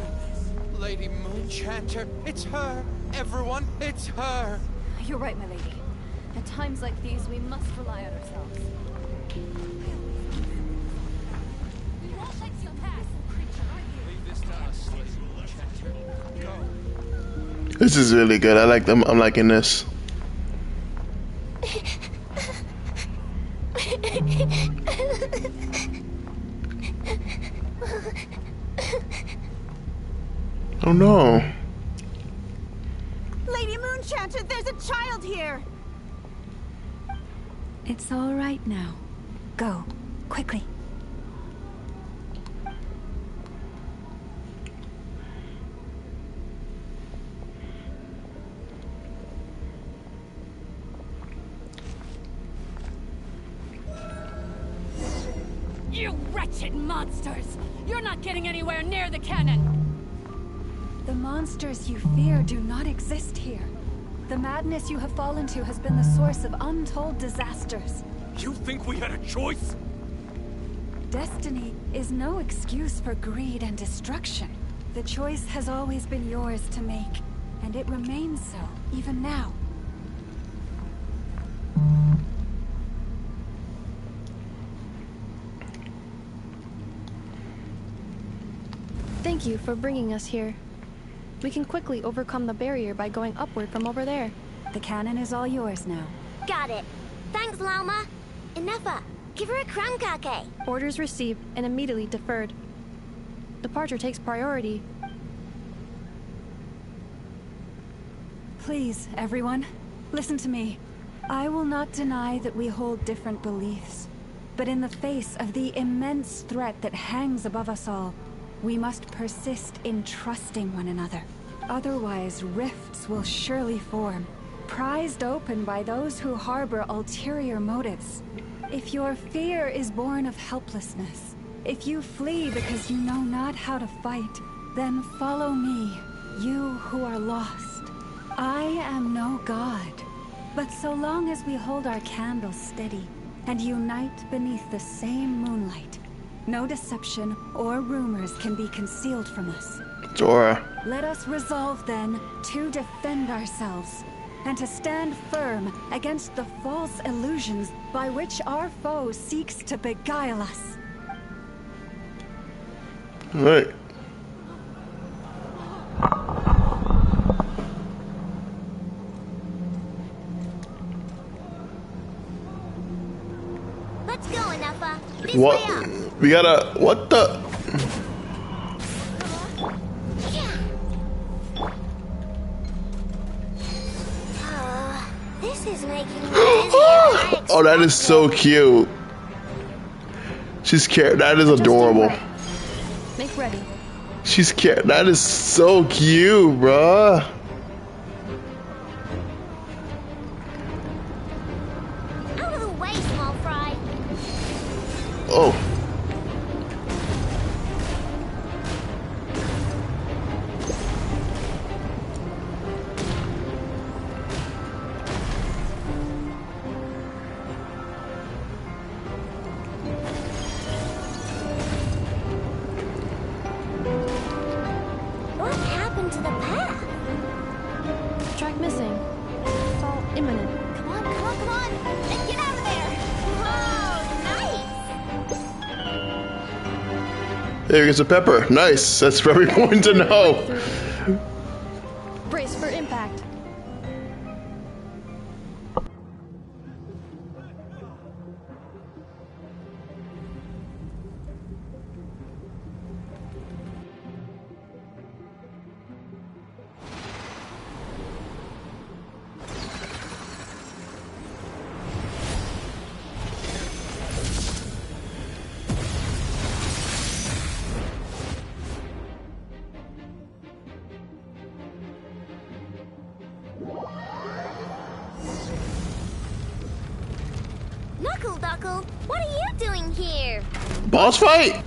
Lady Moonchanter. It's her. Everyone, it's her. You're right, my lady. At times like these, we must rely on ourselves. We won't let you pass, creature, are you? Leave this to us, Lady Moonchanter. Go. This is really good. I like them. I'm liking this. Oh no. Lady Moonchanter, there's a child here! It's all right now. Go, quickly. You wretched monsters! You're not getting anywhere near the cannon! The monsters you fear do not exist here. The madness you have fallen to has been the source of untold disasters. You think we had a choice? Destiny is no excuse for greed and destruction. The choice has always been yours to make, and it remains so, even now. Thank you for bringing us here. We can quickly overcome the barrier by going upward from over there. The cannon is all yours now. Got it. Thanks, Lauma. Inefa, give her a crumb cake. Orders received and immediately deferred. Departure takes priority. Please, everyone, listen to me. I will not deny that we hold different beliefs. But in the face of the immense threat that hangs above us all, we must persist in trusting one another. Otherwise, rifts will surely form, prized open by those who harbor ulterior motives. If your fear is born of helplessness, if you flee because you know not how to fight, then follow me, you who are lost. I am no god, but so long as we hold our candles steady and unite beneath the same moonlight, no deception or rumors can be concealed from us. Dora. Let us resolve then to defend ourselves and to stand firm against the false illusions by which our foe seeks to beguile us. Right. Let's go, Inefa. This What? way up. We gotta. What the? This is making me dizzy. Oh, that is so cute. She's scared. That is adorable. Make ready. She's scared. That is so cute, bruh. Out of the way, small fry. Oh. What happened to the path? Track missing. It's all imminent. Come on, come on, come on! And get out of there! Whoa, nice! There gets a pepper. Nice. That's very important to know. Brace for impact. Knuckle-Duckle, what are you doing here? Boss fight?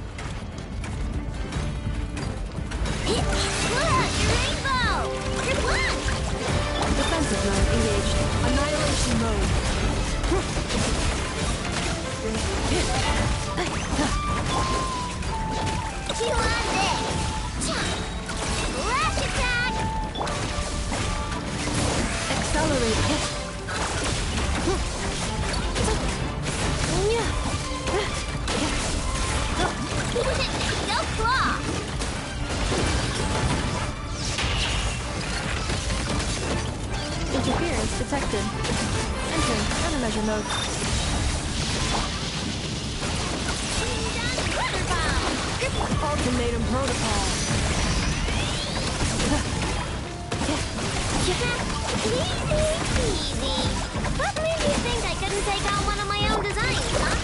Pull out your rainbow! Good luck! Defensive mode engaged. Annihilation mode. You on this! Flash attack! Accelerate. Go claw! Interference detected. Entering countermeasure mode. Ultimatum protocol. Easy. What made you think I couldn't take on one of my own designs, huh?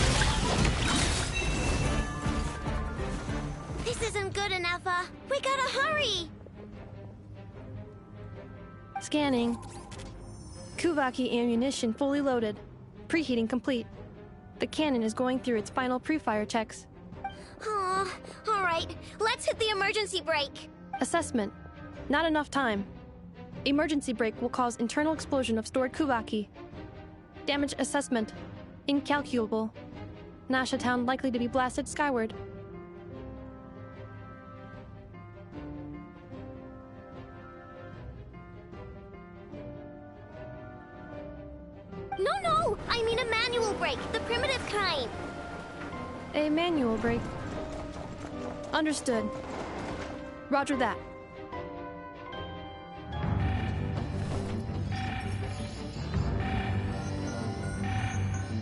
This isn't good enough, we gotta hurry! Scanning. Kuvaki ammunition fully loaded. Preheating complete. The cannon is going through its final pre-fire checks. Oh, alright. Let's hit the emergency brake. Assessment. Not enough time. Emergency brake will cause internal explosion of stored Kuvaki. Damage assessment. Incalculable. Nasha Town likely to be blasted skyward. No! I mean a manual brake, the primitive kind. A manual brake. Understood. Roger that.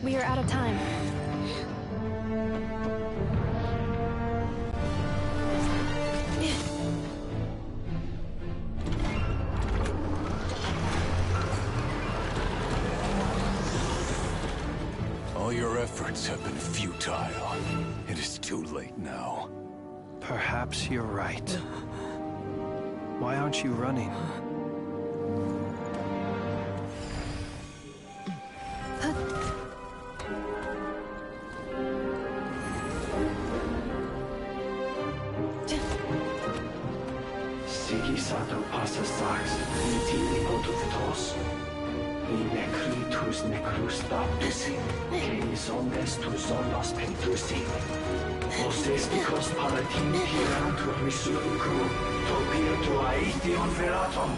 We are out of time. All your efforts have been futile. It is too late now. Perhaps you're right. Why aren't you running? Sigi sato passa sax, nitili autofitos. I necritus necrus baptisi, que ondes tu zonos pentusi. Ostes picos palatin pirantur misucru, topia tua ition veratum.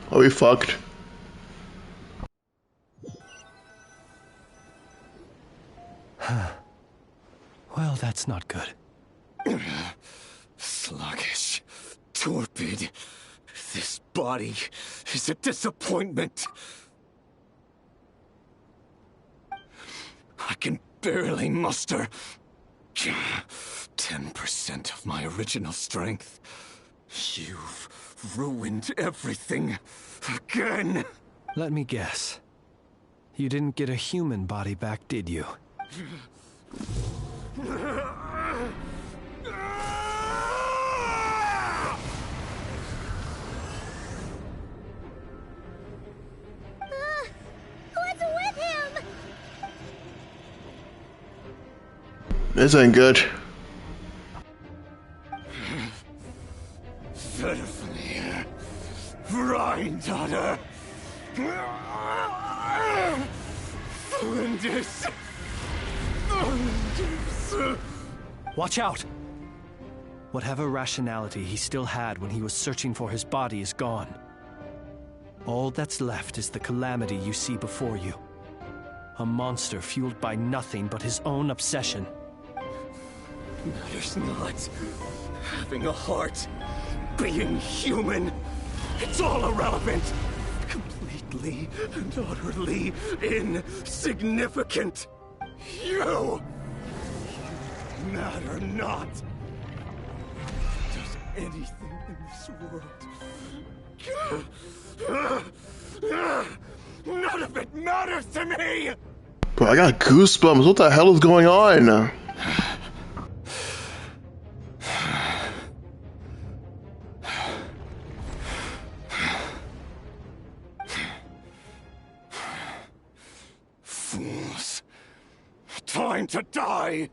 Are we fucked? Well, that's not good. Sluggish, torpid. This body is a disappointment. I can barely muster 10% of my original strength. You've ruined everything again. Let me guess. You didn't get a human body back, did you? What's with him? This ain't good. Verfnir, Rheindaughter, Flinders. Watch out! Whatever rationality he still had when he was searching for his body is gone. All that's left is the calamity you see before you. A monster fueled by nothing but his own obsession. Matters not. Having a heart, being human, it's all irrelevant. Completely and utterly insignificant. You matter not. Does anything in this world? None of it matters to me! Bro, I got goosebumps. What the hell is going on? Fools. time to die!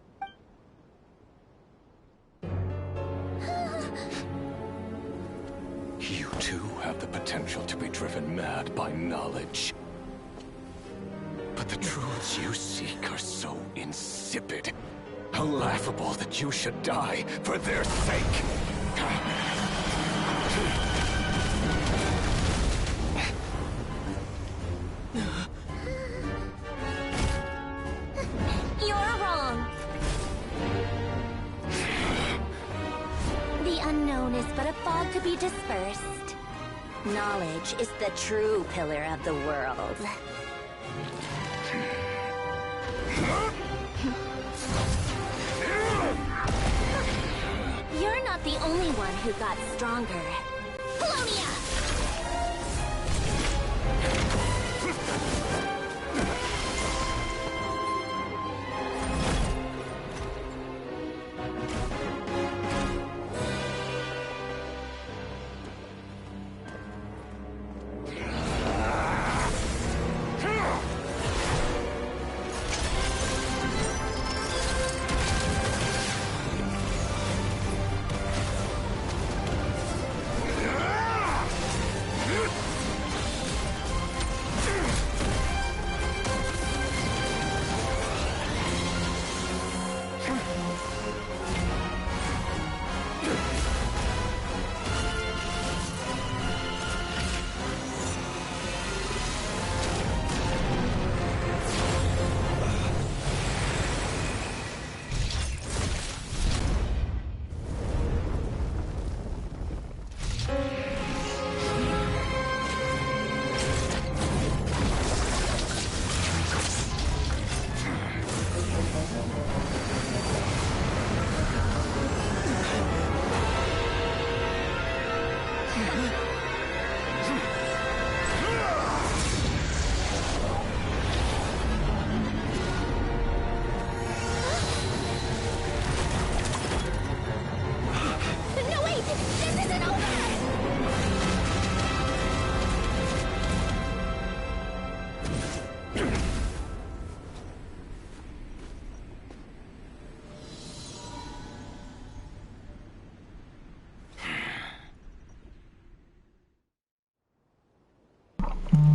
You too have the potential to be driven mad by knowledge. But the truths you seek are so insipid, how laughable that you should die for their sake. You're wrong. The unknown is but a fog to be dispersed. Knowledge is the true pillar of the world. You're not the only one who got stronger. Polonia!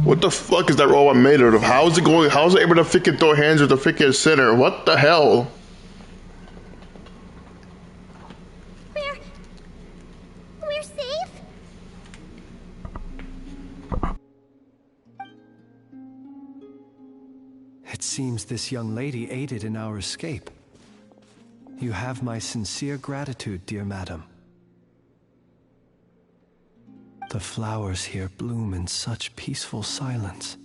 What the fuck is that robot made out of? How is it going? How is it able to freaking throw hands with the freaking center? What the hell? We're safe? It seems this young lady aided in our escape. You have my sincere gratitude, dear madam. The flowers here bloom in such peaceful silence.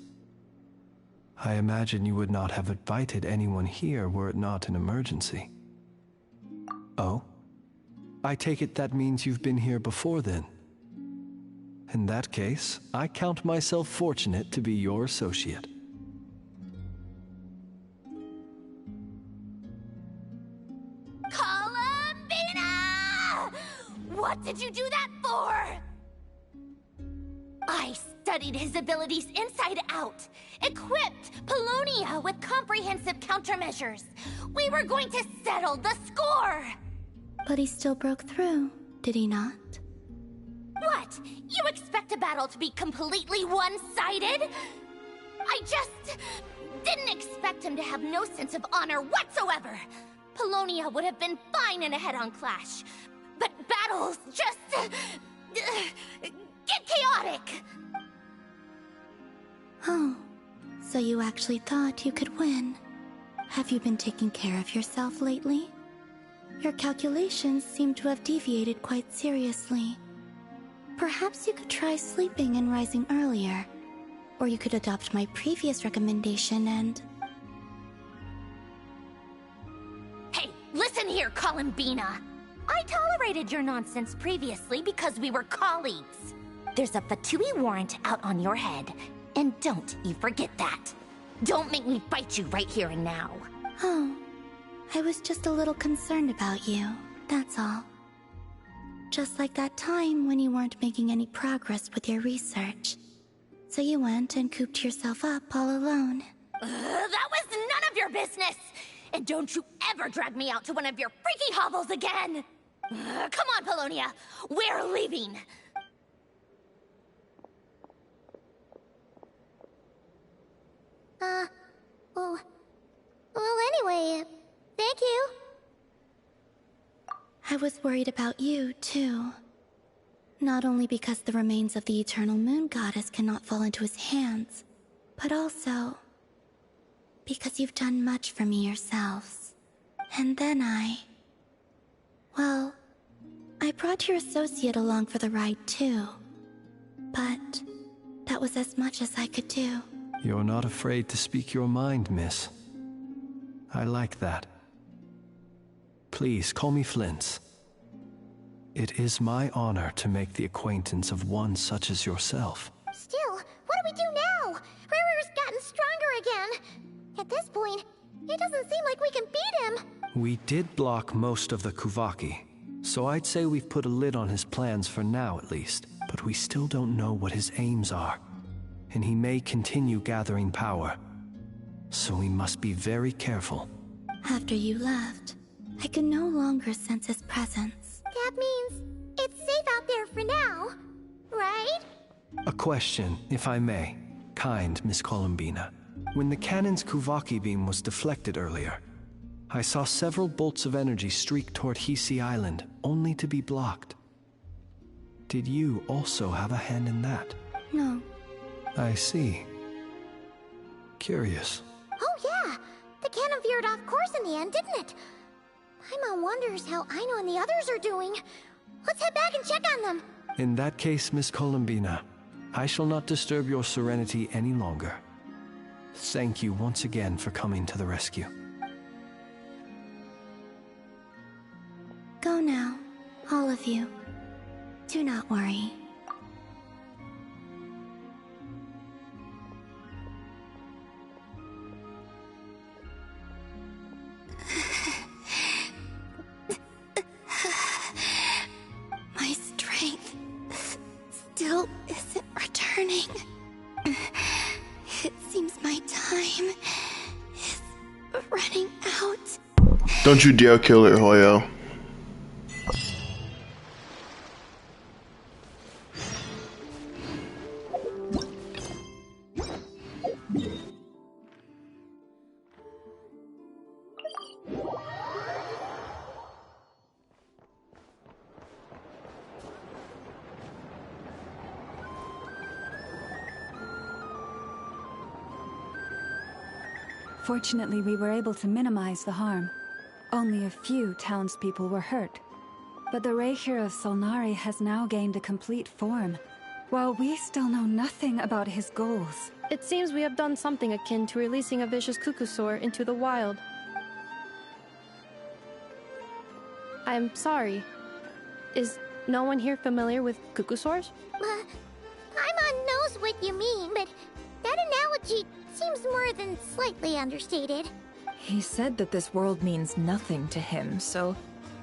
I imagine you would not have invited anyone here were it not an emergency. Oh? I take it that means you've been here before then. In that case, I count myself fortunate to be your associate. Columbina! What did you do that for? I studied his abilities inside out, equipped Polonia with comprehensive countermeasures. We were going to settle the score! But he still broke through, did he not? What? You expect a battle to be completely one-sided? I just didn't expect him to have no sense of honor whatsoever. Polonia would have been fine in a head-on clash, but battles just get chaotic. Oh, so you actually thought you could win. Have you been taking care of yourself lately? Your calculations seem to have deviated quite seriously. Perhaps you could try sleeping and rising earlier. Or you could adopt my previous recommendation and... Hey, listen here, Columbina. I tolerated your nonsense previously because we were colleagues. There's a Fatui warrant out on your head, and don't you forget that. Don't make me fight you right here and now. Oh, I was just a little concerned about you, that's all. Just like that time when you weren't making any progress with your research. So you went and cooped yourself up all alone. That was none of your business! And don't you ever drag me out to one of your freaky hovels again! Come on, Polonia! We're leaving! Well, anyway, thank you. I was worried about you, too. Not only because the remains of the Eternal Moon Goddess cannot fall into his hands, but also because you've done much for me yourselves. And then well, I brought your associate along for the ride, too. But that was as much as I could do. You're not afraid to speak your mind, miss. I like that. Please, call me Flint's. It is my honor to make the acquaintance of one such as yourself. Still, what do we do now? Riri's gotten stronger again. At this point, it doesn't seem like we can beat him. We did block most of the Kuvaki, so I'd say we've put a lid on his plans for now at least. But we still don't know what his aims are, and he may continue gathering power. So we must be very careful. After you left, I could no longer sense his presence. That means it's safe out there for now, right? A question, if I may, kind Miss Columbina. When the cannon's Kuvaki beam was deflected earlier, I saw several bolts of energy streak toward Hisi Island, only to be blocked. Did you also have a hand in that? No. I see. Curious. Oh yeah, the cannon veered off course in the end, didn't it? Paimon wonders how Aino and the others are doing. Let's head back and check on them. In that case, Miss Columbina, I shall not disturb your serenity any longer. Thank you once again for coming to the rescue. Go now, all of you. Do not worry. My strength still isn't returning. It seems my time is running out. Don't you dare kill it, Hoyo. Fortunately, we were able to minimize the harm. Only a few townspeople were hurt. But the Reihir of Solnari has now gained a complete form, while we still know nothing about his goals. It seems we have done something akin to releasing a vicious Kukusaur into the wild. I'm sorry. Is no one here familiar with Kukusaurs? Paimon knows what you mean, but that analogy seems more than slightly understated. He said that this world means nothing to him, so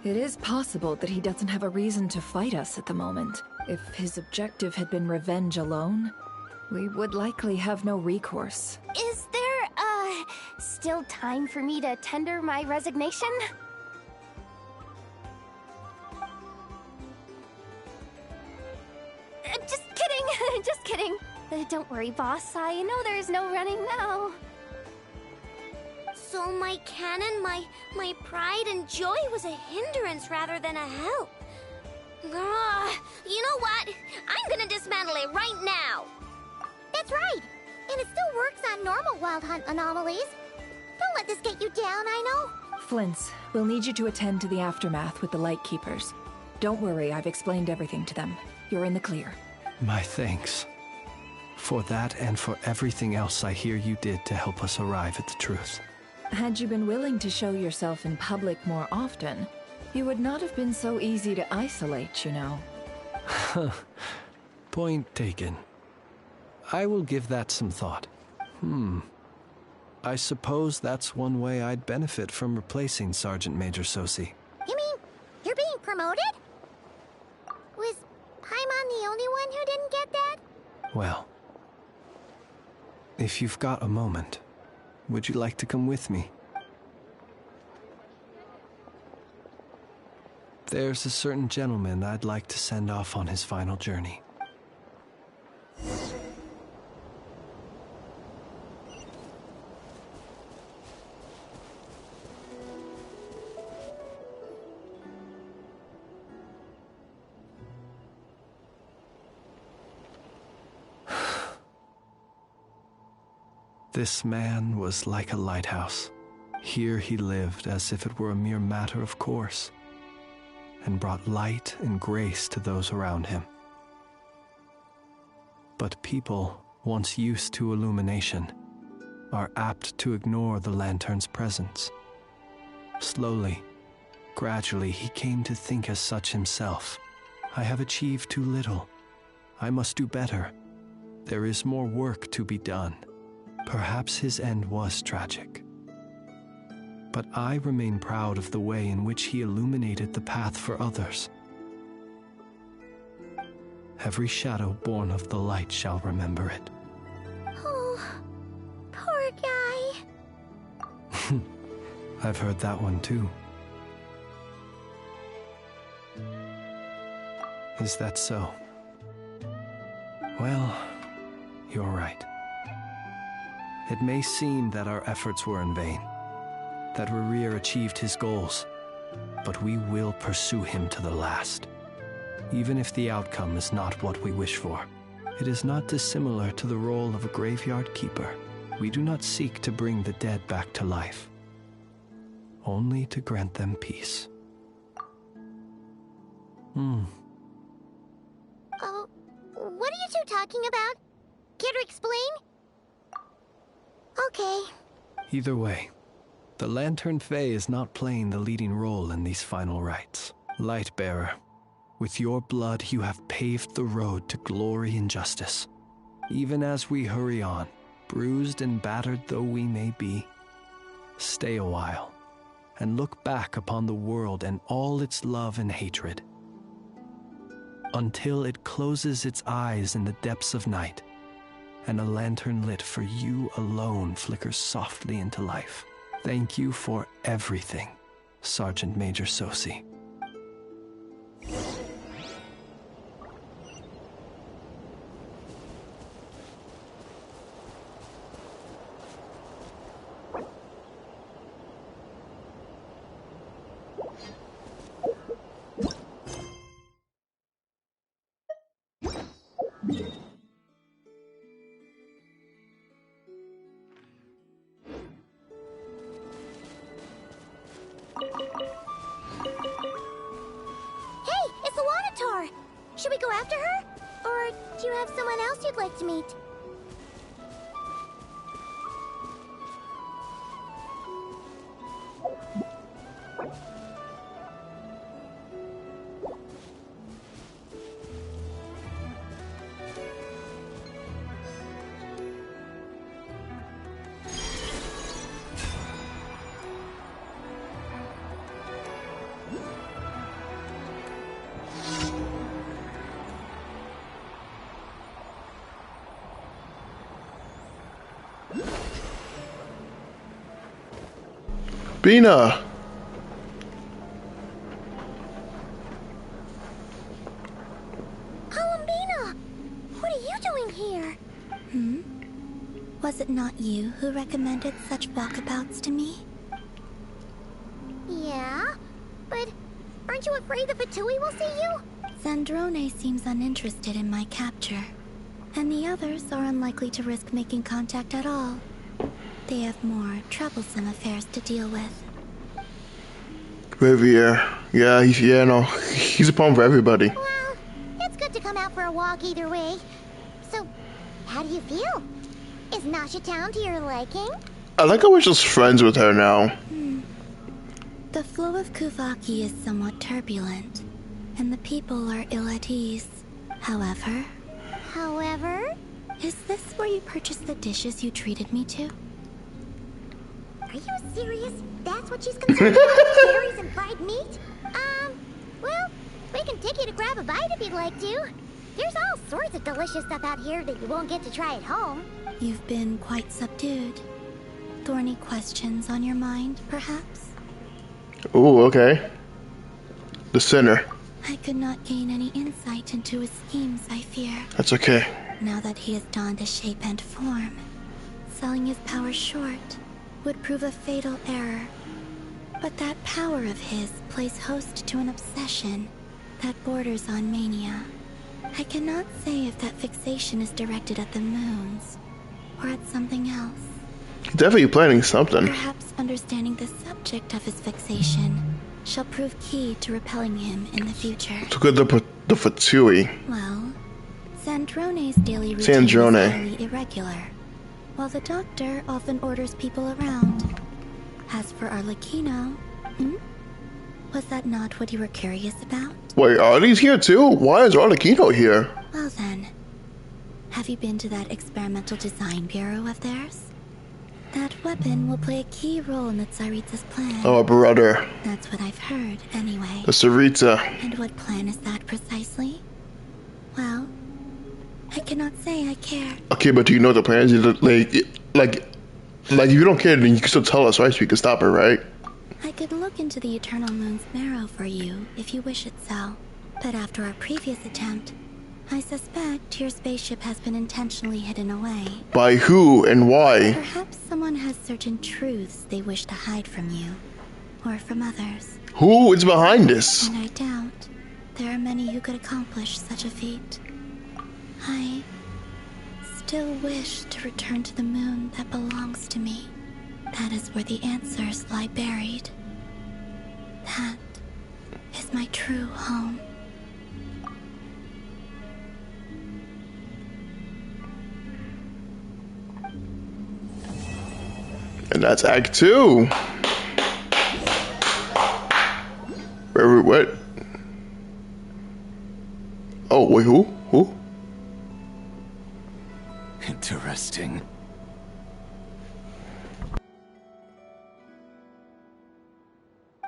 it is possible that he doesn't have a reason to fight us at the moment. If his objective had been revenge alone, we would likely have no recourse. Is there, still time for me to tender my resignation? Just kidding, just kidding. Don't worry, boss. I know there's no running now. So my cannon, my pride and joy was a hindrance rather than a help. You know what? I'm gonna dismantle it right now. That's right. And it still works on normal Wild Hunt anomalies. Don't let this get you down, Aino. Flint's, we'll need you to attend to the aftermath with the Lightkeepers. Don't worry, I've explained everything to them. You're in the clear. My thanks. For that and for everything else I hear you did to help us arrive at the truth. Had you been willing to show yourself in public more often, you would not have been so easy to isolate, you know. Point taken. I will give that some thought. I suppose that's one way I'd benefit from replacing Sergeant Major Sosi. You mean you're being promoted? Was Paimon the only one who didn't get that? Well, if you've got a moment, would you like to come with me? There's a certain gentleman I'd like to send off on his final journey. This man was like a lighthouse. Here he lived as if it were a mere matter of course, and brought light and grace to those around him. But people, once used to illumination, are apt to ignore the lantern's presence. Slowly, gradually, he came to think as such himself. I have achieved too little. I must do better. There is more work to be done. Perhaps his end was tragic. But I remain proud of the way in which he illuminated the path for others. Every shadow born of the light shall remember it. Oh, poor guy. I've heard that one too. Is that so? Well, you're right. It may seem that our efforts were in vain, that Rerir achieved his goals, but we will pursue him to the last. Even if the outcome is not what we wish for, it is not dissimilar to the role of a graveyard keeper. We do not seek to bring the dead back to life, only to grant them peace. Oh, what are you two talking about? Care to explain? Okay. Either way, the Lantern Fae is not playing the leading role in these final rites. Lightbearer, with your blood you have paved the road to glory and justice. Even as we hurry on, bruised and battered though we may be, stay a while and look back upon the world and all its love and hatred, until it closes its eyes in the depths of night, and a lantern lit for you alone flickers softly into life. Thank you for everything, Sergeant Major Sosi. Should we go after her? Or do you have someone else you'd like to meet? Bina! Bina! What are you doing here? Was it not you who recommended such walkabouts to me? Yeah, but aren't you afraid the Fatui will see you? Zandrone seems uninterested in my capture, and the others are unlikely to risk making contact at all. They have more troublesome affairs to deal with. Riviere. Yeah, he's a problem for everybody. Well, it's good to come out for a walk either way. So, how do you feel? Is Nasha Town to your liking? I like how we're just friends with her now. The flow of Kuvaki is somewhat turbulent, and the people are ill at ease. However? Is this where you purchased the dishes you treated me to? Are you serious? That's what she's concerned about? Berries and fried meat? Well, we can take you to grab a bite if you'd like to. There's all sorts of delicious stuff out here that you won't get to try at home. You've been quite subdued. Thorny questions on your mind, perhaps? Ooh, okay. The sinner. I could not gain any insight into his schemes, I fear. That's okay. Now that he has donned a shape and form, selling his power short would prove a fatal error. But that power of his plays host to an obsession that borders on mania. I cannot say if that fixation is directed at the moons or at something else. He's definitely planning something. Perhaps understanding the subject of his fixation shall prove key to repelling him in the future. So good the Fatui. Well, Sandrone's daily routine is highly irregular, while the doctor often orders people around. As for Arlecchino, was that not what you were curious about? Wait, Artie's here too? Why is Arlecchino here? Well then, have you been to that experimental design bureau of theirs? That weapon will play a key role in the Tsaritsa's plan. Oh, brother. That's what I've heard, anyway. The Tsaritsa. And what plan is that precisely? Well, I cannot say I care. Okay, but do you know the plans? Like, if you don't care, then you can still tell us, right? So we can stop her, right? I could look into the Eternal Moon's marrow for you, if you wish it so. But after our previous attempt, I suspect your spaceship has been intentionally hidden away. By who and why? Perhaps someone has certain truths they wish to hide from you, or from others. Who is behind this? And I doubt there are many who could accomplish such a feat. I still wish to return to the moon that belongs to me. That is where the answers lie buried. That is my true home. And that's Act 2. What? Oh, wait, who? Who? Interesting.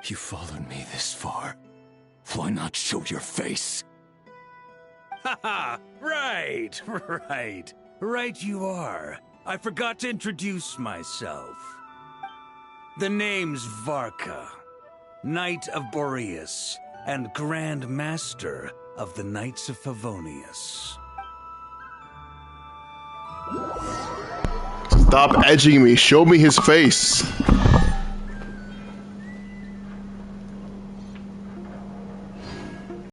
You followed me this far. Why not show your face? Haha! Right! Right you are. I forgot to introduce myself. The name's Varka, Knight of Boreas, and Grand Master of the Knights of Favonius. Stop edging me. Show me his face.